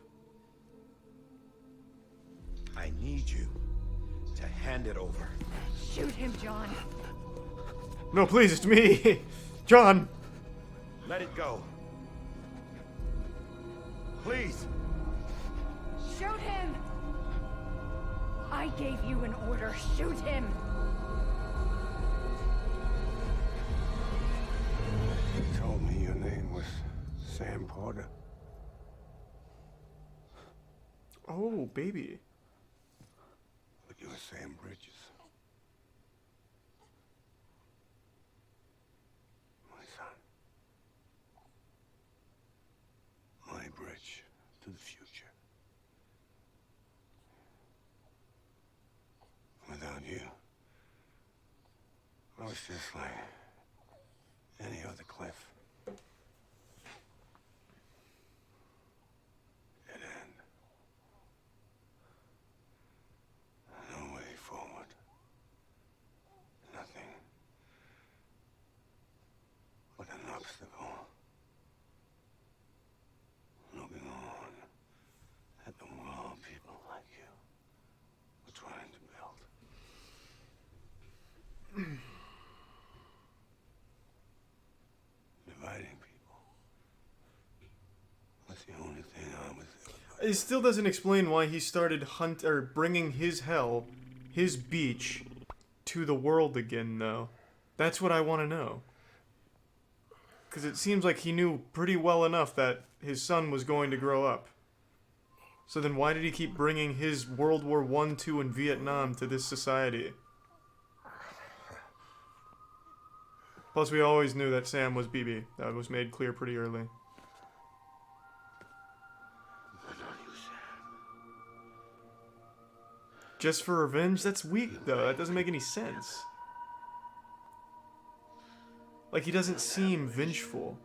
[SPEAKER 10] I need you to hand it over.
[SPEAKER 6] Shoot him, John.
[SPEAKER 1] No, please, it's me. John.
[SPEAKER 10] Let it go. Please.
[SPEAKER 6] Shoot him! I gave you an order. Shoot him!
[SPEAKER 12] You told me your name was Sam Porter.
[SPEAKER 1] Oh, baby.
[SPEAKER 12] But you're Sam Bridges. My son. My bridge to the future. Without you, was just like any other cliff. Dead end. No way forward. Nothing but an obstacle. Looking on at the world people like you were trying to build. Dividing people was the only thing I was.
[SPEAKER 1] It still doesn't explain why he started bringing his hell, his beach, to the world again, though. That's what I want to know. Because it seems like he knew pretty well enough that his son was going to grow up. So then why did he keep bringing his World War I, II, and Vietnam to this society? Plus, we always knew that Sam was BB. That was made clear pretty early. Just for revenge? That's weak, though. That doesn't make any sense. Like, he doesn't seem vengeful.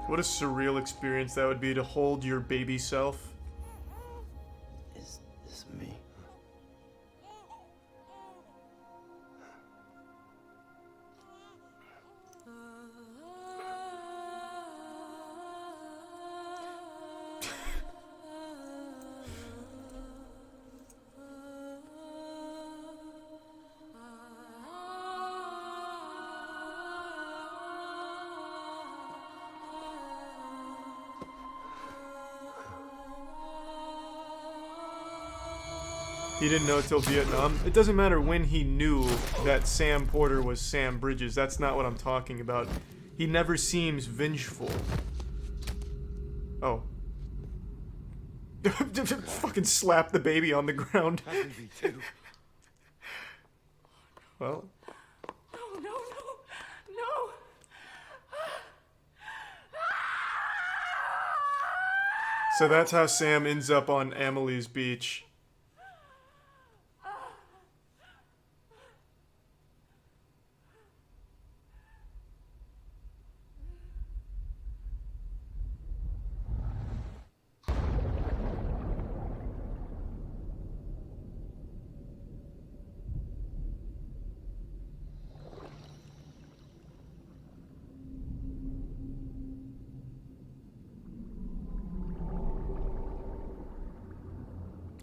[SPEAKER 1] What a surreal experience that would be to hold your baby self.
[SPEAKER 5] Is this me?
[SPEAKER 1] He didn't know till Vietnam. It doesn't matter when he knew that Sam Porter was Sam Bridges. That's not what I'm talking about. He never seems vengeful. Oh. Fucking slap the baby on the ground. Well.
[SPEAKER 6] No, no, no, no.
[SPEAKER 1] So that's how Sam ends up on Amelie's beach.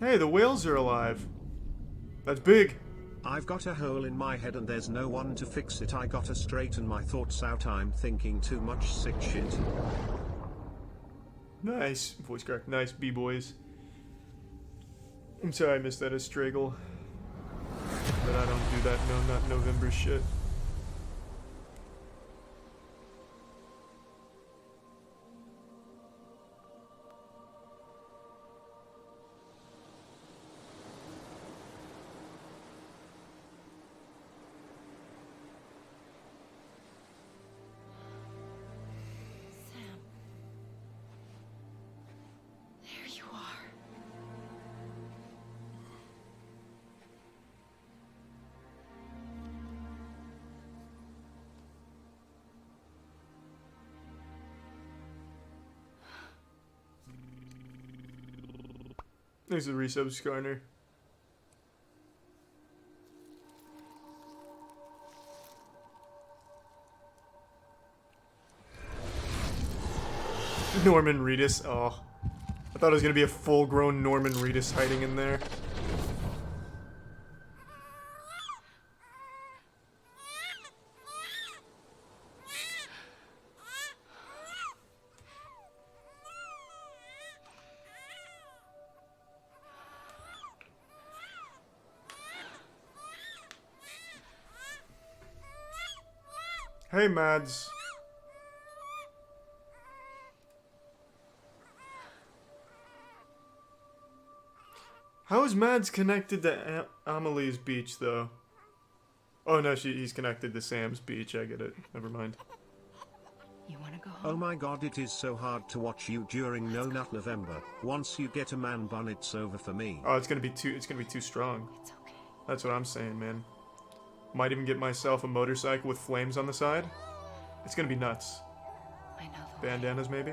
[SPEAKER 1] Hey, the whales are alive. That's big.
[SPEAKER 2] I've got a hole in my head and there's no one to fix it. I gotta straighten my thoughts out. I'm thinking too much sick shit.
[SPEAKER 1] Nice. Voice crack. Nice, B-boys. I'm sorry I missed that as Straggle. But I don't do that no not November shit. There's a resub Skarner. Norman Reedus. Oh. I thought it was going to be a full-grown Norman Reedus hiding in there. Hey, Mads. How is Mads connected to Amelie's beach, though? Oh no, he's connected to Sam's beach. I get it. Never mind.
[SPEAKER 8] You want to go home?
[SPEAKER 2] Oh my god, it is so hard to watch you during No Nut November. Once you get a man bun, it's over for me.
[SPEAKER 1] Oh, it's gonna be too strong.
[SPEAKER 8] It's okay.
[SPEAKER 1] That's what I'm saying, man. Might even get myself a motorcycle with flames on the side. It's gonna be nuts.
[SPEAKER 8] I know the way.
[SPEAKER 1] Bandanas, maybe?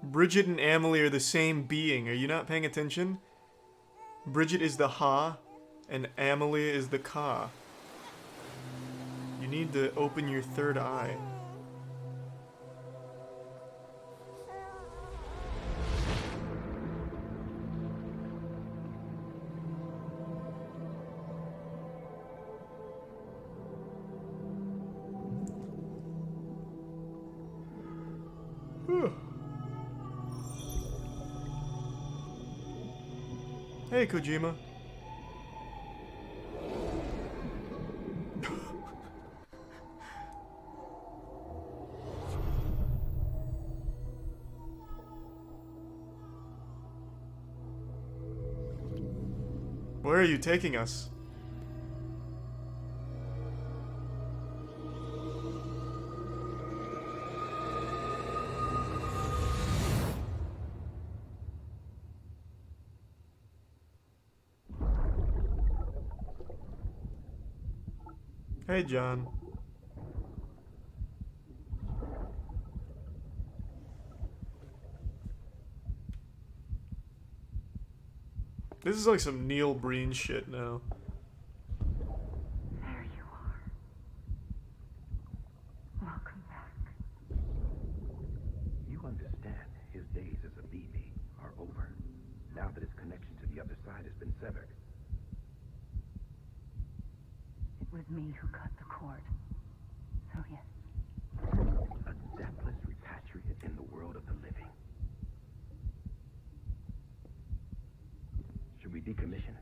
[SPEAKER 1] Bridget and Amelie are the same being. Are you not paying attention? Bridget is the ha, and Amelie is the ka. You need to open your third eye. Whew. Hey, Kojima. Where are you taking us? Hey, John. This is like some Neil Breen shit now.
[SPEAKER 11] There you are. Welcome back.
[SPEAKER 13] You understand his days as a BB are over, now that his connection to the other side has been severed.
[SPEAKER 11] It was me who cut the cord. So yes.
[SPEAKER 13] A deathless repatriate in the world of the living. Should we decommission?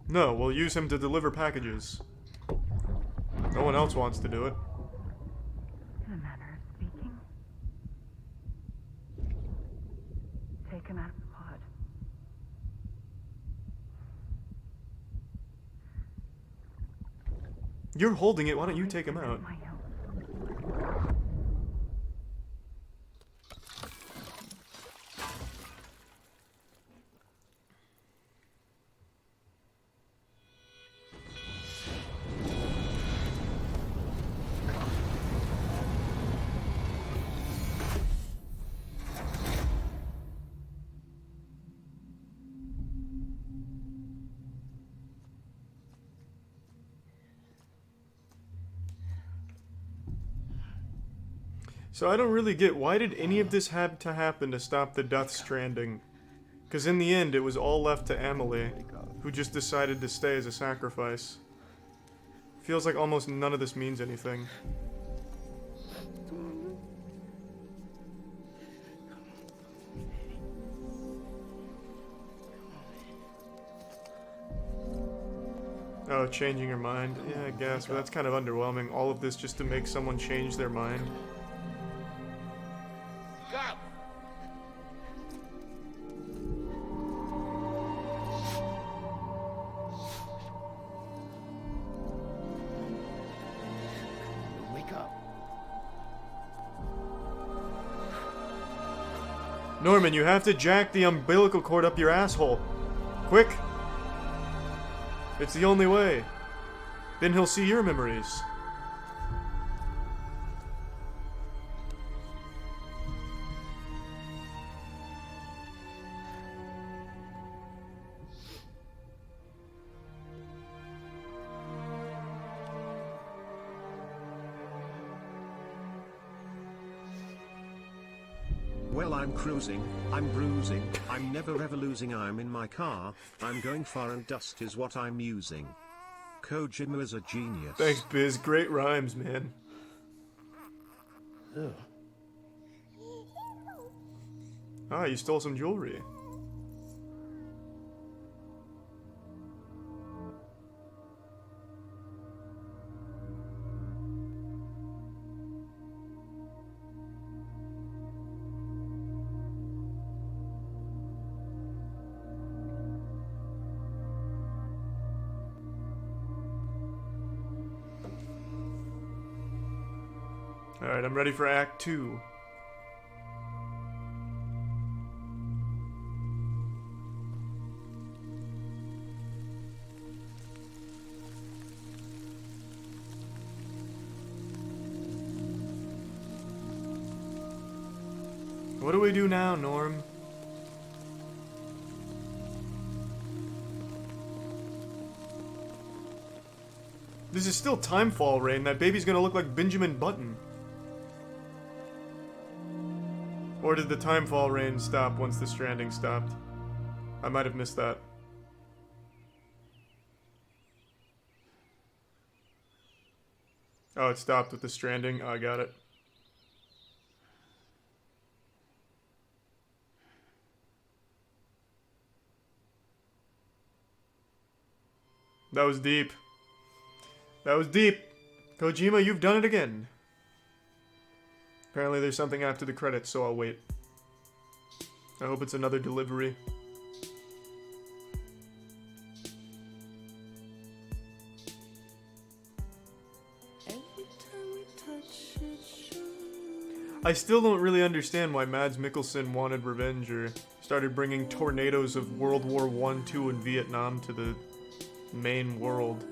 [SPEAKER 1] No, we'll use him to deliver packages. No one else wants to do it.
[SPEAKER 11] In a manner of speaking. Take him out of the pod.
[SPEAKER 1] You're holding it, why don't you take him out?
[SPEAKER 11] My own.
[SPEAKER 1] So I don't really get, why did any of this have to happen to stop the Death Stranding? Because in the end, it was all left to Amelie, who just decided to stay as a sacrifice. Feels like almost none of this means anything. Oh, changing her mind? Yeah, I guess, but that's kind of underwhelming. All of this just to make someone change their mind.
[SPEAKER 3] Wake up.
[SPEAKER 1] Norman, you have to jack the umbilical cord up your asshole. Quick! It's the only way. Then he'll see your memories.
[SPEAKER 2] Well, I'm cruising, I'm bruising, I'm never ever losing, I'm in my car, I'm going far and dust is what I'm using. Kojima is a genius.
[SPEAKER 1] Thanks, Biz. Great rhymes, man.
[SPEAKER 3] Ugh.
[SPEAKER 1] Ah, you stole some jewelry. Alright, I'm ready for Act 2. What do we do now, Norm? This is still Timefall Rain. That baby's gonna look like Benjamin Button. Or did the Timefall Rain stop once the Stranding stopped? I might have missed that. Oh, it stopped with the Stranding? Oh, I got it. That was deep. That was deep. Kojima, you've done it again. Apparently there's something after the credits, so I'll wait. I hope it's another delivery. I still don't really understand why Mads Mikkelsen wanted revenge or started bringing tornadoes of World War I, II, and Vietnam to the main world.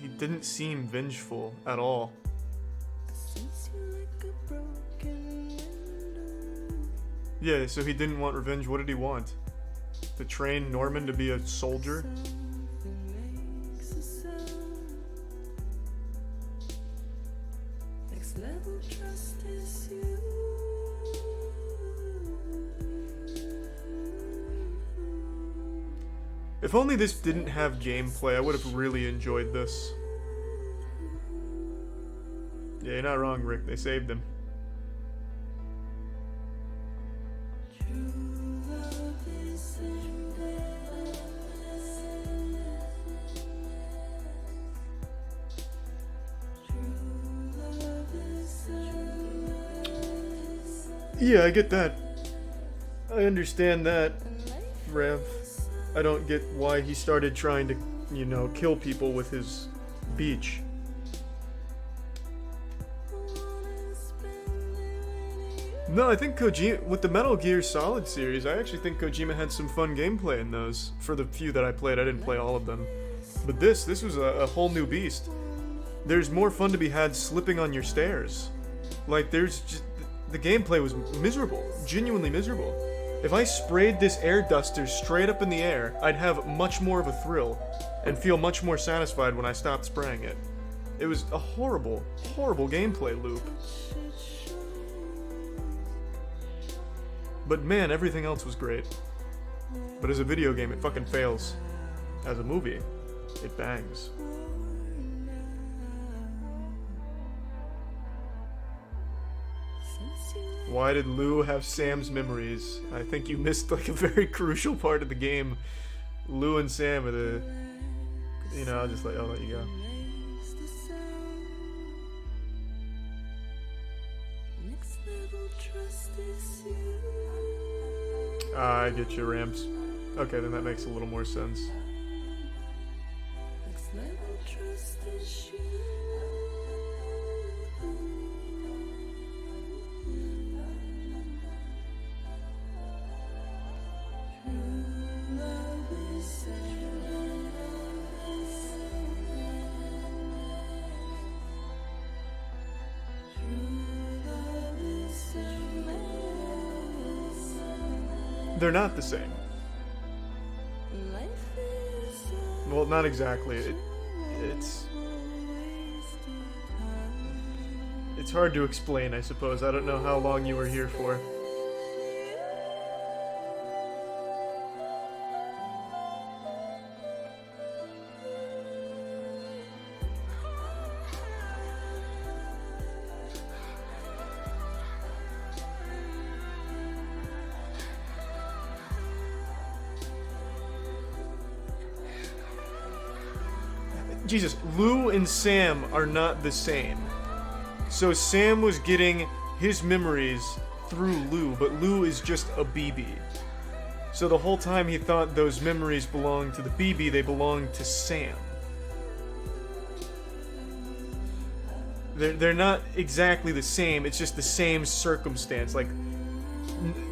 [SPEAKER 1] He didn't seem vengeful at all. Yeah, so he didn't want revenge. What did he want? To train Norman to be a soldier? If only this didn't have gameplay, I would have really enjoyed this. Yeah, you're not wrong, Rick. They saved him. Yeah, I get that. I understand that, Rev. I don't get why he started trying to, you know, kill people with his beach. No, I think Kojima, with the Metal Gear Solid series, I actually think Kojima had some fun gameplay in those. For the few that I played, I didn't play all of them. But this was a whole new beast. There's more fun to be had slipping on your stairs. Like, there's just, the gameplay was miserable, genuinely miserable. If I sprayed this air duster straight up in the air, I'd have much more of a thrill, and feel much more satisfied when I stopped spraying it. It was a horrible, horrible gameplay loop. But man, everything else was great. But as a video game, it fucking fails. As a movie, it bangs. Why did Lou have Sam's memories? I think you missed like a very crucial part of the game. Lou and Sam are the... You know, I'll let you go. I get your ramps. Okay, then that makes a little more sense. They're not the same. Well, not exactly. It's hard to explain, I suppose. I don't know how long you were here for. Jesus, Lou and Sam are not the same. So Sam was getting his memories through Lou, but Lou is just a BB. So the whole time he thought those memories belonged to the BB, they belonged to Sam. They're not exactly the same. It's just the same circumstance. Like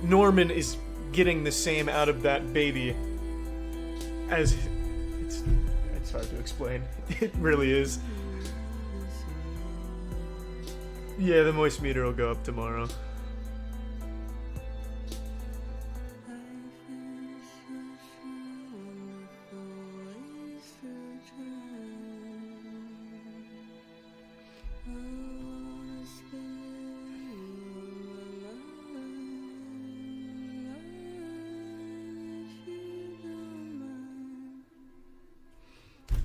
[SPEAKER 1] Norman is getting the same out of that baby as it's hard to explain. It really is. Yeah, the moist meter will go up tomorrow.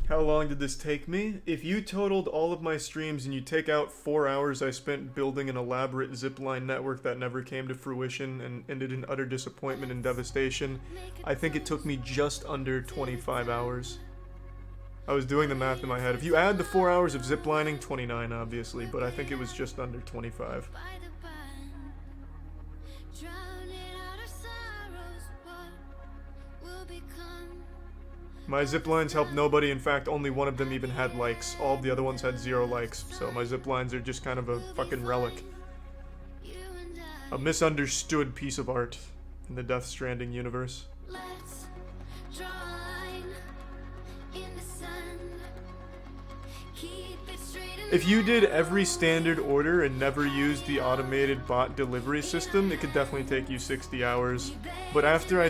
[SPEAKER 1] How long did this take me? If you totaled all of my streams and you take out 4 hours I spent building an elaborate zipline network that never came to fruition and ended in utter disappointment and devastation, I think it took me just under 25 hours. I was doing the math in my head. If you add the 4 hours of ziplining, 29 obviously, but I think it was just under 25. My ziplines helped nobody. In fact, only one of them even had likes. All of the other ones had 0 likes, so my ziplines are just kind of a fucking relic. A misunderstood piece of art in the Death Stranding universe. If you did every standard order and never used the automated bot delivery system, it could definitely take you 60 hours. But after I